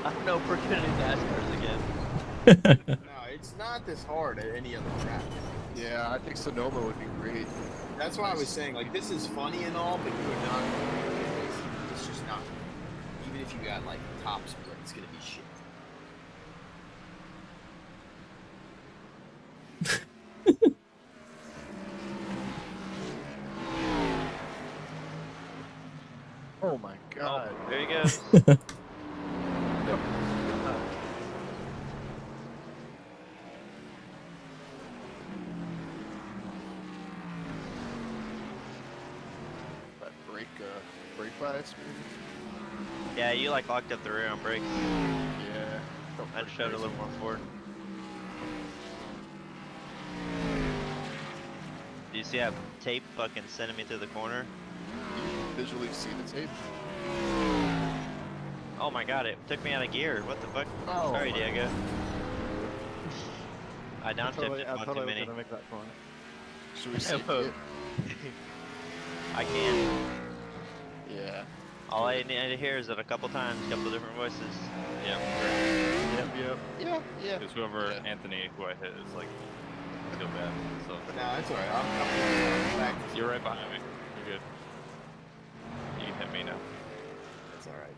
I don't know if we're gonna do NASCARs again. No, it's not this hard at any other track. Yeah, I think Sonoma would be great. That's why I was saying, like, this is funny and all, but you would not. It's just not. Even if you got like top split, it's gonna be shit. Oh my god. Oh, there he goes. That brake bias, maybe? Yeah, you like locked up the rear on brakes. Yeah. I just showed a little more forward. Do you see that tape fucking sending me through the corner? Visually see the tape. Oh my god, it took me out of gear. What the fuck? Oh Sorry, my- Diego. I downshifted I'm one totally too many. gonna make that corner. Should we see it? I can. Yeah. All I need to hear is that a couple times, a couple different voices. yeah. Yeah. Yeah. Because whoever Yeah. Anthony who I hit is like I feel bad. So But no, that's alright. I'm back. you're right behind me. You're good. You can hit me now. That's alright.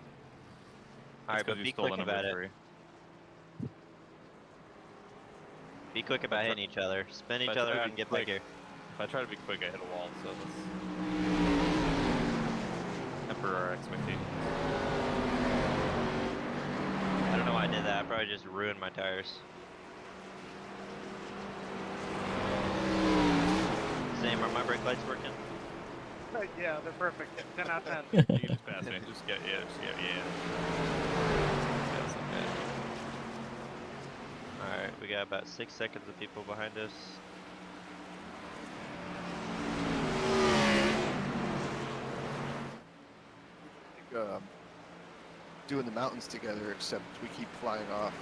Alright, but you be stole quick the number about it. 3. Be quick about hitting each other. Spin each If I other try and to get click- back here. If I try to be quick, I hit a wall. So let's temper our expectations. I don't know why I did that. I probably just ruined my tires. Same, are my brake lights working? Yeah, they're perfect. 10 out of 10. You can just pass me. Just get yeah. That's not bad. Alright, we got about 6 seconds of people behind us. Doing the mountains together, except we keep flying off.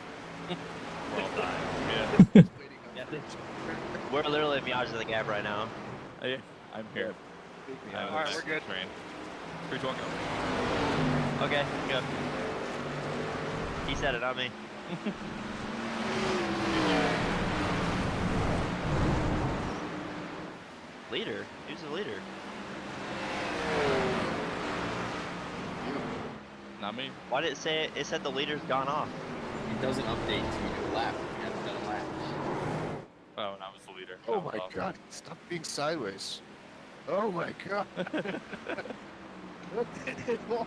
We're all dying. Yeah. Waiting on Yeah, we're literally at Mirage of the Gap right now. Yeah. I'm here. I'm Alright, we're good. Train. 3, 2, 1, go. Okay, go. He said it, not me. Leader? Who's the leader? Not me. Why did it say it? It said the leader's gone off. It doesn't update until you do a lap. You haven't done a lap. Oh, and I was the leader. Oh I was my off. god, stop being sideways. Oh my god. What the hell? What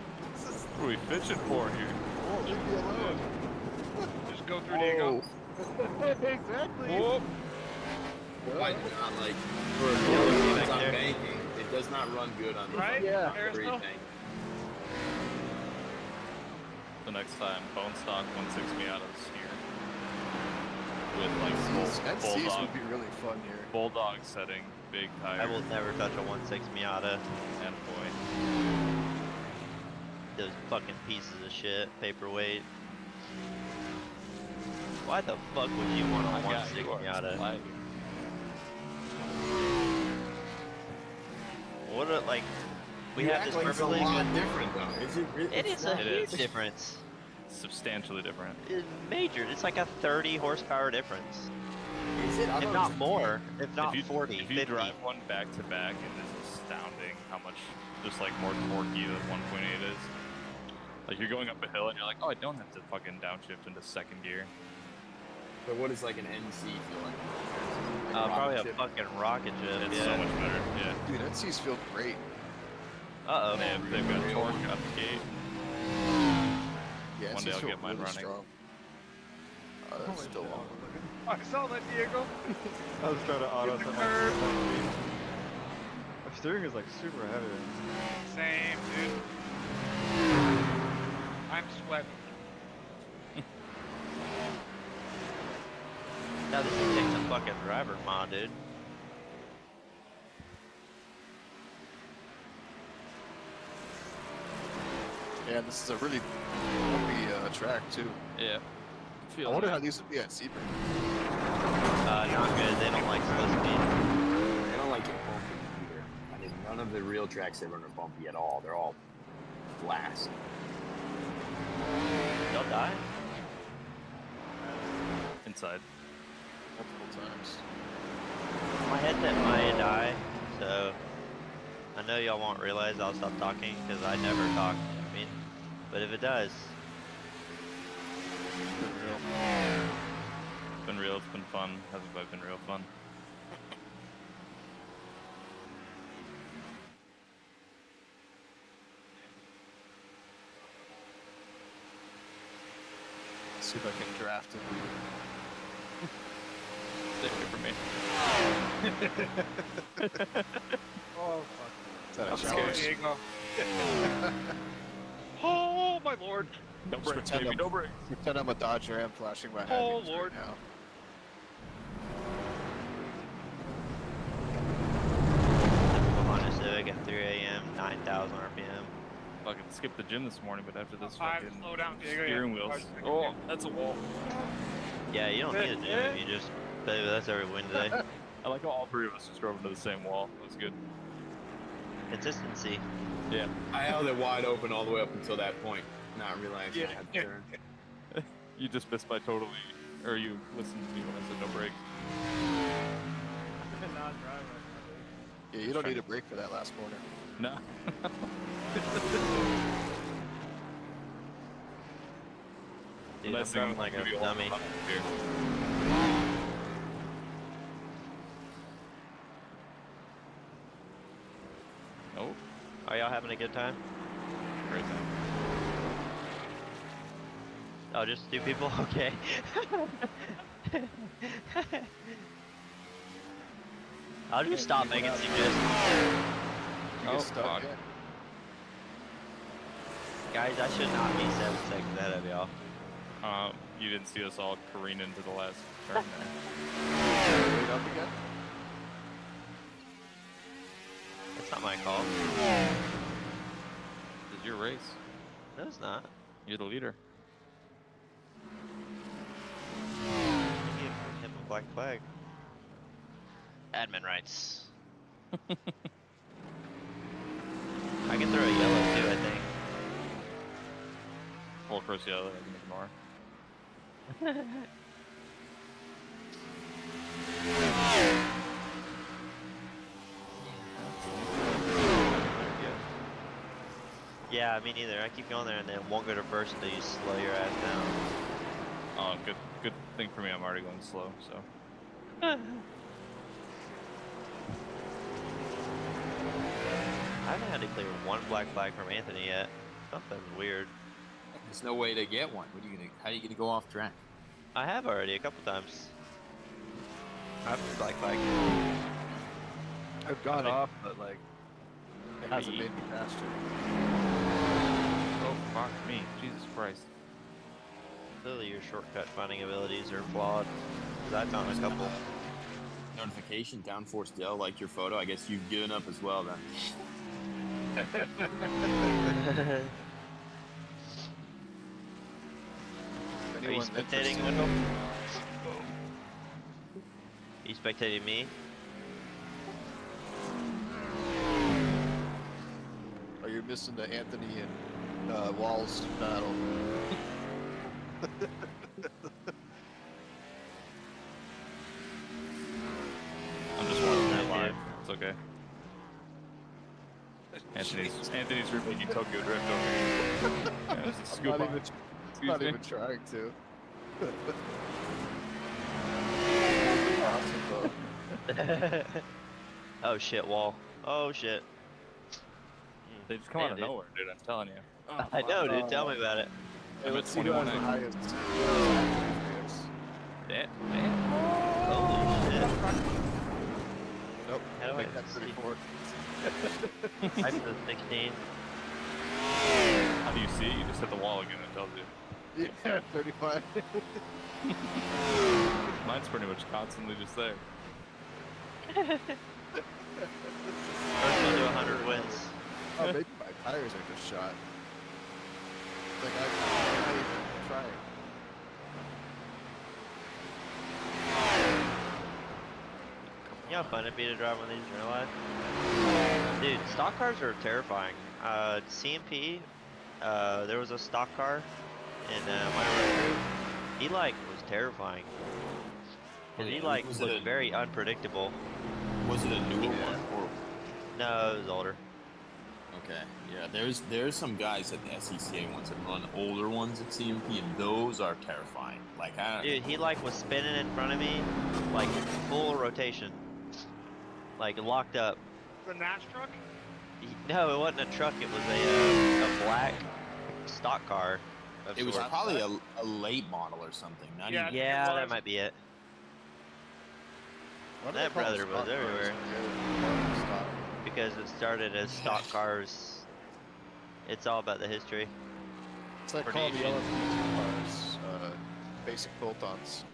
are we fishing for here? Oh, leave me alone. Just go through Diego. Exactly. Whoop. Why not like for Yeah, look runs back on there. banking? It does not run good on the Right? Yeah. There's free no- bank. The next time, bone stock 160 Miatas here. With like NCs bulldog, would be really fun here. bulldog setting, big tire. I will never touch a 1.6 Miata. And boy. Those fucking pieces of shit. Paperweight. Why the fuck would you want a I got 1.6 you. Miata? Like, What a, like, we You have act this like it's a perfectly lot good... different though. Is it really? It is a It huge is. difference. substantially different. It's major. It's like a 30 horsepower difference. Is it? I If thought not it was more. If not if you, 40, if you 50. drive one back to back, it is astounding how much just like more torquey the 1.8 is. Like you're going up a hill and you're like, oh, I don't have to fucking downshift into second gear. But what does like an NC feel like? Probably a Rocket ship? fucking rocket ship. It's Yeah. so much better. Yeah. Dude, NCs feel great. Uh-oh. They've got torque out the gate. Yeah, One day NCs I'll feel get mine really running. strong. That's still long. I saw that, Diego. I was trying to auto Get the set curve. my steering is like super heavy. Same, dude. I'm sweating. Now this thing takes a fucking driver mod, dude. Yeah, this is a really bumpy track too. Yeah. I wonder how these would be at Sebring. Not good. They don't like slow speed. They don't like it bumpy either. I mean, none of the real tracks they run are bumpy at all. They're all blast. They'll die. Inside. Multiple times. My headset might die, so I know y'all won't realize I'll stop talking because I never talk. I mean, but if it does, It's been real. It's been fun. Hasn't been real fun. See if I can draft it. Stay away from me. Oh, fuck. Is that a I'm challenge? scared, Diego. Oh, my lord. No Just break, pretend baby. I'm- No break. Pretend I'm a Dodger. I'm flashing my Oh, headlights Lord. right now. Honda Civic at 3 a.m., 9,000 RPM. Fucking skipped the gym this morning, but after this Alright, fucking slow down, Diego. steering wheels. Oh, that's a wall. Yeah, you don't need a gym if you just play with us every Wednesday. I like how all three of us just drove into the same wall. That was good. Consistency. Yeah. I held it wide open all the way up until that point, not realizing I had to turn. You just missed my totally, or you listened to me when I said no break. Non-driver. Yeah, you don't need a break for that last corner. No. Dude, I'm Nice thing driving like a maybe all dummy. the here. Nope. Are y'all having a good time? Great time. Oh, just two people? Okay. I'll just stop making suggestions. You Oh, get stuck fuck. yet? Guys, I should not be 7 seconds ahead of y'all. You didn't see us all careen into the last turn there. Wait up again? That's not my call. This is your race. No, it's not. You're the leader. Give him a black flag. Admin rights. I can throw a yellow too, I think. Full cross yellow, I can ignore. Yeah, me neither. I keep going there and then won't go to first until you slow your ass down. Oh, good thing for me. I'm already going slow, so. I haven't had to clear one black flag from Anthony yet. Something's weird. There's no way to get one. What are you gonna? How are you gonna go off track? I have already a couple times. I've black flag. I've gone off, but like, it hasn't made me faster. Oh, fuck me. Jesus Christ. Clearly your shortcut finding abilities are flawed. 'Cause I found a couple. Notification, downforcedel, like your photo. I guess you've given up as well then. Are you spectating, Wendell? Are you spectating me? Are you missing the Anthony and Walls battle? I'm just watching that live. It's okay. Anthony's remaking Tokyo Drift over here. Yeah, there's a scoop on. I'm not even trying to. Oh shit, wall. Oh shit. They just come out of nowhere, dude. I'm telling you. Oh, I know, dude. Tell me about it. Hey, let's see who has the highest. Holy shit. Nope. How do I make that 34? I'm the 16. How do you see? You just hit the wall again. It tells you. Yeah, 35. Mine's pretty much constantly just there. First one to 100 wins. Oh, maybe my tires are just shot. Like I'm not even trying. You know how fun it'd be to drive one of these in real life? Dude, stock cars are terrifying. CMP, there was a stock car in my group. He like was terrifying. Cause he like was looked very unpredictable. Was it a newer one or? No, it was older. Okay, yeah. There's some guys at the SCCA ones that run older ones at CMP, and those are terrifying. Like Dude, he like was spinning in front of me, like full rotation, like locked up. The Nash truck? No, it wasn't a truck. It was a black stock car. It was probably a late model or something. Not Yeah, even. Yeah, that might be it. That brother was everywhere. Because it started as stock cars. It's all about the history. It's like called the LFP cars, basic bolt-ons.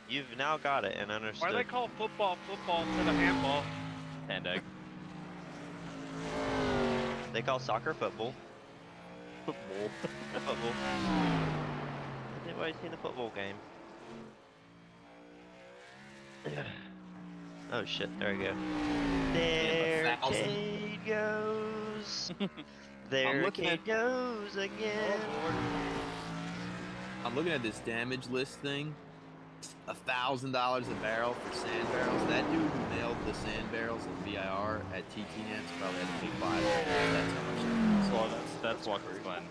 You've now got it and understood. Why do they call football instead of handball? Hand egg. They call soccer football. Football. Football. Has anybody seen a football game? Oh shit, there we go. There Cade goes. There Cade goes again. I'm looking at this damage list thing. $1,000 a barrel for sand barrels. That dude who nailed the sand barrels in VIR at TTNets probably had to pay $5. That's how much. Well, that's Watkins Glen.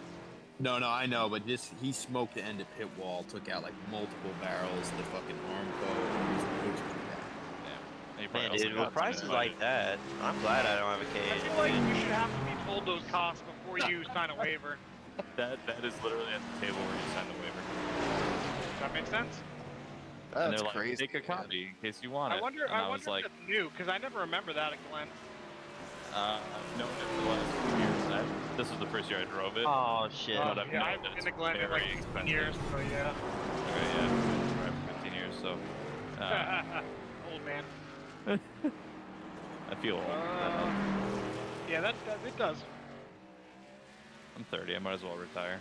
No, I know, but he smoked the end of pit wall, took out like multiple barrels, the fucking arm coat. Man, dude, with prices like that, I'm glad I don't have a I cage. feel like you should have to be told those costs before you sign a waiver. That is literally at the table where you sign the waiver. Does that make sense? And That's they're like, crazy. take a copy in case you want it. I wonder and I was like, if it's new, because I never remember that at Glen. no, for the last 2 years. This was the first year I drove it. Oh shit. But I've Yeah, known I've that been it's to Glen in like very 15 expensive. years, so yeah. Okay, yeah, I've been driving for 15 years, so Old man. I feel old. Yeah, that it does. I'm 30. I might as well retire.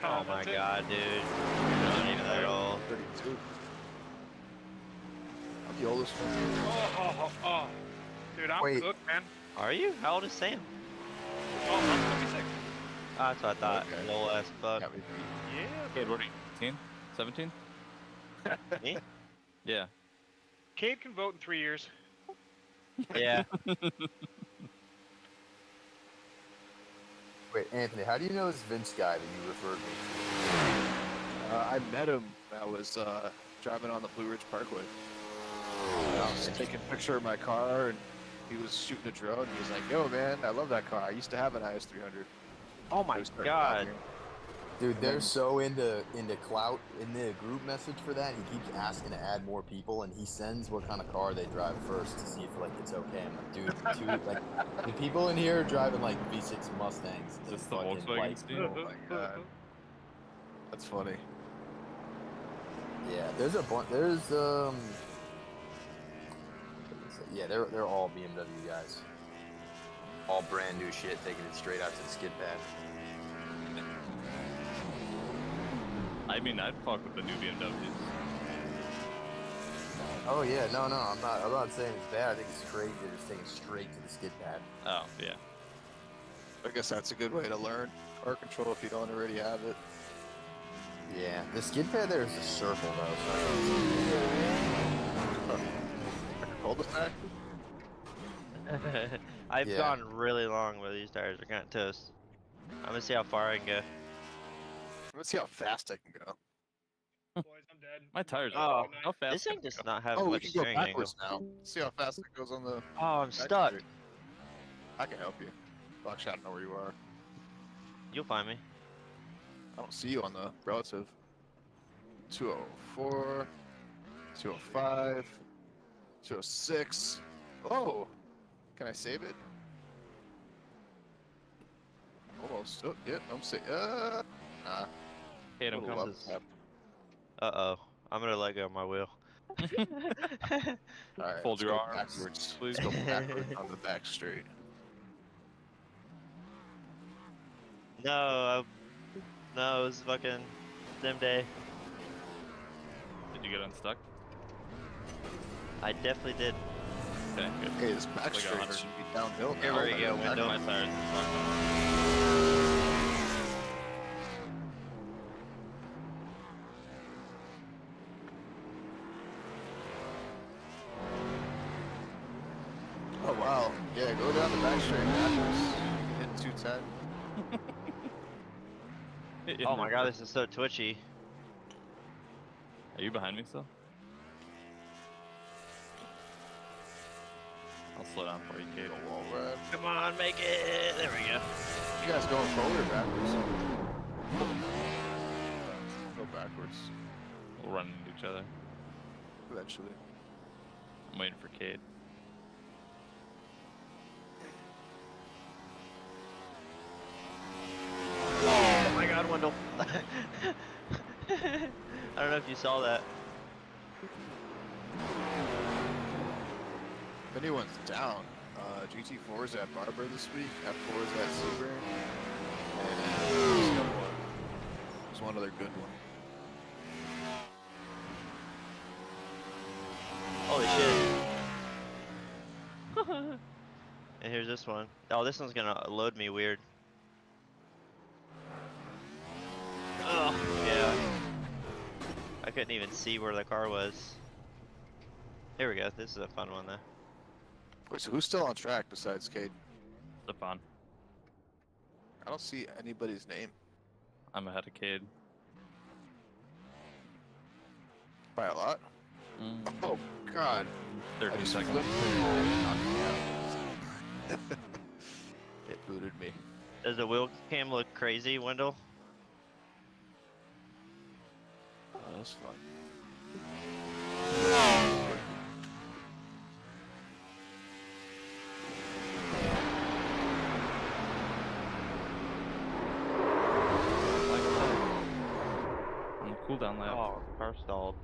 Oh my That's it. god, dude. You're not even that old. 32. I'm the oldest one. Oh. Dude, I'm Wait. cooked, man. Are you? How old is Sam? Oh, I'm 26. That's what I thought. Okay. Little ass fuck. Got me beat. Yeah. Kid, what are you? 18? 17? Me? Yeah. Cade can vote in 3 years. Yeah. Wait, Anthony, how do you know this Vince guy that you referred me to? I met him when I was driving on the Blue Ridge Parkway. I was taking a picture of my car, and he was shooting a drone. He was like, "Yo, man, I love that car. I used to have an IS300." Oh my god. Dude, they're so into clout in the group message for that. He keeps asking to add more people, and he sends what kind of car they drive first to see if like it's okay. I'm like, dude, like the people in here are driving like V6 Mustangs. Is this the Volkswagen Steve? Oh my god, that's funny. Yeah, there's a bunch. Yeah, they're all BMW guys. All brand new shit, taking it straight out to the skid pad. I mean, I'd fuck with the new BMWs. Oh yeah, no, I'm not saying it's bad. I think it's great. They're just taking it straight to the skid pad. Oh, yeah. I guess that's a good way to learn car control if you don't already have it. Yeah, the skid pad there is a circle though. Cul-de-sac? I've Yeah. gone really long with these tires. Are kind of toast. I'm gonna see how far I can go. Let's see how fast I can go. Boys, I'm dead. My tires Oh, are. How fast? This thing can it does go? not have Oh, we much can go steering angle. backwards now. See how fast it goes on the. Oh, I'm back stuck. street. I can help you. Buckshot, I don't know where you are. You'll find me. I don't see you on the relative. 204, 205, 206. Oh, can I save it? Almost. Oh, yeah, I'm safe. Nah. Hate him, Little come. left tap. Uh-oh. I'm gonna let go of my wheel. All right, Fold let's your go arms, backwards. please. Let's go backwards on the back straight. No, no, it was fucking dim day. Did you get unstuck? I definitely did. Okay, good. Hey, this back Like straight 100. should be downhill now. Here we go, window. My tires is locked on. Oh wow. Yeah, go down the back straight backwards. Hit 210. Oh my god, this is so twitchy. Are you behind me still? I'll slow down for you, Kate. Wall ride. Come on, make it. There we go. You guys going forward or backwards? Go backwards. We'll run into each other. Eventually. I'm waiting for Cade. Oh my god, Wendell. I don't know if you saw that. If anyone's down, GT4 is at Barber this week, F4 is at Sebring, and there's one other good one. Holy shit. And here's this one. Oh, this one's gonna load me weird. Oh, yeah. I couldn't even see where the car was. Here we go. This is a fun one, though. Wait, so who's still on track besides Cade? Stefan. I don't see anybody's name. I'm ahead of Cade. By a lot? Oh, God. 30 I just seconds. flipped and knocked me out. It booted me. Does the wheel cam look crazy, Wendell? Oh, that's fun. On the cooldown lap. Oh, car stalled.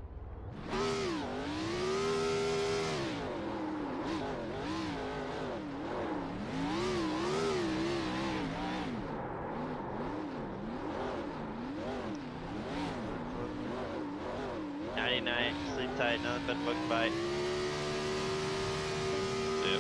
Nighty night, sleep tight, nothing but a book bite. See ya.